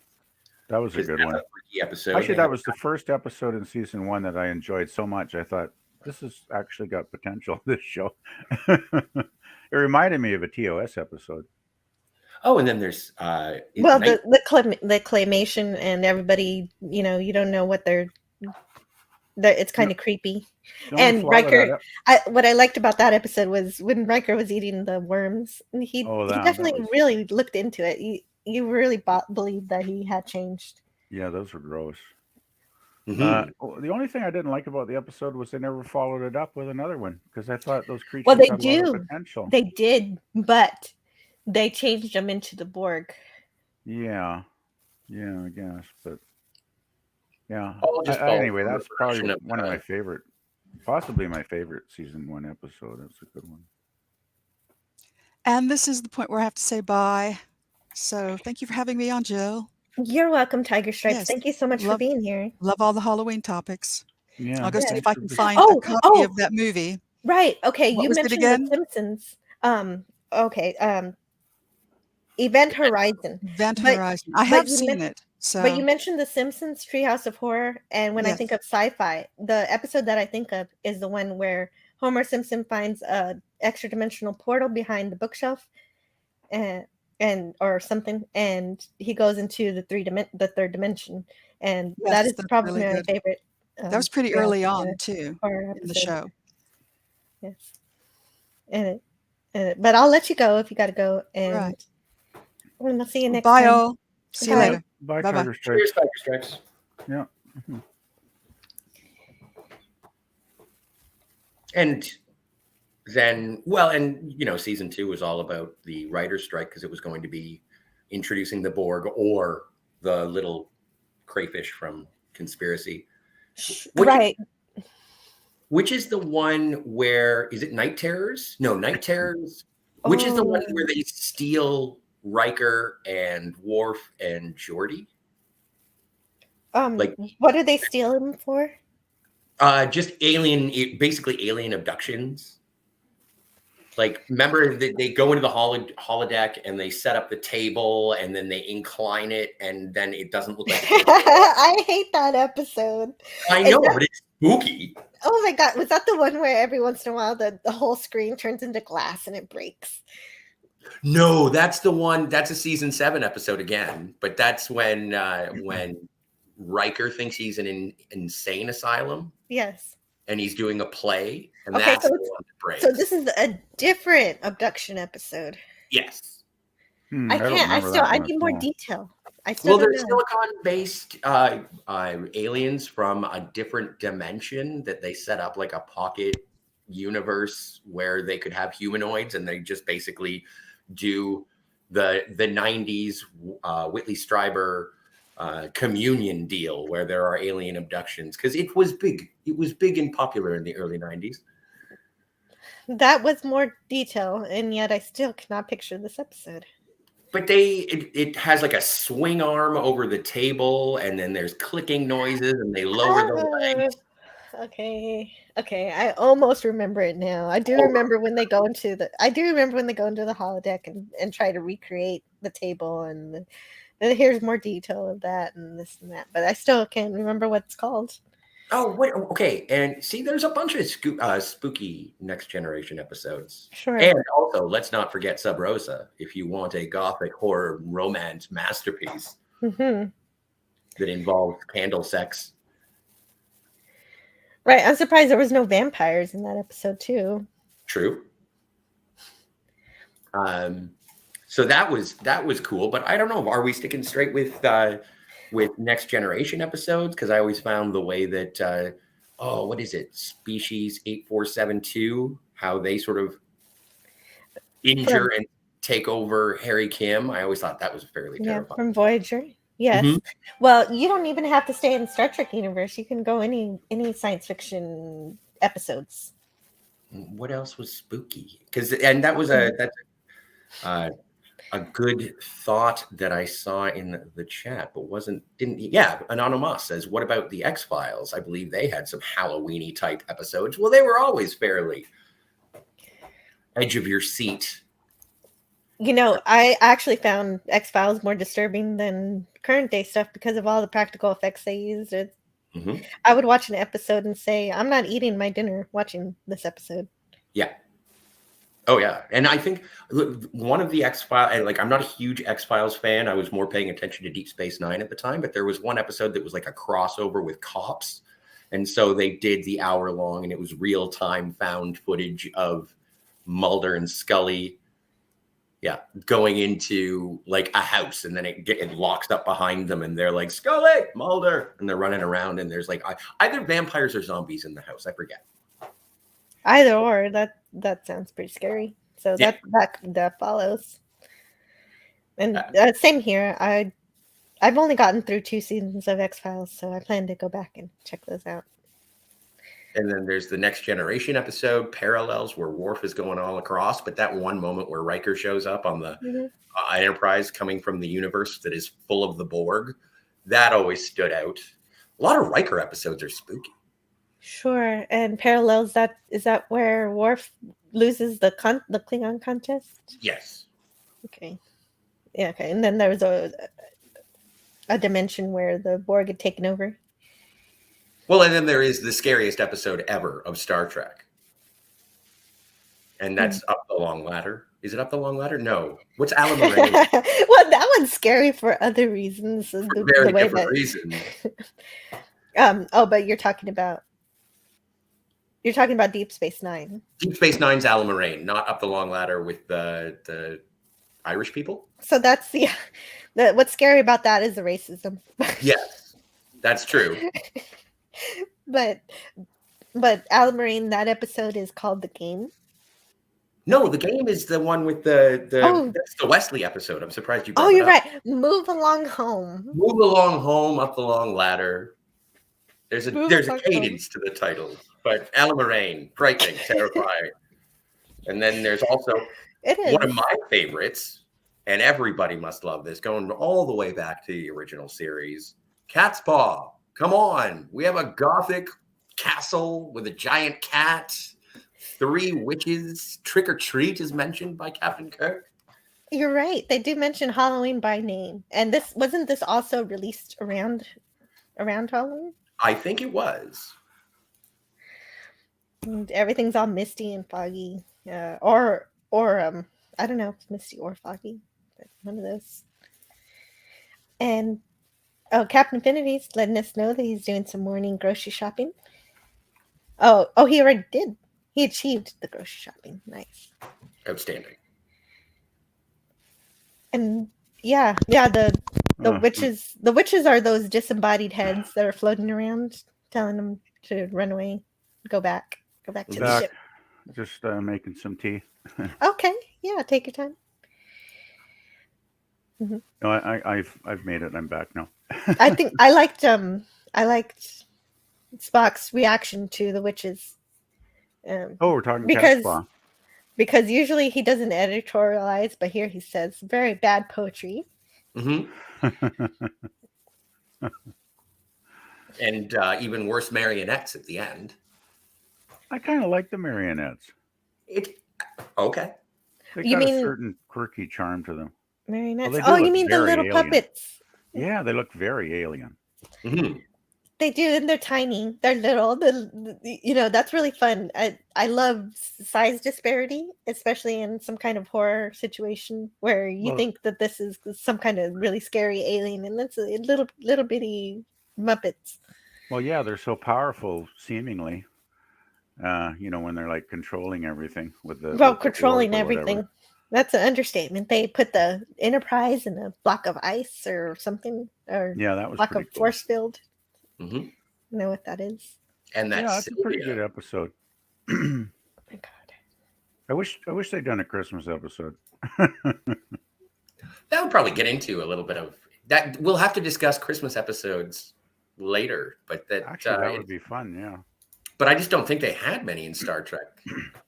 That was a 'cause good that's one. a freaky episode. Actually, They that had- was the first episode in season 1 that I enjoyed so much. I thought, this has actually got potential, this show. It reminded me of a TOS episode. Oh, and then there's Well, Night- the claymation and everybody, you don't know what they're it's kind of creepy. The only And flaw with Riker, that what I liked about that episode was when Riker was eating the worms. And he that definitely was- really looked into it. You really believed that he had changed. yeah, those were gross. Mhm. The only thing I didn't like about the episode was they never followed it up with another one, because I thought those creatures Well, they had a lot do. of potential. They did, but they changed them into the Borg. Yeah, I guess, but yeah. I'll just follow Anyway, the that's probably version of one of that. my favorite, possibly my favorite season 1 episode. That's a good one. And this is the point where I have to say bye. So thank you for having me on, Jill. You're welcome, Tiger Stripes. Yes. Thank you so much for Love- being here. Love all the Halloween topics. Yeah, I'll go see Yeah. if I can find Oh, a copy oh. of that movie. Right. Okay. What You was it mentioned again? The Simpsons. Okay. Event Horizon. Event But- Horizon. I but have you seen men- it. So But you mentioned The Simpsons Treehouse of Horror, and when I Yes. think of sci-fi, the episode that I think of is the one where Homer Simpson finds a extra dimensional portal behind the bookshelf, and or something, and he goes into the third dimension, and Yes, that is that's probably really my good. favorite. that was pretty Treehouse early of on too Horror in the episode. show. Yes, but I'll let you go if you got to go, and Right. I'll see you next Bye time. all. See you Bye. later. Bye, Bye-bye. Tiger Stripes. Cheers, Tiger Stripes. Yeah. And then, well, and season 2 was all about the writer's strike because it was going to be introducing the Borg or the little crayfish from Conspiracy. Right. Which is the one where, is it Night Terrors? No, Night Terrors. Which is the one where they steal Riker and Worf and Geordi? Like- What do they steal him for? Just basically alien abductions. Like, remember that they go into the holodeck and they set up the table and then they incline it and then it doesn't look like. I hate that episode. I know, but it's spooky. Oh my god, was that the one where every once in a while the whole screen turns into glass and it breaks? No, that's the one. That's a season 7 episode again. But that's when Riker thinks he's in an insane asylum Yes. and he's doing a play, and Okay, that's so the it's- one that breaks. So this is a different abduction episode. Yes. I don't can't. I remember still. that I one need at more all. detail. I still Well, don't there's know. silicon-based aliens from a different dimension that they set up like a pocket universe where they could have humanoids, and they just basically do the 90s Whitley Strieber communion deal where there are alien abductions, because it was big. It was big and popular in the early 90s. That was more detail, and yet I still cannot picture this episode. But it has like a swing arm over the table, and then there's clicking noises, and they lower the legs. Okay. I almost remember it now. I do remember when they go into the. I do remember when they go into the holodeck and try to recreate the table, and here's more detail of that and this and that. But I still can't remember what it's called. Oh, wait, okay. And see, there's a bunch of spooky Next Generation episodes. Sure. And also, let's not forget Sub Rosa, if you want a gothic horror romance masterpiece Hmm. that involves candle sex. Right. I'm surprised there was no vampires in that episode too. True. So that was cool, but I don't know. Are we sticking straight with Next Generation episodes? Because I always found the way that what is it? Species 8472, how they sort of injure and take over Harry Kim. I always thought that was fairly terrifying. From Voyager. Yes. Mhm. Well, you don't even have to stay in the Star Trek universe. You can go any science fiction episodes. What else was spooky? Because that was that's A good thought that I saw in the chat, but yeah, Anonymous says, what about the X-Files? I believe they had some Halloween-y type episodes. Well, they were always fairly edge of your seat. You know, I actually found X-Files more disturbing than current day stuff because of all the practical effects they used. I would watch an episode and say, I'm not eating my dinner watching this episode. Yeah. Oh, yeah. And I think one of the X-Files, and like, I'm not a huge X-Files fan. I was more paying attention to Deep Space Nine at the time, but there was one episode that was like a crossover with Cops. And so they did the hour long, and it was real time found footage of Mulder and Scully. Yeah. Going into like a house, and then it locks up behind them, and they're like, Scully, Mulder, and they're running around, and there's like either vampires or zombies in the house. I forget. Either or, that sounds pretty scary. So Yeah. that follows. And same here. I've only gotten through 2 seasons of X-Files, so I plan to go back and check those out. And then there's the Next Generation episode, Parallels, where Worf is going all across. But that one moment where Riker shows up on the Enterprise coming from the universe that is full of the Borg, that always stood out. A lot of Riker episodes are spooky. Sure. And Parallels, is that where Worf loses the Klingon contest? Yes. Okay. Yeah, okay. And then there was a dimension where the Borg had taken over. Well, and then there is the scariest episode ever of Star Trek. And that's Up the Long Ladder. Is it Up the Long Ladder? No. What's Alan Moraine? Well, that one's scary for other reasons. For very different reasons. But you're talking about Deep Space Nine. Deep Space Nine's Alan Moraine, not Up the Long Ladder with the Irish people. So that's what's scary about that is the racism. Yes, that's true. But Alan Moraine, that episode is called The Game. No, The Game is the one with that's the Wesley episode. I'm surprised you brought you're it up. right. Move Along Home. Move Along Home, Up the Long Ladder. There's a cadence to the titles. But Alan Moraine, frightening, terrifying. And then there's also one of my favorites, and everybody must love this, going all the way back to the original series, Cat's Paw. Come on. We have a gothic castle with a giant cat, 3 witches. Trick or Treat is mentioned by Captain Kirk. You're right. They do mention Halloween by name. And wasn't this also released around Halloween? I think it was. And everything's all misty and foggy. Or I don't know if it's misty or foggy, but one of those. And Captain Infinity's letting us know that he's doing some morning grocery shopping. Oh, he already did. He achieved the grocery shopping. Nice. Outstanding. And the witches. The witches are those disembodied heads that are floating around, telling them to run away, go back to the ship. Just making some tea. Okay, yeah, take your time. Mm-hmm. No, I've made it. I'm back now. I think I liked Spock's reaction to the witches. We're talking because usually he doesn't editorialize, but here he says very bad poetry. Mm-hmm. And even worse marionettes at the end. I kind of like the marionettes. Okay. They got a certain quirky charm to them. Marionettes. You mean the little alien. puppets? Yeah, they look very alien. Mm-hmm. They do, and they're tiny. They're little. That's really fun. I love size disparity, especially in some kind of horror situation where you think that this is some kind of really scary alien, and it's a little bitty Muppets. Well, yeah, they're so powerful, seemingly. When they're like controlling everything with the controlling everything. That's an understatement. They put the Enterprise in a block of ice or something, or that was block of force field. Mm-hmm. You know what that is? And that's a pretty good episode. Oh my God. I wish they'd done a Christmas episode. That would probably get into a little bit of that. We'll have to discuss Christmas episodes later, but that would be fun. Yeah. But I just don't think they had many in Star Trek,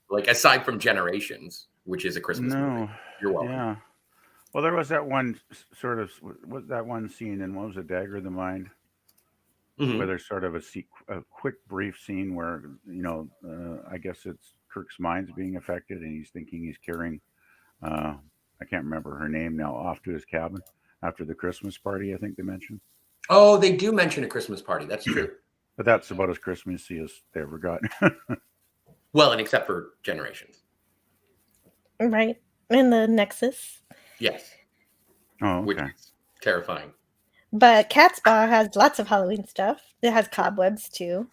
like aside from Generations, which is a Christmas movie. You're welcome. Yeah. Well, there was that one sort of was that one scene in what was it, Dagger of the Mind, where there's sort of a quick, brief scene where I guess it's Kirk's mind's being affected, and he's thinking he's carrying, I can't remember her name now, off to his cabin after the Christmas party. I think they mentioned. Oh, they do mention a Christmas party. That's true. But that's about as Christmassy as they ever got. Well, and except for Generations. Right. In the Nexus. Yes. Oh, okay. Which is terrifying. But Cat Spa has lots of Halloween stuff. It has cobwebs too.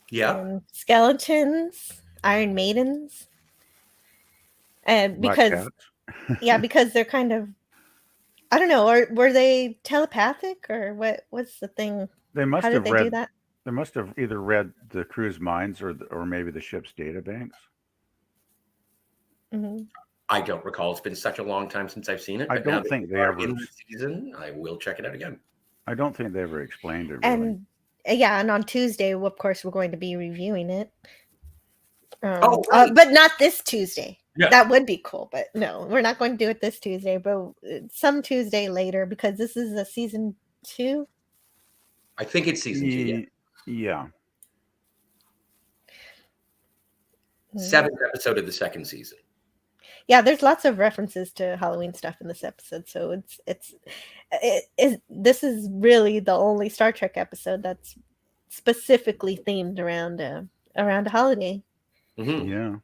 Yeah. Skeletons, Iron Maidens. And because because they're kind of, I don't know, or were they telepathic or what's the thing? They must How have did they do that? They must have either read the crew's minds or maybe the ship's data banks. Mm-hmm. I don't recall. It's been such a long time since I've seen it. I don't think they ever in the season. I will check it out again. I don't think they ever explained it. Really. And and on Tuesday, of course, we're going to be reviewing it. Right. But not this Tuesday. Yeah. That would be cool, but no, we're not going to do it this Tuesday, but some Tuesday later because this is a season 2. I think it's season 2. Yeah. 7th episode of the 2nd season. Yeah, there's lots of references to Halloween stuff in this episode, so this is really the only Star Trek episode that's specifically themed around a holiday. Mm-hmm. Yeah.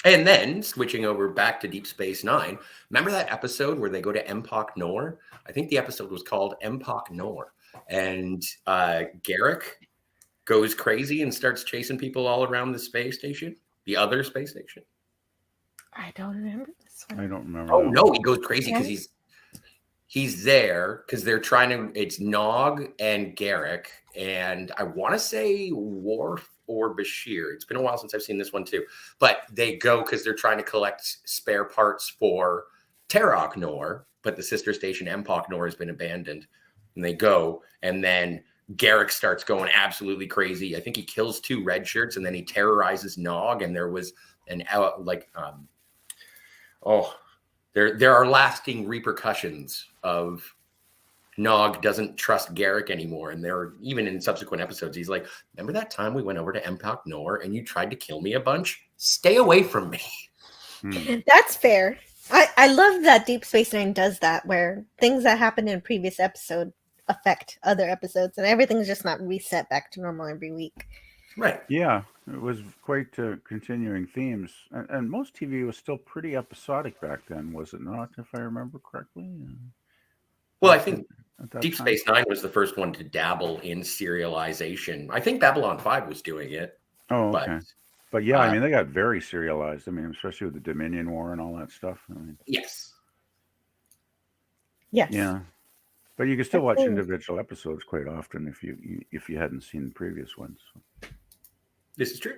And then switching over back to Deep Space Nine. Remember that episode where they go to Empok Nor? I think the episode was called Empok Nor, and Garrick goes crazy and starts chasing people all around the space station. The other space station. I don't remember this one. I don't remember. Oh no, he goes crazy because he's there because they're trying to. It's Nog and Garrick, and I want to say Worf or Bashir. It's been a while since I've seen this one too, but they go because they're trying to collect spare parts for Terok Nor, but the sister station Empok Nor has been abandoned, and they go, and then Garrick starts going absolutely crazy. I think he kills 2 red shirts and then he terrorizes Nog. And there was there are lasting repercussions of Nog doesn't trust Garrick anymore. And there are, even in subsequent episodes, he's like, remember that time we went over to Empok Nor and you tried to kill me a bunch? Stay away from me. That's fair. I love that Deep Space Nine does that, where things that happened in a previous episode affect other episodes and everything's just not reset back to normal every week. Right. Yeah, it was quite continuing themes, and most TV was still pretty episodic back then, was it not, if I remember correctly? Well, I think Deep time. Space Nine was the first one to dabble in serialization. I think Babylon 5 was doing it. Oh, okay. But yeah, I mean, they got very serialized. I mean, especially with the Dominion War and all that stuff. I mean, yes. Yeah. But you can still watch individual episodes quite often if you hadn't seen the previous ones. This is true.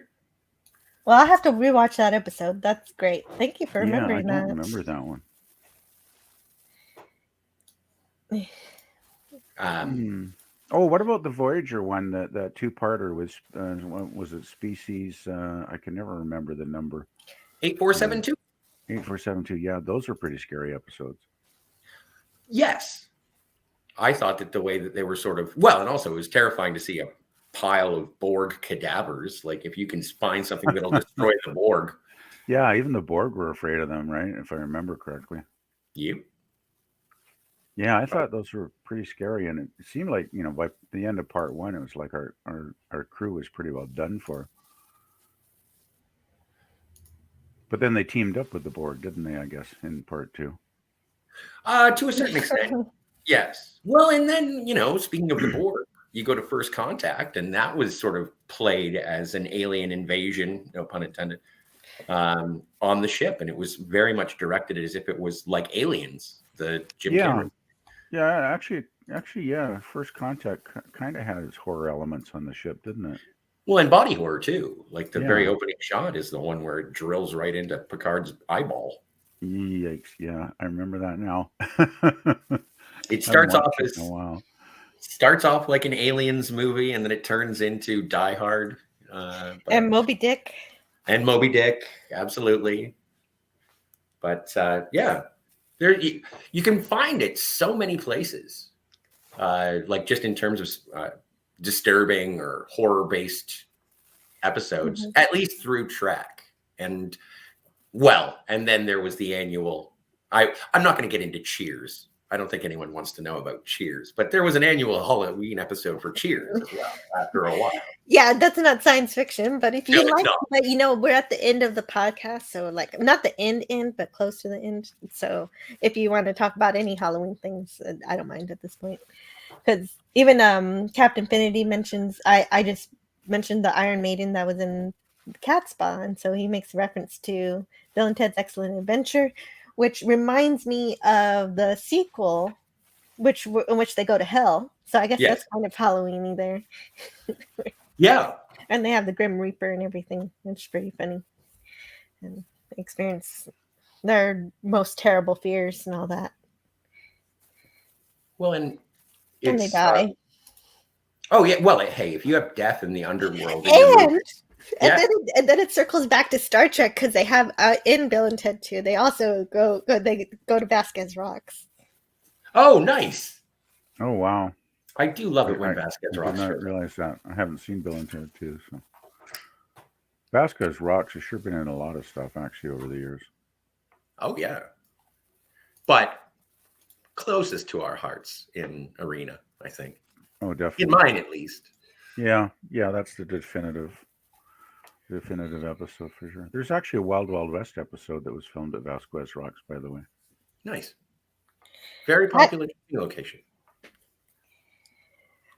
Well, I'll have to rewatch that episode. That's great. Thank you for remembering that. I don't remember that one. Oh, what about the Voyager one? That 2-parter was was it Species? I can never remember the number. 8472. 8472. Yeah, those are pretty scary episodes. Yes. I thought that the way that they were sort of, well, and also it was terrifying to see a pile of Borg cadavers. Like if you can find something that'll destroy the Borg. Yeah, even the Borg were afraid of them, right? If I remember correctly. You? Yeah, I thought those were pretty scary, and it seemed like, by the end of part 1, it was like our crew was pretty well done for. But then they teamed up with the Borg, didn't they? I guess in part 2. To a certain extent, yes. Well, and then speaking of the Borg, you go to First Contact, and that was sort of played as an alien invasion, no pun intended, on the ship, and it was very much directed as if it was like Aliens. The Jim Cameron. Yeah, actually, yeah. First Contact kind of has horror elements on the ship, didn't it? Well, and body horror too. Like the very opening shot is the one where it drills right into Picard's eyeball. Yikes! Yeah, I remember that now. It starts off like an Aliens movie, and then it turns into Die Hard. And Moby Dick. And Moby Dick, absolutely. But yeah, there you can find it so many places. Like just in terms of disturbing or horror-based episodes, at least through Trek. And then there was the annual. I'm not going to get into Cheers. I don't think anyone wants to know about Cheers, but there was an annual Halloween episode for Cheers as well after a while. Yeah, that's not science fiction, but if you No, it's like, not. but we're at the end of the podcast, so like not the end, but close to the end. So if you want to talk about any Halloween things, I don't mind at this point, because even Captain Finity mentions I just mentioned the Iron Maiden that was in Cat Spa, and so he makes reference to Bill and Ted's Excellent Adventure, which reminds me of the sequel, in which they go to hell. So I guess that's kind of Halloween-y there. Yeah. And they have the Grim Reaper and everything. It's pretty funny. And they experience their most terrible fears and all that. Well, and they die. Oh yeah. Well, hey, if you have death in the underworld, And then it circles back to Star Trek, because they have in Bill and Ted 2, they also go to Vasquez Rocks. Oh, nice. Oh, wow. I do love it when Vasquez I Rocks. did not realize that. I haven't seen Bill and Ted 2. So. Vasquez Rocks has sure been in a lot of stuff, actually, over the years. Oh, yeah. But closest to our hearts in Arena, I think. Oh, definitely. In mine, at least. Yeah, that's the definitive episode for sure. There's actually a Wild Wild West episode that was filmed at Vasquez Rocks, by the way. Nice. Very popular location.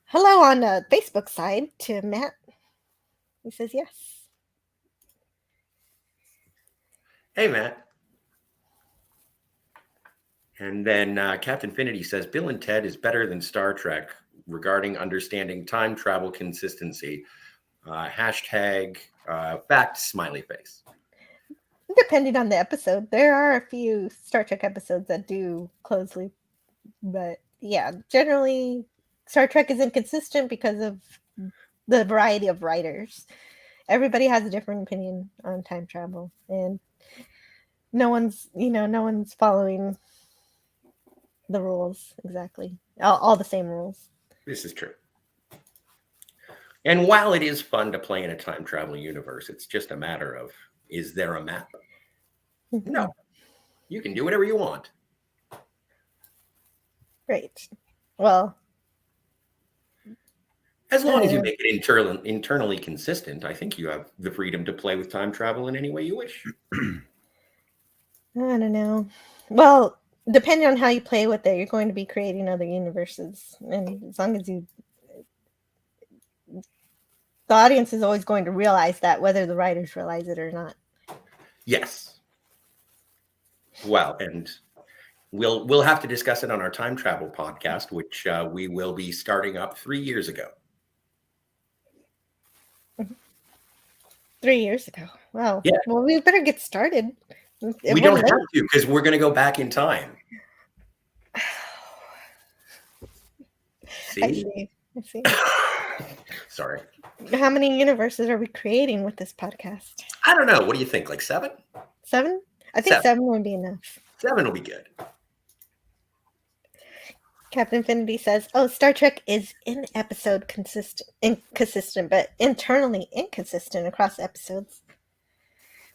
Hello on the Facebook side to Matt. He says yes. Hey, Matt. And then Captain Finity says, Bill and Ted is better than Star Trek regarding understanding time travel consistency. Hashtag fact smiley face. Depending on the episode, there are a few Star Trek episodes that do closely, but yeah, generally Star Trek is inconsistent because of the variety of writers. Everybody has a different opinion on time travel, and no one's following the rules exactly, all the same rules. This is true. And while it is fun to play in a time travel universe, it's just a matter of, is there a map? No. You can do whatever you want. Right. Well, as long as you make it internally consistent, I think you have the freedom to play with time travel in any way you wish. I don't know. Well, depending on how you play with it, you're going to be creating other universes. And as long as the audience is always going to realize that, whether the writers realize it or not. Yes. Well, and we'll have to discuss it on our time travel podcast, which we will be starting up 3 years ago. 3 years ago. Wow. Yeah. Well, we better get started. We don't have to, because we're going to go back in time. See? I see. Sorry. How many universes are we creating with this podcast? I don't know. What do you think? Like 7? 7? I think 7 would be enough. 7 will be good. Captain Finity says, "Oh, Star Trek is in episode inconsistent, but internally inconsistent across episodes,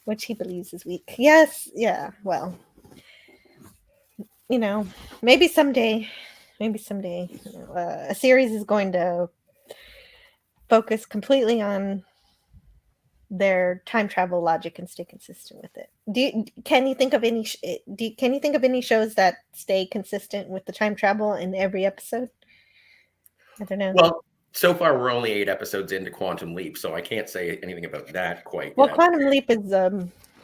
which he believes is weak." Yes, yeah. Well, maybe someday, a series is going to focus completely on their time travel logic and stay consistent with it. Can you think of any shows that stay consistent with the time travel in every episode? I don't know. Well, so far we're only 8 episodes into Quantum Leap, so I can't say anything about that quite Well, yet. Quantum Leap is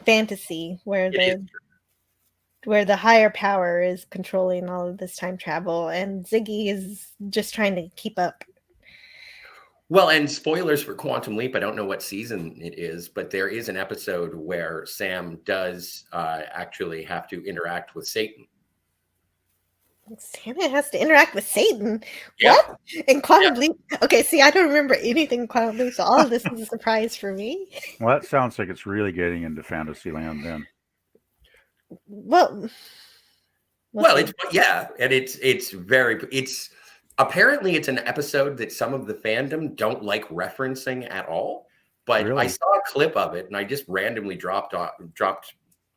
fantasy where the higher power is controlling all of this time travel, and Ziggy is just trying to keep up. Well, and spoilers for Quantum Leap, I don't know what season it is, but there is an episode where Sam does actually have to interact with Satan. Santa has to interact with Satan? Yeah. What? In Quantum Leap? Okay, see, I don't remember anything in Quantum Leap, so all of this is a surprise for me. Well, that sounds like it's really getting into fantasy land then. Well, Well, it's and it's apparently it's an episode that some of the fandom don't like referencing at all. But Really? I saw a clip of it and I just randomly dropped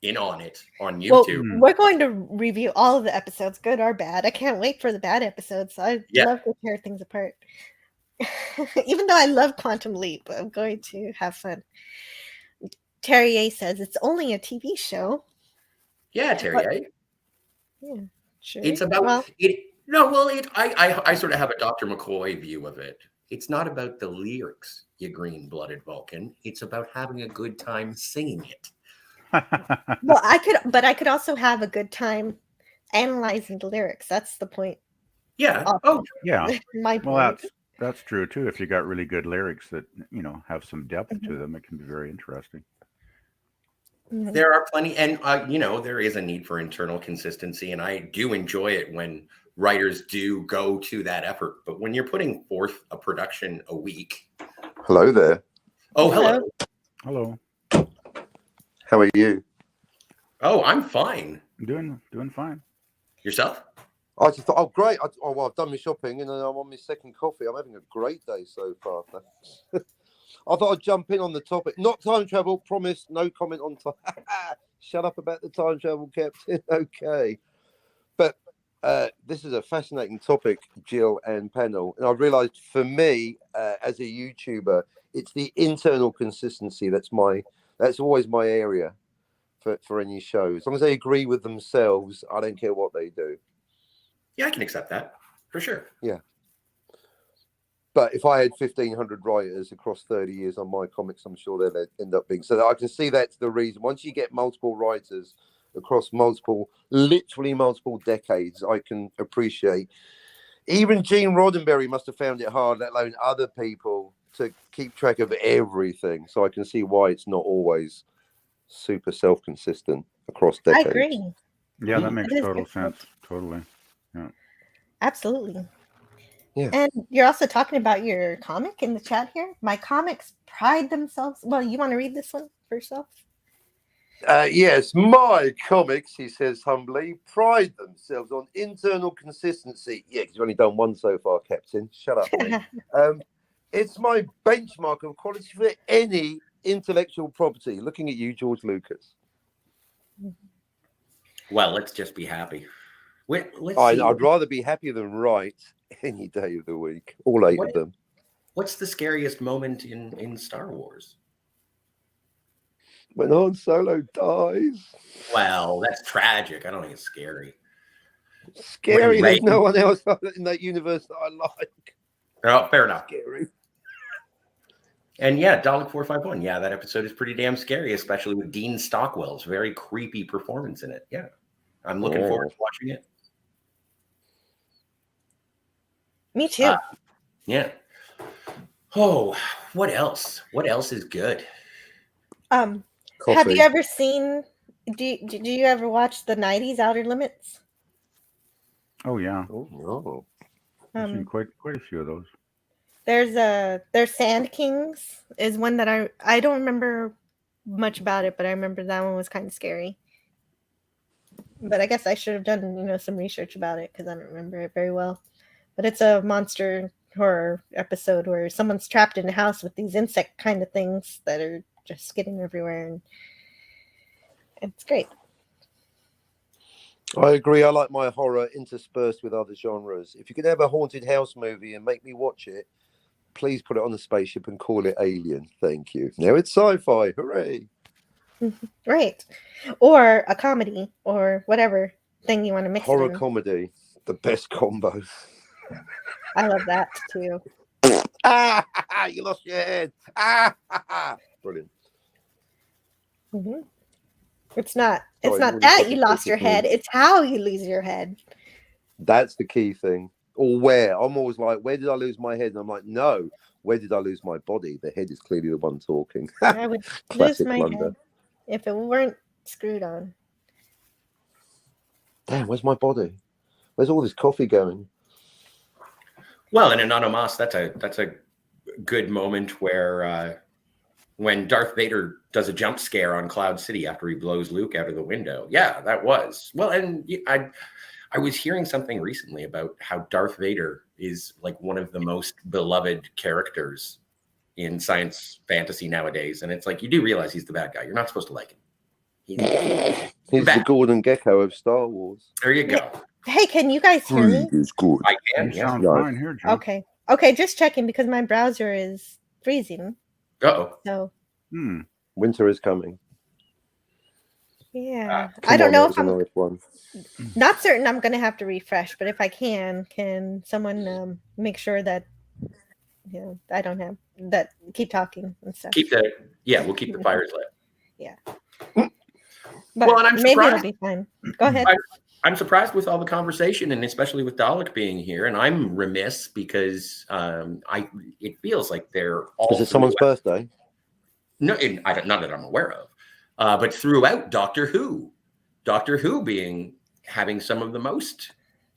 in on it on YouTube. Well, we're going to review all of the episodes, good or bad. I can't wait for the bad episodes. I love to tear things apart. Even though I love Quantum Leap, I'm going to have fun. Terry A says it's only a TV show. Yeah, Terry A. Yeah, sure. It's about it. No, well, I sort of have a Dr. McCoy view of it. It's not about the lyrics, you green-blooded Vulcan. It's about having a good time singing it. Well, I could also have a good time analyzing the lyrics. That's the point. Yeah. Oh, yeah. My well, point. that's true too. If you got really good lyrics that have some depth to them, it can be very interesting. Mm-hmm. There are plenty, and there is a need for internal consistency, and I do enjoy it when writers do go to that effort. But when you're putting forth a production a week, hello there. Oh, hello. Hello. How are you? Oh, I'm fine. Doing fine. Yourself? I just thought, oh, great. I've done my shopping and I'm on my second coffee. I'm having a great day so far. I thought I'd jump in on the topic. Not time travel, promise, no comment on time. Shut up about the time travel, Captain. Okay. But this is a fascinating topic, Jill and panel. And I realized for me, as a YouTuber, it's the internal consistency that's always my area for any show. As long as they agree with themselves, I don't care what they do. Yeah, I can accept that for sure. Yeah. But if I had 1,500 writers across 30 years on my comics, I'm sure they'd end up being. So I can see that's the reason. Once you get multiple writers across literally multiple decades, I can appreciate. Even Gene Roddenberry must have found it hard, let alone other people, to keep track of everything. So I can see why it's not always super self-consistent across decades. I agree. Yeah, that makes total sense. Totally. Yeah. Absolutely. Yeah. And you're also talking about your comic in the chat here. My comics pride themselves. Well, you want to read this one first off? Yes, my comics, he says humbly, pride themselves on internal consistency. Yeah, because you've only done one so far, Captain. Shut up, mate. It's my benchmark of quality for any intellectual property. Looking at you, George Lucas. Well, let's just be happy. I'd rather be happy than right any day of the week. All eight of them. What's the scariest moment in Star Wars? When Han Solo dies. Well, that's tragic. I don't think it's scary. Scary. There's no one else in that universe that I like. Oh, fair enough. Scary. And yeah, Dalek 451. Yeah, that episode is pretty damn scary, especially with Dean Stockwell's very creepy performance in it. Yeah. I'm looking forward to watching it. Me too. Yeah. Oh, what else? What else is good? Have you ever seen? Did you ever watch the '90s Outer Limits? Oh yeah. Oh no. I've seen quite a few of those. There's Sand Kings is one that I don't remember much about it, but I remember that one was kind of scary. But I guess I should have done some research about it because I don't remember it very well. But it's a monster horror episode where someone's trapped in a house with these insect kind of things that are just getting everywhere, and it's great. I agree. I like my horror interspersed with other genres. If you could have a haunted house movie and make me watch it, please put it on a spaceship and call it Alien. Thank you. Now it's sci-fi. Hooray. Right. Or a comedy or whatever thing you want to mix. Horror comedy. The best combo. I love that too. You lost your head. Brilliant. Mm-hmm. It's not that you lost your head. It's how you lose your head. That's the key thing. Or where. I'm always like, where did I lose my head? And I'm like, no. Where did I lose my body? The head is clearly the one talking. I would lose my head if it weren't screwed on. Damn, where's my body? Where's all this coffee going? Well, in Anonymous, that's a good moment where when Darth Vader does a jump scare on Cloud City after he blows Luke out of the window. Yeah, that was. Well, and I was hearing something recently about how Darth Vader is like one of the most beloved characters in science fantasy nowadays. And it's like, you do realize he's the bad guy. You're not supposed to like him. He's the Gordon Gecko of Star Wars. There you go. Hey, can you guys hear me? Is good. I can, You yeah. sound fine here, Joe. Okay, just checking because my browser is freezing. Uh-oh. So Winter is coming. yeah, I don't know if I'm one. not certain I'm gonna have to refresh, but if I can someone make sure that I don't have that. Keep talking and stuff. We'll keep the fires lit. Yeah. But well, and I'm maybe surprised. It'll be fine. Go ahead. I'm surprised with all the conversation, and especially with Dalek being here. And I'm remiss because it feels like they're all. Is it someone's birthday? No, not that I'm aware of. But throughout Doctor Who having some of the most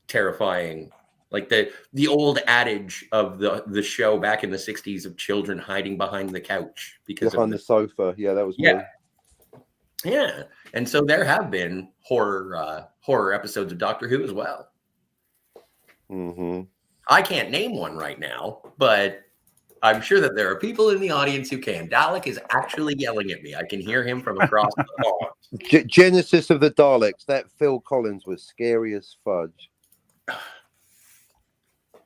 terrifying, like the old adage of the show back in the 60s of children hiding behind the couch because behind the sofa. Yeah, that was me. Yeah. And so there have been horror episodes of Doctor Who as well. Mm-hmm. I can't name one right now, but I'm sure that there are people in the audience who can. Dalek is actually yelling at me. I can hear him from across the hall. Genesis of the Daleks. That Phil Collins was scary as fudge.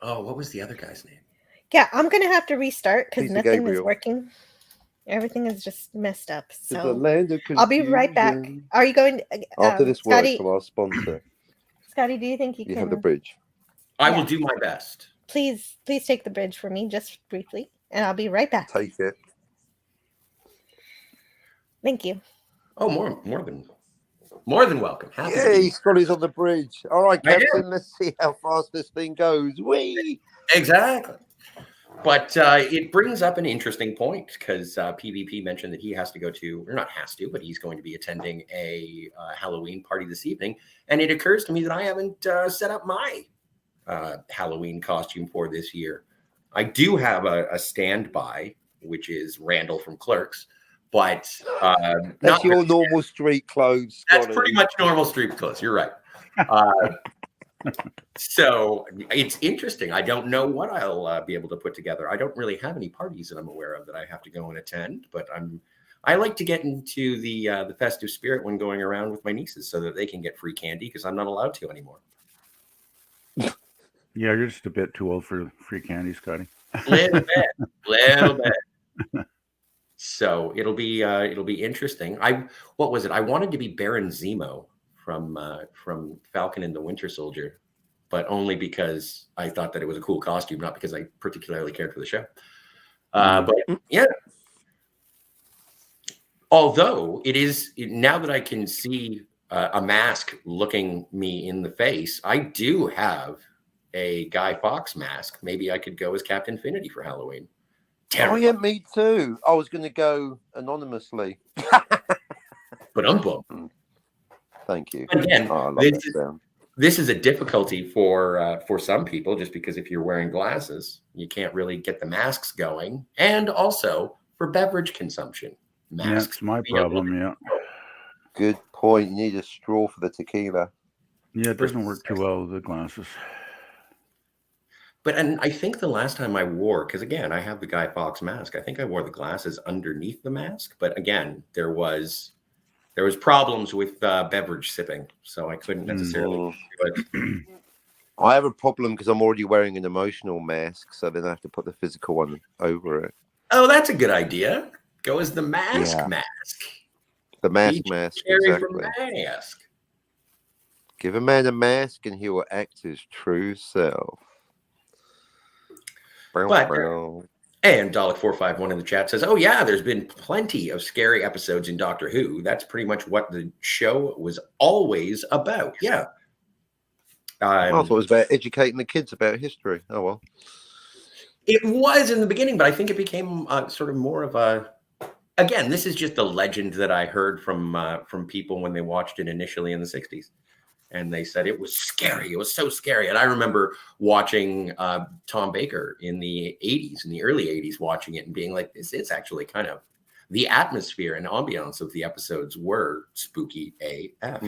Oh, what was the other guy's name? Yeah, I'm gonna have to restart because Peter nothing Gabriel. is working. Everything is just messed up. The So land of I'll be right back. confusion. Are you going After this word Scotty? from our sponsor, Scotty, do you think you you can have the bridge. I will do my best. please take the bridge for me just briefly, and I'll be right back. Take it. Thank you. Oh, more than welcome. Happy to be Yay, Scotty's on the bridge. All right, I Captain, let's see how fast this thing goes. Whee! Exactly. But it brings up an interesting point because PvP mentioned that he has to go to, or not has to, but he's going to be attending a Halloween party this evening. And it occurs to me that I haven't set up my Halloween costume for this year. I do have a standby, which is Randall from Clerks, but That's your normal street clothes. That's Scotty. pretty much normal street clothes. You're right. So it's interesting. I don't know what I'll be able to put together. I don't really have any parties that I'm aware of that I have to go and attend, but I like to get into the festive spirit when going around with my nieces so that they can get free candy because I'm not allowed to anymore. Yeah, you're just a bit too old for free candy, Scotty. Little bit. So it'll be interesting. What was it? I wanted to be Baron Zemo from Falcon and the Winter Soldier, but only because I thought that it was a cool costume, not because I particularly cared for the show. But yeah, although it is now that I can see a mask looking me in the face, I do have a Guy Fawkes mask. Maybe I could go as Captain Finity for Halloween. Oh yeah, me too. I was going to go anonymously. But Thank you. Again, I love that sound. This is a difficulty for some people, just because if you're wearing glasses, you can't really get the masks going, and also for beverage consumption. Masks. That's my problem. Yeah. Good point. You need a straw for the tequila. Yeah, it doesn't work too well with the glasses. And I think the last time I wore, because again, I have the Guy Fawkes mask. I think I wore the glasses underneath the mask, but again, there was problems with beverage sipping, so I couldn't necessarily do it. I have a problem because I'm already wearing an emotional mask, so then I have to put the physical one over it. Oh, that's a good idea. Go as the mask. The mask. Exactly. From mask. Give a man a mask and he will act his true self. But, and Dalek451 in the chat says, oh yeah, there's been plenty of scary episodes in Doctor Who. That's pretty much what the show was always about. Yeah. I thought it was about educating the kids about history. Oh, well. It was in the beginning, but I think it became sort of more of a... Again, this is just a legend that I heard from people when they watched it initially in the 60s. And they said it was scary. It was so scary. And I remember watching Tom Baker in the 80s, in the early 80s, watching it and being like, this is actually kind of the atmosphere and ambiance of the episodes were spooky AF.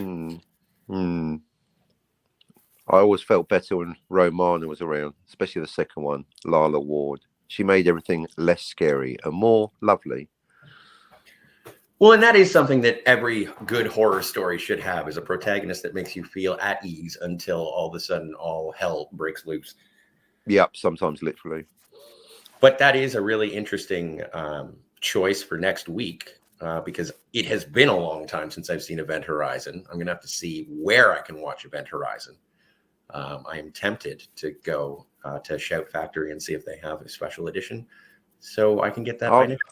I always felt better when Romana was around, especially the second one, Lala Ward. She made everything less scary and more lovely. Well, and that is something that every good horror story should have, is a protagonist that makes you feel at ease until all of a sudden all hell breaks loose. Yep, sometimes literally. But that is a really interesting choice for next week, because it has been a long time since I've seen Event Horizon. I'm going to have to see where I can watch Event Horizon. I am tempted to go to Shout Factory and see if they have a special edition, so I can get that by next.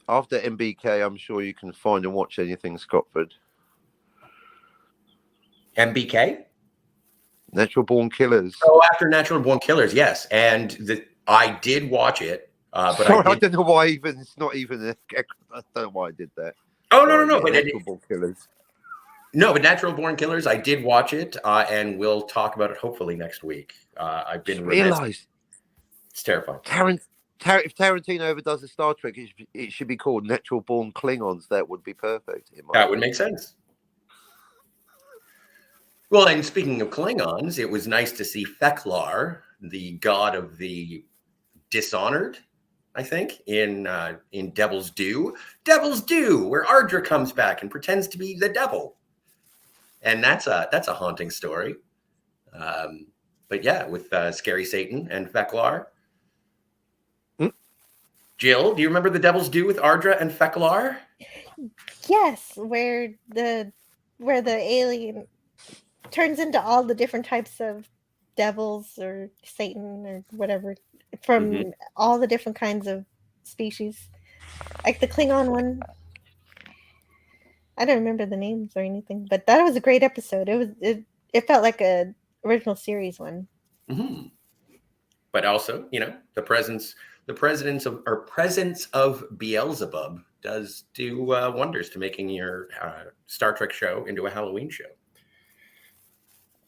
After MBK, I'm sure you can find and watch anything Scotford. MBK? Natural Born Killers. Oh, after Natural Born Killers, yes. And I did watch it. But Sorry, I don't know why it's not even I don't know why I did that. Oh, no. But Natural Born Killers. No, but Natural Born Killers, I did watch it, and we'll talk about it hopefully next week. I've been realized. It's terrifying. If Tarantino ever does a Star Trek, it should be called Natural Born Klingons. That would be perfect. That would make sense. Well, and speaking of Klingons, it was nice to see Feklar, the god of the dishonored, I think, in Devil's Due. Devil's Due, where Ardra comes back and pretends to be the devil. And that's a haunting story. But yeah, with Scary Satan and Feklar. Jill, do you remember the Devil's Due with Ardra and Feklar? Yes, where the alien turns into all the different types of devils or Satan or whatever from all the different kinds of species. Like the Klingon one. I don't remember the names or anything, but that was a great episode. It felt like a original series one. Mm-hmm. But also, the presence of Beelzebub does do wonders to making your Star Trek show into a Halloween show.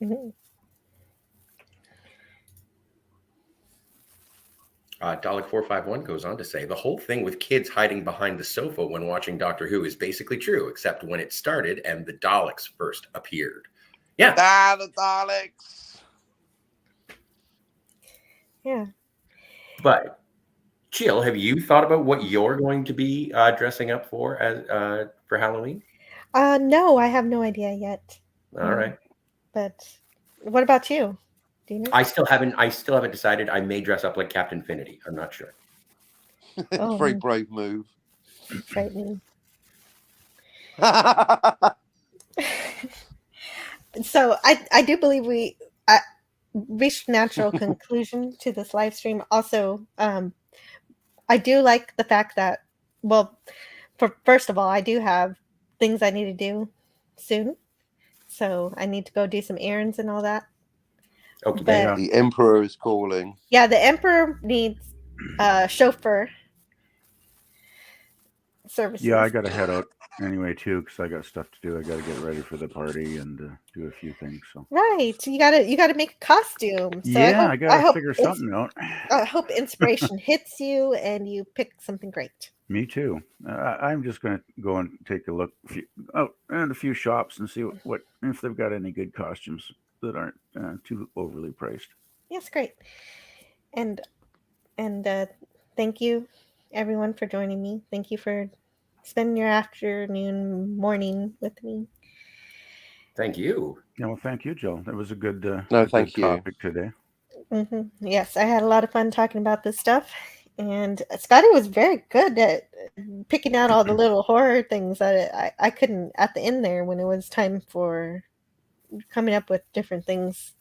Mm-hmm. Dalek 451 goes on to say, the whole thing with kids hiding behind the sofa when watching Doctor Who is basically true, except when it started and the Daleks first appeared. Yeah. The Daleks. Yeah. But Jill, have you thought about what you're going to be dressing up for for Halloween? No, I have no idea yet. All right. But what about you? Do you know? I still haven't decided. I may dress up like Captain Finity. I'm not sure. Very brave move. Frightening. So I do believe we reached a natural conclusion to this live stream. Also, I do like the fact that, first of all, I do have things I need to do soon. So I need to go do some errands and all that. Okay. But, the Emperor is calling. Yeah, the Emperor needs chauffeur services. Yeah, I got to head out anyway too, because I got stuff to do. I got to get ready for the party and do a few things. So right, you gotta make a costume. So yeah, I got to figure something out. I hope inspiration hits you and you pick something great. Me too. I'm just going to go and take a look at a few shops and see what if they've got any good costumes that aren't too overly priced. Yes, great. And thank you everyone for joining me. Thank you for spending your afternoon, morning with me. Thank you. Yeah, well, thank you, Jill. That was a good thank you. topic today. Mm-hmm. Yes, I had a lot of fun talking about this stuff. And Scotty was very good at picking out all the little horror things that I couldn't at the end there when it was time for coming up with different things,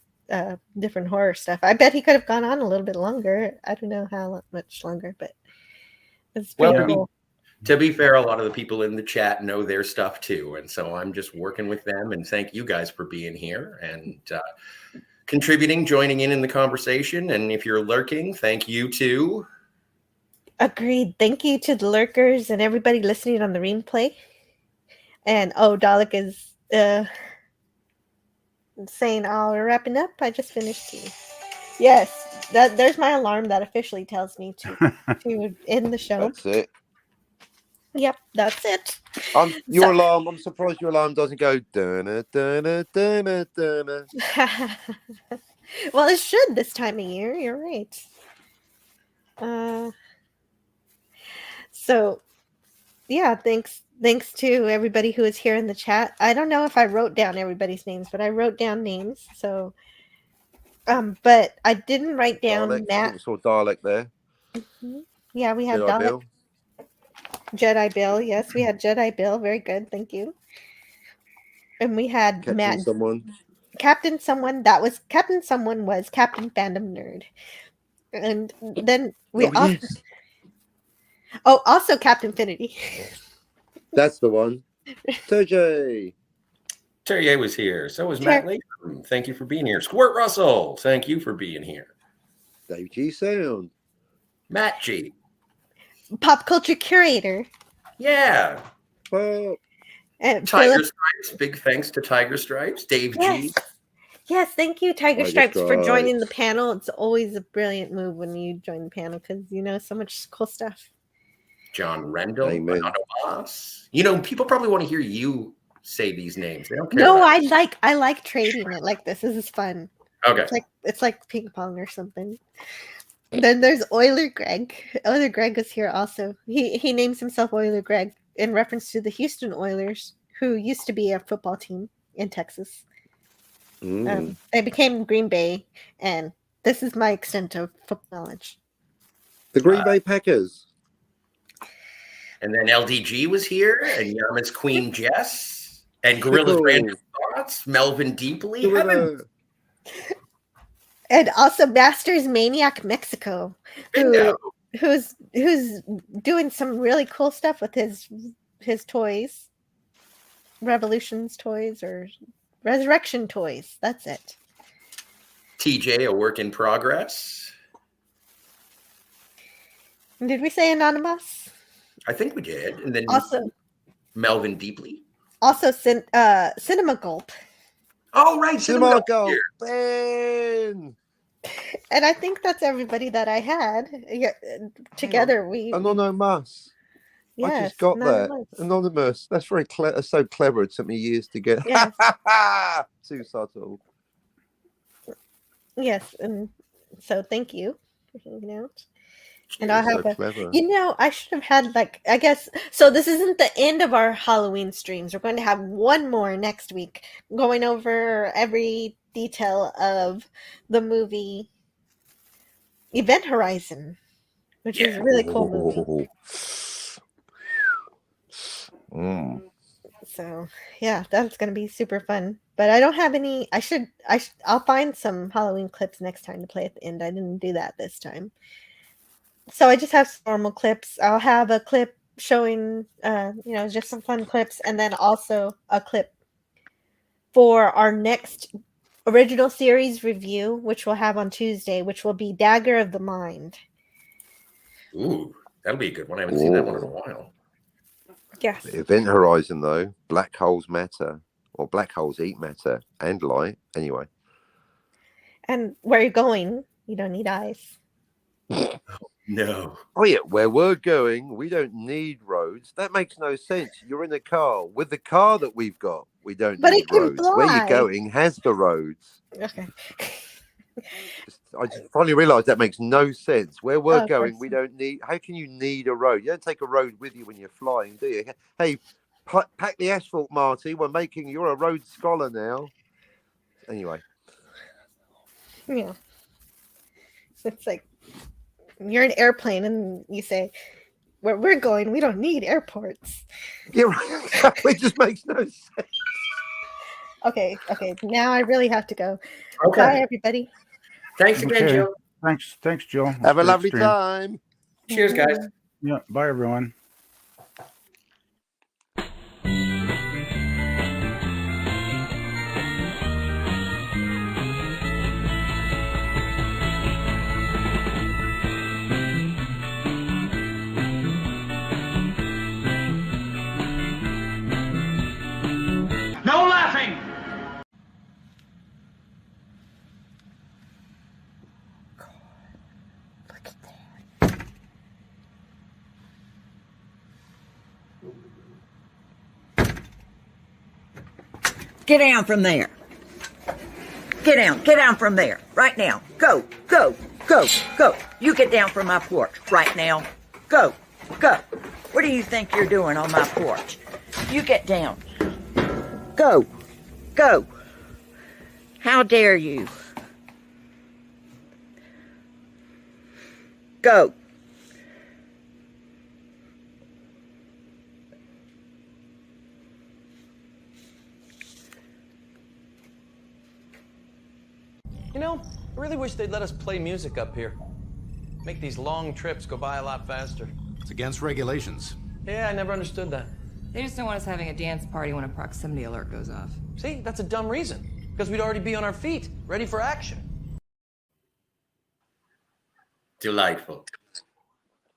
different horror stuff. I bet he could have gone on a little bit longer. I don't know how much longer, but it's pretty cool. To be fair, a lot of the people in the chat know their stuff too. And so I'm just working with them, and thank you guys for being here and contributing, joining in the conversation. And if you're lurking, thank you too. Agreed. Thank you to the lurkers and everybody listening on the replay. And Dalek is saying, we're wrapping up. I just finished tea. Yes, there's my alarm that officially tells me to end the show. That's it. Yep, that's it. Your alarm. I'm surprised your alarm doesn't go. Dun, dun, dun, dun. Well, it should this time of year. You're right. So, yeah, thanks to everybody who is here in the chat. I don't know if I wrote down everybody's names, but I wrote down names. So, but I didn't write down Dalek. I Matt. think we saw Dalek there. Yeah, we had Jedi Dalek. Bill. Jedi Bill. Yes, we had Jedi Bill. Very good. Thank you. And we had Catching Matt. someone. Captain Someone. That was Captain Someone was Captain Fandom Nerd. And then we Yes. also Captain Infinity. That's the one. Terje. Terrier was here. So was Matt Latham. Thank you for being here. Squirt Russell. Thank you for being here. Dave G Sound. Matt G. Pop culture curator. Yeah. And Tiger Philip. Stripes. Big thanks to Tiger Stripes. Dave G. Yes, thank you, Tiger Stripes, for Stripes. joining the panel. It's always a brilliant move when you join the panel because you know so much cool stuff. John Rendell. Amen. Anonymous. You know, people probably want to hear you say these names. They don't care. No, about I like trading it like this. This is fun. Okay. It's like ping pong or something. Then there's Euler Greg. Euler Greg is here also. He names himself Euler Greg in reference to the Houston Oilers, who used to be a football team in Texas. They became Green Bay, and this is my extent of football knowledge. The Green Bay Packers. And then LDG was here, and Yarmouth's Queen Jess, and Gorilla's Random Thoughts, Melvin Deeply. Heaven. And also Masters Maniac Mexico, who's doing some really cool stuff with his toys. Revolutions toys or Resurrection toys. That's it. TJ, a work in progress. Did we say Anonymous? I think we did. And then also Melvin Deeply. Also Cinema Gulp. Oh, right. Cinema Gulp. Ben. And I think that's everybody that I had. Together we Anonymous. Yes, I just got Anonymous. that. Anonymous. That's very clever. So clever. It took me years to get. Yes. Too subtle. Yes, and so thank you for hanging out. And You're I'll have so clever. I should have had I guess so this isn't the end of our Halloween streams. We're going to have one more next week going over every detail of the movie Event Horizon, which is a really cool movie. So yeah, that's going to be super fun. But I don't have any. I'll find some Halloween clips next time to play at the end. I didn't do that this time. So I just have some normal clips. I'll have a clip showing, just some fun clips, and then also a clip for our next original series review, which we'll have on Tuesday, which will be Dagger of the Mind. Ooh, that'll be a good one. I haven't seen that one in a while. Yes. Event Horizon, though, black holes matter, or black holes eat matter and light. Anyway. And where you're going, you don't need eyes. No. Oh yeah, where we're going, we don't need roads. That makes no sense. You're in a car. With the car that we've got, we don't need roads. Where you're going has the roads. Okay. I just finally realised that makes no sense. Where we're going, we don't need. How can you need a road? You don't take a road with you when you're flying, do you? Hey, pack the asphalt, Marty. You're a road scholar now. Anyway. Yeah. It's like you're an airplane and you say, where we're going, we don't need airports. Yeah, right. It just makes no sense. Okay. Now I really have to go. Okay. Bye, everybody. Thanks again, Joe. Thanks, Joe. Have a lovely time. Cheers, guys. Yeah, bye, everyone. No laughing! Get down from there. Get down from there, right now. Go. You get down from my porch, right now. Go. What do you think you're doing on my porch? You get down. Go. How dare you? Go. You know, I really wish they'd let us play music up here. Make these long trips go by a lot faster. It's against regulations. Yeah, I never understood that. They just don't want us having a dance party when a proximity alert goes off. See, that's a dumb reason. Because we'd already be on our feet, ready for action. Delightful.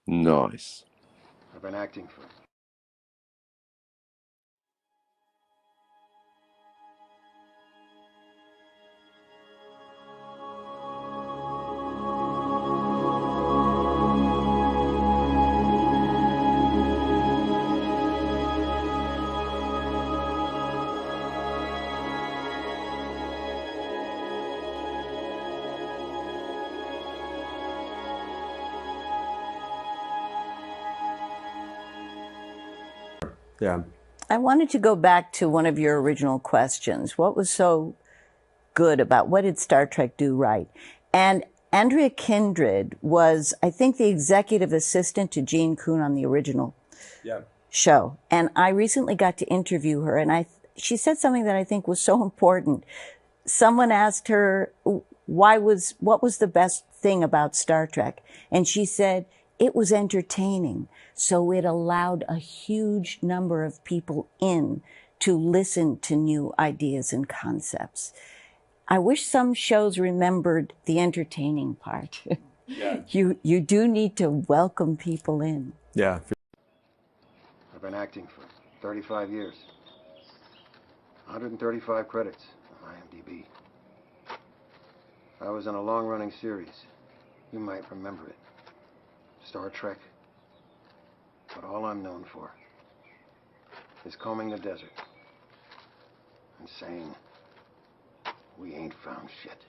Nice. I've been acting for Yeah. I wanted to go back to one of your original questions. What was so good about, what did Star Trek do right? And Andrea Kindred was, I think, the executive assistant to Gene Kuhn on the original show. And I recently got to interview her, and she said something that I think was so important. Someone asked her, what was the best thing about Star Trek? And she said, it was entertaining. So it allowed a huge number of people in to listen to new ideas and concepts. I wish some shows remembered the entertaining part. Yeah. You do need to welcome people in. Yeah. I've been acting for 35 years. 135 credits on IMDb. I was in a long-running series. You might remember it. Star Trek. But all I'm known for is combing the desert and saying, we ain't found shit.